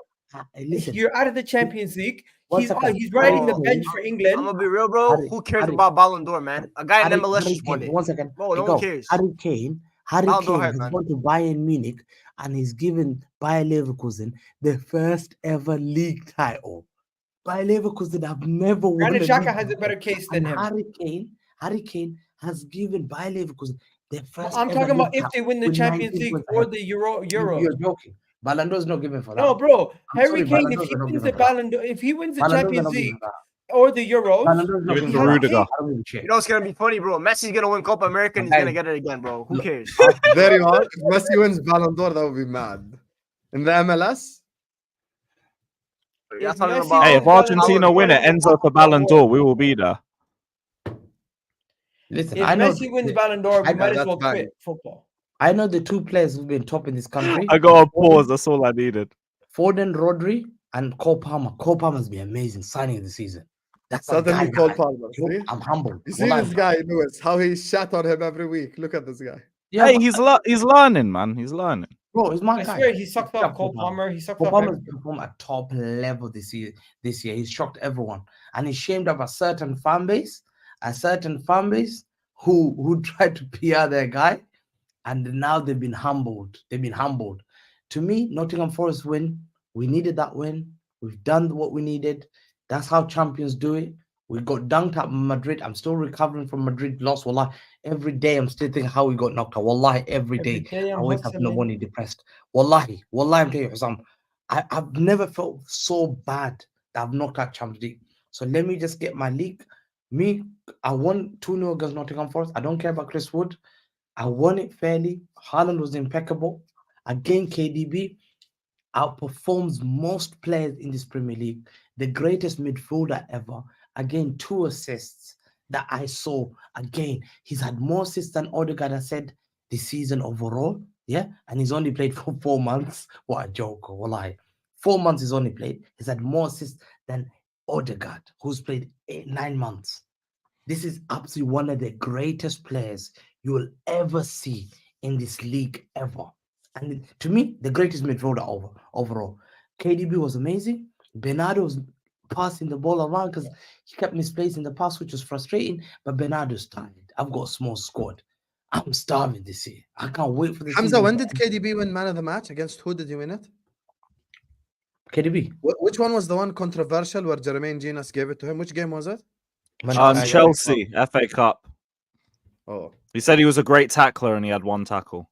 Listen. You're out of the Champions League. One He's second. he's riding the Bro, bench for I'm England. gonna be real, bro. Harry- Who cares Harry- about Ballon d'Or, man? A guy in Harry MLS just won Kane, it. 1 second. Bro, no Egal. one cares. Harry Kane Ballon d'Or has hype, man. gone to Bayern Munich and he's given Bayer Leverkusen the first ever league title. Bayer Leverkusen have never won. Granit a Xhaka league has a better case than and him. Harry Kane has given Bayer Leverkusen the first. I'm ever talking about league if they title win the with Champions 19 League points or ahead. the Euros. You're joking. Ballon d'Or is not given for that. No, bro. I'm Harry sorry, Kane, Ballon if d'Ors he are not wins given the for that. Ballon d'Or, if he wins the Ballon d'Ors are Champions not given League for that. or the Euros, Ballon d'Ors not Give it given to for that. Rudiger. I don't give a shit. You know what's gonna be funny, bro? Messi's gonna win Copa America and he's gonna get it again, bro. Who cares? There you are. If Messi wins Ballon d'Or, that would be mad. In the MLS, You're If talking Messi about Hey, if wins Ballon Argentina d'Or, win it, Enzo for Ballon d'Or, we will be there. Listen, if I know. Messi wins Ballon d'Or, we I- might as that's well bang. quit football. I know the two players who've been top in this country. I got a pause. That's all I needed. Foden, Rodri, and Cole Palmer. Cole Palmer's been amazing signing of the season. That's a suddenly guy. Cole Palmer. See? I'm humbled. You see Wallahi. this guy, Lewis, how he shat on him every week. Look at this guy. Yeah, Hey, but he's learning, man. He's learning. Bro, he's my I guy. swear he sucked Shut up Cole up, Palmer. He sucked Cole up. Palmer's performed at top level this year. He's shocked everyone, and he's shamed up a certain fan base who tried to PR their guy, and now they've been humbled. To me, Nottingham Forest win. We needed that win. We've done what we needed. That's how champions do it. We got dunked at Madrid. I'm still recovering from Madrid loss. Wallahi, every day I'm still thinking how we got knocked out. Wallahi, every day I I'm always have no hustling. money depressed. Wallahi, I'm telling you, Husam, I've never felt so bad that I've knocked out Champions League. So let me just get my league. I won 2-0 against Nottingham Forest. I don't care about Chris Wood. I won it fairly. Haaland was impeccable. Again, KDB outperforms most players in this Premier League. The greatest midfielder ever. Again, 2 assists that I saw. Again, he's had more assists than Odegaard, I said, this season overall. Yeah, and he's only played for 4 months. What a joke, wallahi. 4 months he's only played. He's had more assists than Odegaard, who's played 9 months. This is absolutely one of the greatest players you will ever see in this league ever. And to me, the greatest midfielder overall. KDB was amazing. Bernardo was passing the ball around because he kept misplacing the pass, which was frustrating. But Bernardo's tired. I've got a small squad. I'm starving this year. I can't wait for this. Hamza, when did KDB win man of the match? Against who did he win it? KDB. Which one was the one controversial where Jermaine Genius gave it to him? Which game was it? Chelsea, FA Cup. Oh, He said he was a great tackler and he had 1 tackle.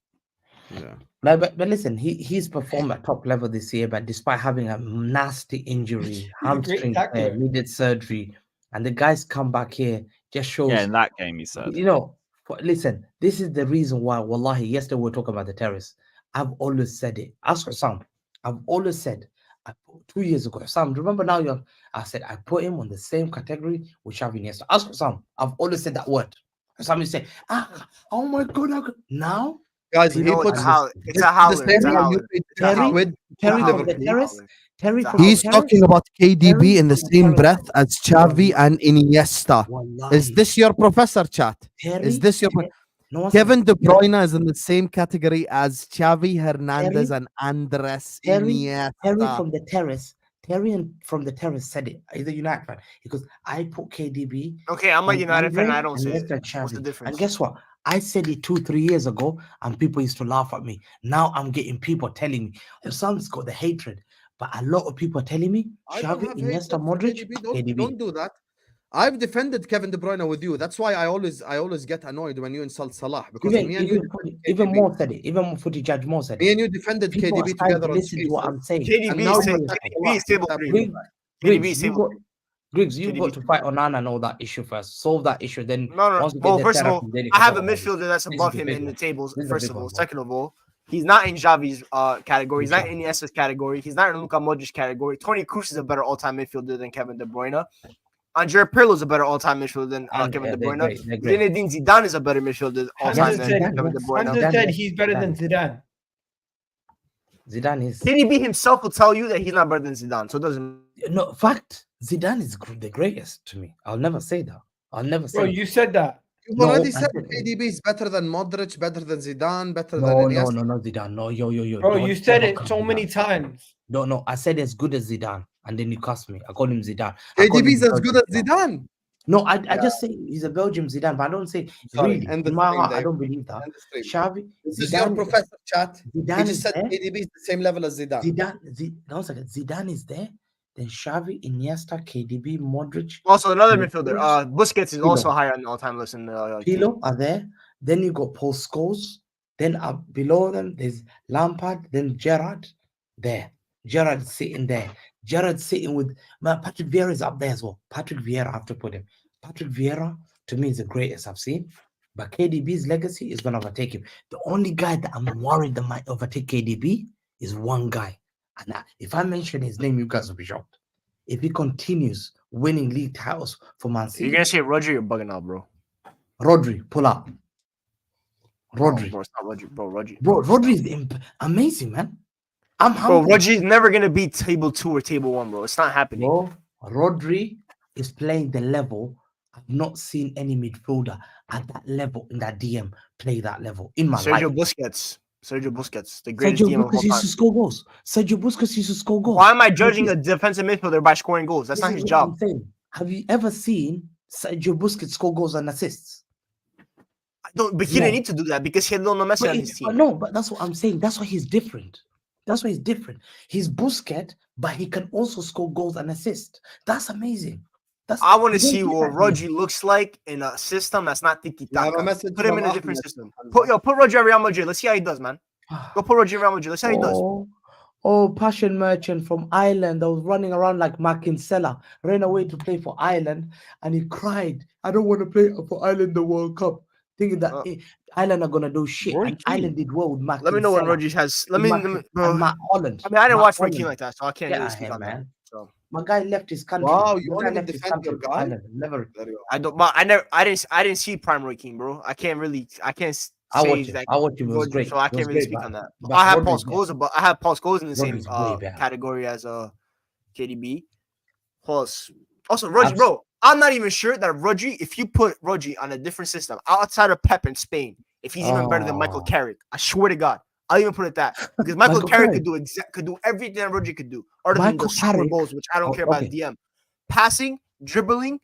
yeah. No, but listen, he's performed at top level this year, but despite having a nasty injury, hamstring tear, needed surgery, and the guys come back here just shows. Yeah, in that game, he said. You know, listen, this is the reason why, wallahi, yesterday we were talking about the terrace. I've always said it. Ask Husam. I've always said, 2 years ago, Husam, remember now, I said, I put him on the same category with Xavi Iniesta. Ask Husam. I've always said that word. Husam, you say, oh my God, now? Guys, You he know, puts it's a howler. It's a howler. Terry from the terrace. Terry from He's the terrace. talking about KDB Terry in the from the same terrace. breath as Xavi and Iniesta. Wallahi. Is this your professor, chat? Terry, Is this your no one Kevin said- De Bruyne is in the same category as Xavi Hernandez and Andres Iniesta. Terry from the terrace. Terry from the terrace said it. He's a United fan. Because I put KDB. Okay, I'm a United fan. I don't say it. What's What's the difference? And guess what? I said it 2-3 years ago, and people used to laugh at me. Now I'm getting people telling me, Sam's got the hatred. But a lot of people are telling me, I don't Xavi, have Iniesta, hatred for Modric, KDB. Don't do that. I've defended Kevin De Bruyne with you. That's why I always get annoyed when you insult Salah, because me and you even more said it. Even more footy judge more said it. me and you defended People KDB are starting together to on listen to what I'm saying. KDB is table 3. Griggs, you've got to fight Onana and all that issue first. Solve that issue. Then No. once you get Well, the first of all, therapy, then you I can have a talk about it. midfielder that's This is above the him big in the one. tables. This is the First big of all, one, bro. second of all, he's not in Xavi's category. He's not Good in Iniesta's category. He's not in Luka Modric's category. Toni Kroos is a better all-time midfielder than Kevin De Bruyne. Andre Pirlo is a better all-time midfielder than Kevin De Bruyne. Zinedine Zidane is a better midfielder all-time than Kevin De Bruyne. Hamza said he's better than Zidane. Zidane is KDB himself will tell you that he's not better than Zidane. So it doesn't. no fact. Zidane is the greatest to me. I'll never say that. I'll never say. Bro, you said that. You've No, already I said said- KDB is better than Modric, better than Zidane, better than no, Iniesta. no, Zidane. No, yo. Bro, don't you said ever it come so to many that. times. No. I said as good as Zidane, and then you cussed me. I called him Zidane. I called KDB is him as good as Zidane. No, I just say he's a Belgium Zidane, but I don't say Sorry, really. end the In my stream, heart, I Dave. don't believe that. End the stream. Xavi, This is your Zidane, professor, chat. He Zidane just is said there. KDB is the same level as Zidane. Zidane is there. Then Xavi, Iniesta, KDB, Modric, Also, another Kroos, midfielder, Busquets is Pirlo. also higher on the all-time list in the Pirlo are there. Then you got Paul Scholes. Then up below them, there's Lampard. Then Gerrard there. Gerrard sitting there. Gerrard sitting with Patrick Vieira is up there as well. Patrick Vieira, I have to put him. Patrick Vieira to me is the greatest I've seen. But KDB's legacy is going to overtake him. The only guy that I'm worried that might overtake KDB is one guy. And if I mention his name, you guys will be shocked. If he continues winning league titles for Man City, You're gonna say Rodri, you're bugging out, bro. Rodri, pull up. Rodri. Oh, bro, it's not Rodri, bro. Rodri. Bro, Rodri is amazing, man. I'm Bro, humble. Rodri's never gonna be table 2 or table 1, bro. It's not happening. Bro, Rodri is playing the level. I've not seen any midfielder at that level in that DM play that level in my Sergio life. Busquets. Sergio Busquets, the greatest Sergio DM of all Busquets used to time. score goals. Sergio Busquets used to score goals. Why am I judging a defensive midfielder by scoring goals? That's not This his is what I'm job. saying. Have you ever seen Sergio Busquets score goals and assists? I don't, but he No. didn't need to do that because he had Lionel Messi on his team. But that's what I'm saying. That's why he's different. That's why he's different. He's Busquets, but he can also score goals and assist. That's amazing. I want to you don't see get what that Rodri here. looks like in a system that's not tiki You have a taka. message Put him in from a different Ahmed, system. Hamza. Put Rodri at Real Madrid. Let's see how he does, man. Go put Rodri at Real Madrid. Let's see how he does. Passion merchant from Ireland that was running around like Makinsella, ran away to play for Ireland, and he cried, "I don't want to play for Ireland the World Cup," thinking that Ireland are gonna do shit. Roy And Keane. Ireland did well with Makinsella. Let me know when Rodri has. Let me, bro. and Matt Holland. I mean, I didn't Matt watch Roy Holland. Keane like that, so I can't Get really out speak here, on that. man. So My guy left his country. Wow, you My guy only left his defend your country for guy? Ireland. Never. There you go. I don't. But I didn't see prime Roy Keane, bro. I can't really. I can't I say watched him. that. I watched him. It was Rodri, great. so I It was can't really great, speak but- on that. but I have Rodri's Paul better. Scholes, but I have Paul Scholes in the same Rodri's way better. category as KDB. Plus, also Rodri, Abs- bro. I'm not even sure that Rodri, if you put Rodri on a different system outside of Pep in Spain, if he's even better than Michael Oh. Carrick, I swear to God, I'll even put it that because Michael Michael Carrick Carrick. could do everything that Rodri could do, other than Michael the score Carrick- goals, which I don't Oh, care about. okay. DM, passing, dribbling,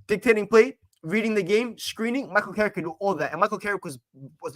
dictating play, reading the game, screening. Michael Carrick could do all that, and Michael Carrick was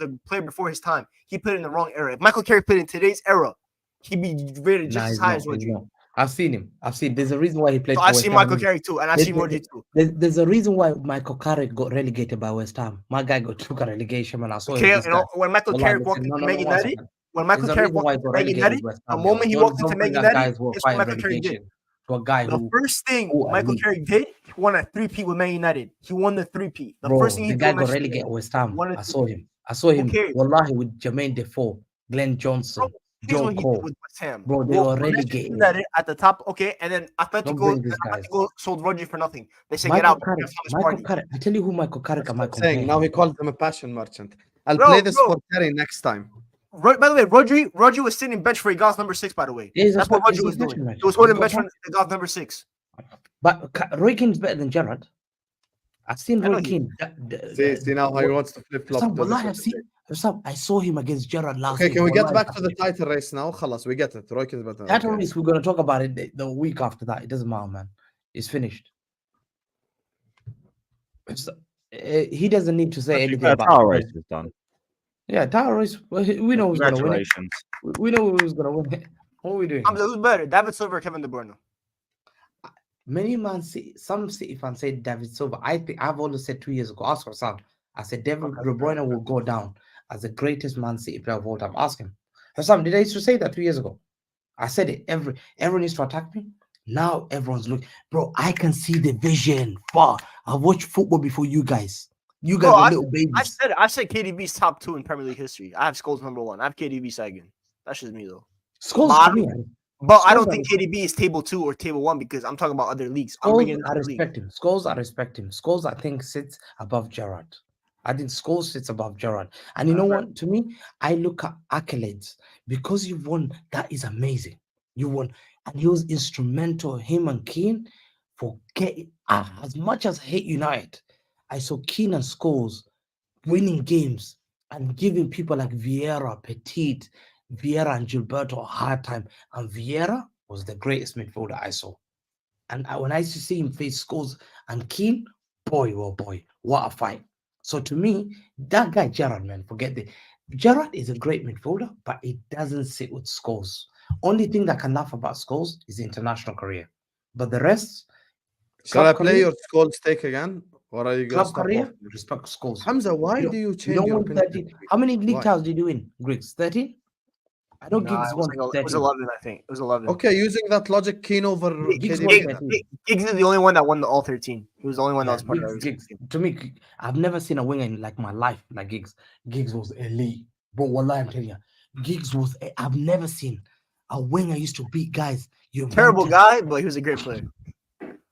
a player before his time. He played in the wrong era. If Michael Carrick played in today's era, he'd be rated just Nah, as he's high not, as he's Rodri. not. I've seen him. There's a reason why he played So for I've West seen Ham. Michael Carrick too, and I've There's- seen Rodri too. There's a reason why Michael Carrick got relegated by West Ham. My guy took a relegation, man. I saw Okay, him. you know, when Michael Wallahi, Carrick walked listen, into no, Man one United, second. when Michael There's a Carrick reason why walked he into got Man relegated United, with West the Ham. moment he Don't- walked into don't Man bring a United, guy who guess what applied Michael Carrick did? relegation to a guy The who first thing who Michael elite. Carrick did, he won a three-peat with Man United. He won the three-peat. The Bro, first thing he the did guy with got Manchester relegated United, at West Ham. won a I saw three-peat. him. I saw him. cares? Wallahi, with Jermaine Defoe, Glenn Johnson, Here's Joe what he did Cole. with West Ham. Bro, they Well, were Manchester relegated. United at the top, okay, and then Don't bring these guys. Atletico sold Rodri for nothing. They said, get Michael out. Carrick. Thomas Michael Partey. Carrick. I tell you who Michael Carrick am I That's what I'm saying. comparing? Now he called him a passion merchant. I'll Bro, play this bro. for Terry next time. By the way, Rodri was sitting bench for Egal's number 6, by the way. Yeah, he's a That's what spe- he's Rodri a was special doing. match. He was holding He's bench got for Egal's number 6. But Roy Keane's better than Gerrard. I've seen I know Roy he- Keane. See now how he wants to flip flop. Sam, wallahi, I saw him against Gerrard last Okay, week. can we get Wallahi, back to the title race now? Khalas, we get it. Roy is better. Title Okay. race, we're going to talk about it the week after that. It doesn't matter, man. It's finished. He doesn't need to say anything about Tower it. race is done. Yeah, title race. We know who's going to win it. Congratulations. We know who's going to win it. What are we doing? Hamza, who's better, David Silva or Kevin De Bruyne? Many Man City, some City fans say David Silva. I think I've always said 2 years ago. Ask Husam. I said David De Bruyne will go down as the greatest Man City player of all time. Ask him. Husam, did I used to say that 2 years ago? I said it. Everyone needs to attack me. Now everyone's looking. Bro, I can see the vision far. I've watched football before you guys. You guys Bro, are little babies. I said KDB's top 2 in Premier League history. I have Scholes number 1. I have KDB second. That's just me though. Scholes to me. But I don't Scholes think KDB is table 2 or table 1 because I'm talking about other leagues. Scholes, I respect him. Scholes, I think sits above Gerrard. I think Scholes sits above Gerrard. And you know what? To me, I look at accolades. Because you won, that is amazing. You won. And he was instrumental, him and Keane, for getting, as much as I hate United, I saw Keane and Scholes winning games and giving people like Vieira, Petit, Vieira and Gilberto a hard time. And Vieira was the greatest midfielder I saw. And when I used to see him face Scholes and Keane, boy, oh boy, what a fight. So to me, that guy, Gerrard, man, Gerrard is a great midfielder, but it doesn't sit with Scholes. Only thing that can laugh about Scholes is the international career. But the rest, Shall I play your Scholes take again? Or are you going to club stop career, off? respect Scholes. Hamza, why do you change don't your win opinion? 13. How many league Why? titles did you win, Griggs? 13? I know Giggs it won was 13. 11, I think. It was 11. Okay, using that logic, Keane over Giggs KDB. won 13. Giggs is the only one that won all 13. He was the only one that was part of every Giggs. team. To me, I've never seen a winger in like my life like Giggs. Giggs was elite. But wallahi, I'm telling you, Giggs was. I've never seen a winger used to beat guys. Terrible guy, but he was a great player.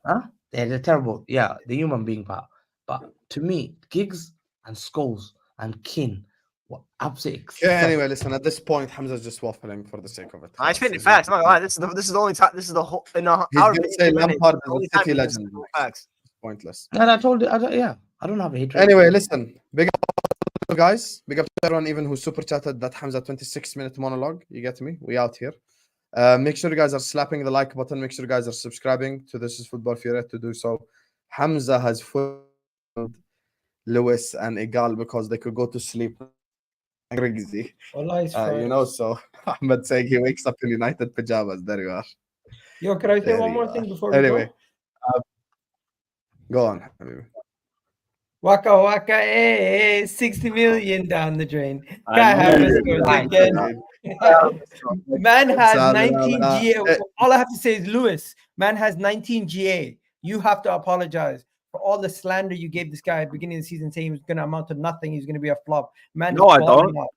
Huh? Yeah, they're terrible. Yeah, the human being part. But to me, Giggs and Scholes and Keane were absolutely. Okay, anyway, listen. At this point, Hamza's just waffling for the sake of it. I spit it facts. I'm not gonna lie. This is the only time. This is the whole. In a He's hour gonna and say 50 minutes, Lampard the is only a time City he says legend. facts. Pointless. And I told you, I don't have a hatred. Anyway, listen. Big guys. Big up to everyone, even who super chatted that Hamza 26-minute monologue. You get me? We out here. Make sure you guys are slapping the like button. Make sure you guys are subscribing to This Is Football if you're ready to do so. Hamza has fooled Lewis and Egal because they could go to sleep. Grigsy. Wallahi, it's You know, so Ahmed saying he wakes up in United pajamas. There you are. Yo, can I say There one you more are. thing before we Anyway, go? go on, Habibi. Waka waka, 60 million down the drain. I Kai knew Havertz it. goes I again. Man has Salah, 19 GA. eh. All I have to say is Lewis. Man has 19 GA. You have to apologize for all the slander you gave this guy at the beginning of the season, saying he was going to amount to nothing. He's going to be a flop. Man, No, is I balling don't.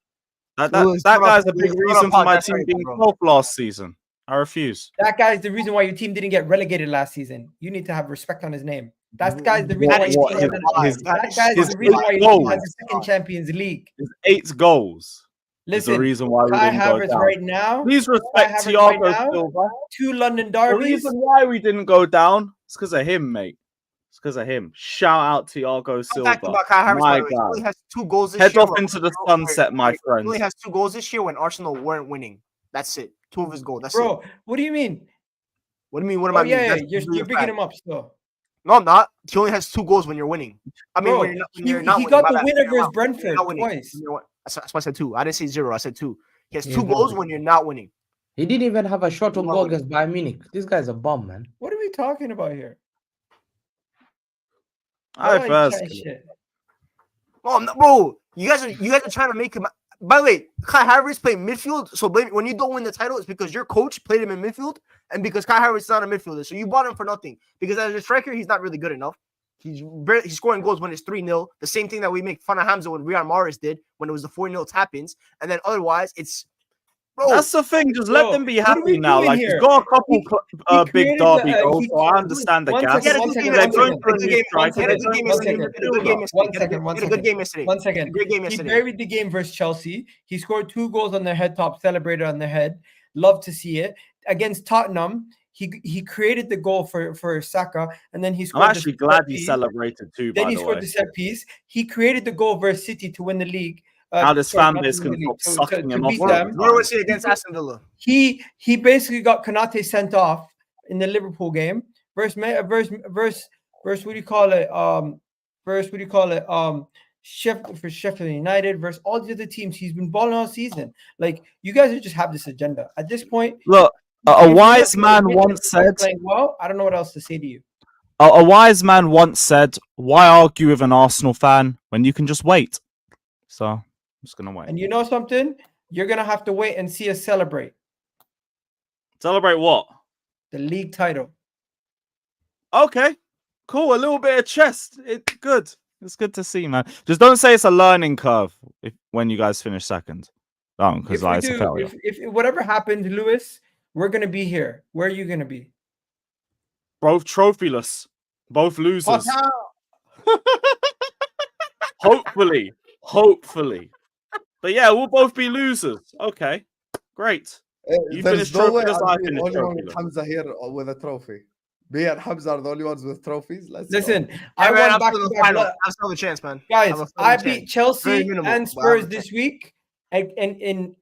out. That guy's a big Lewis, reason for my apologize team right being now, bro. 12th last season. I refuse. That guy's the reason why your team didn't get relegated last season. You need to have respect on his name. That guy's the reason why your team that guy's his the reason why your team goals. has the second Champions League. His 8 goals is the Listen, reason why we Kai didn't go Havertz down. right now, Please respect Havertz right Thiago now, Silva. 2 London The derbies. reason why we didn't go down is because of him, mate. It's because of him. Shout out Thiago Fun fact Silva. about Kai Havertz, My by the way, he God. only has 2 goals this Head year. off when into the Arsenal sunset, my He friends. only has 2 goals this year when Arsenal weren't winning. That's it. 2 of his goals. That's it. Bro, what do you mean? What do you mean? What am Oh, I mean? yeah, That's you're literally a bigging fact. him up still. No, I'm not. He only has 2 goals when you're winning. I mean, Bro, when you're not he winning, got my the bad. winner When you're versus not- when you're Brentford not winning. twice. When you're- That's why I said 2. I didn't say 0. I said 2. He has Yeah, 2 bro. goals when you're not winning. He didn't even have a shot on Not goal winning. against Bayern Munich. This guy's a bum, man. What are we talking about here? I Why first. chat shit? Oh, no, bro, you guys are trying to make him. By the way, Kai Havertz played midfield. So when you don't win the title, it's because your coach played him in midfield, and because Kai Havertz is not a midfielder. So you bought him for nothing. Because as a striker, he's not really good enough. He's scoring goals when it's 3-0. The same thing that we make fun of Hamza when Riyad Mahrez did when it was the 4-0 tap-ins. And then otherwise, it's bro. That's the thing. Just Bro, let them be what are we happy now. doing Like here? he's got a couple He big created derby the, goals, he- so I understand the one gas. second, He had a one good second, game. one They're second. going through a new One He had a second, good game one yesterday. second. He had a good game yesterday. One second, He had a good game yesterday. One second. Great game He yesterday. buried the game versus Chelsea. He scored 2 goals on their head top, celebrated on their head. Love to see it. Against Tottenham, he created the goal for Saka, and then he I'm scored. actually the glad set he piece. celebrated too. Then By he the scored way, the set piece. He created the goal versus City to win the league. now this sorry, fan not base to win can the league, stop sucking him off. beat all them. the Where time. was he against Aston Villa? He basically got Konate sent off in the Liverpool game. Versus what do you call it? For Sheffield United versus all the other teams. He's been balling all season. Like, you guys just have this agenda. At this point, Look, if a you're not wise gonna man win once and you're said. playing well, I don't know what else to say to you. A wise man once said, "Why argue with an Arsenal fan when you can just wait?" So I'm just gonna wait. And you know something? You're gonna have to wait and see us celebrate Celebrate what? the league title. Okay, cool. A little bit of chest. Good. It's good to see, man. Just don't say it's a learning curve when you guys finish second. Oh, because If we it's a do, failure. if whatever happens, Lewis, we're gonna be here. Where are you gonna be? Both trophyless, both losers. Hopefully. But yeah, we'll both be losers. Okay, great. You There's finished no way trophyless, I I'm the finished only one with trophyless. Hamza here with a trophy. Me and Hamza are the only ones with trophies. Let's go. Listen, I I ran won up back to to the back. final. I still have a chance, man. Guys, have a I fighting beat chance. Chelsea Very minimal, and but I have a Spurs this week, and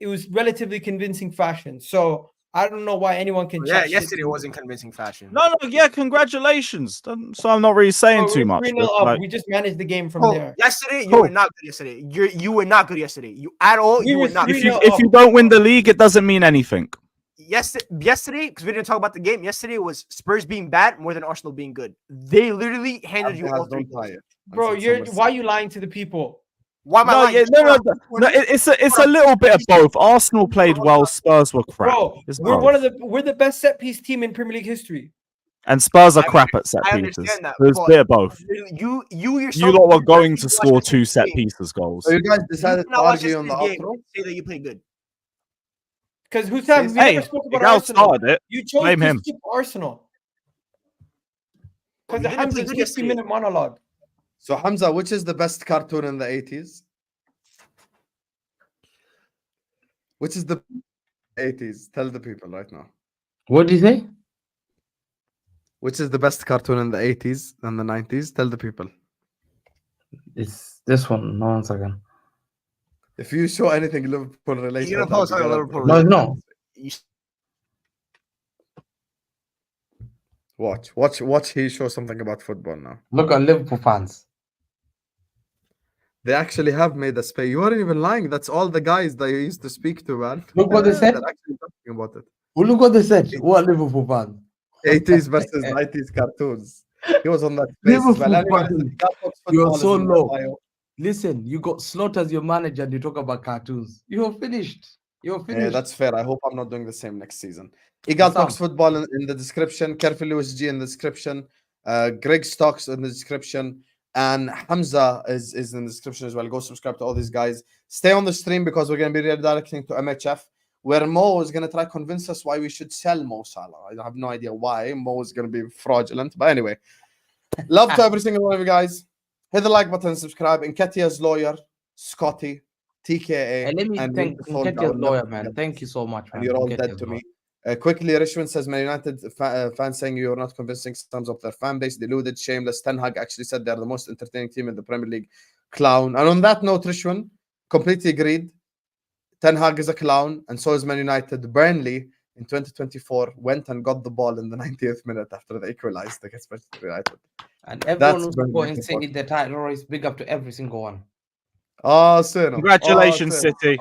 it was relatively convincing fashion. So I don't know why anyone can. Yeah, chat shit yesterday to me. wasn't convincing fashion. No, yeah, congratulations. So I'm not really saying Bro, too we're much. 3-0 but, up. like, We just managed the game from Bro, there. yesterday you Cool. were not good. Yesterday, you were not good yesterday. You at all. We You were were not. three- Good. if you don't win the league, it doesn't mean anything. Yesterday, because we didn't talk about the game. Yesterday was Spurs being bad more than Arsenal being good. They literally handed you all 3 Don't goals. tie it. Bro, why are you lying to the people? Why am I No, lying? yeah, no. It's a little bit of both. Arsenal played well. Spurs were crap. Bro, It's we're both. we're the best set piece team in Premier League history. And Spurs are crap at set I pieces. understand that, There's a but bit of both. You yourself. You lot were going to watch score yesterday's 2 set game. pieces goals. So you guys decided to Now watch argue on the yesterday's game outro? and say that you play good. Because Husam, we Hey, never spoke the about guy Arsenal. started it. You chose Blame to him. skip Arsenal. Because You of didn't play Hamza's good yesterday. 50-minute monologue. So Hamza, which is the best cartoon in the 80s? Which is the 80s? Tell the people right now. What did you say? Which is the best cartoon in the 80s and the 90s? Tell the people. It's this one. No, 1 second. If you show anything Liverpool related, You're gonna post on Liverpool. No, no. Watch. He show something about football now. Look at Liverpool fans. They actually have made a space. You weren't even lying. That's all the guys that you used to speak to, man. Look what they said. They're actually talking about it. Oh, look what they said. What Liverpool fans? 80s versus 90s cartoons. He was on that space as well. Liverpool Anyway, fans, Egal Talks you are Football so is in the low. bio. Listen, you got Slot as your manager and you talk about cartoons. You're finished. You're Yeah, finished. that's fair. I hope I'm not doing the same next season. Egal Husam. Talks Football in the description. Careful Lewis G in the description. Grigs Talks in the description. And Hamza is in the description as well. Go subscribe to all these guys. Stay on the stream because we're going to be redirecting to MHF, where Mo is going to try to convince us why we should sell Mo Salah. I have no idea why. Mo is going to be fraudulent. But anyway, love to every single one of you guys. Hit the like button, subscribe. Nketiah's lawyer, Scotty, TKA. And let me and thank Phone Nketiah's Down. lawyer, man. Thank you so much, man. And you're all Nketiah's dead to lawyer. me. Quickly, Rishwan says Man United fans saying you're not convincing sums of their fan base. Deluded, shameless. Ten Hag actually said they're the most entertaining team in the Premier League. Clown. And on that note, Rishwan, completely agreed. Ten Hag is a clown, and so is Man United. Burnley in 2024 went and got the ball in the 90th minute after they equalized against Manchester United. And everyone who's Burnley supporting support. City, the title race, big up to every single one. Oh, Cyril. Congratulations, City.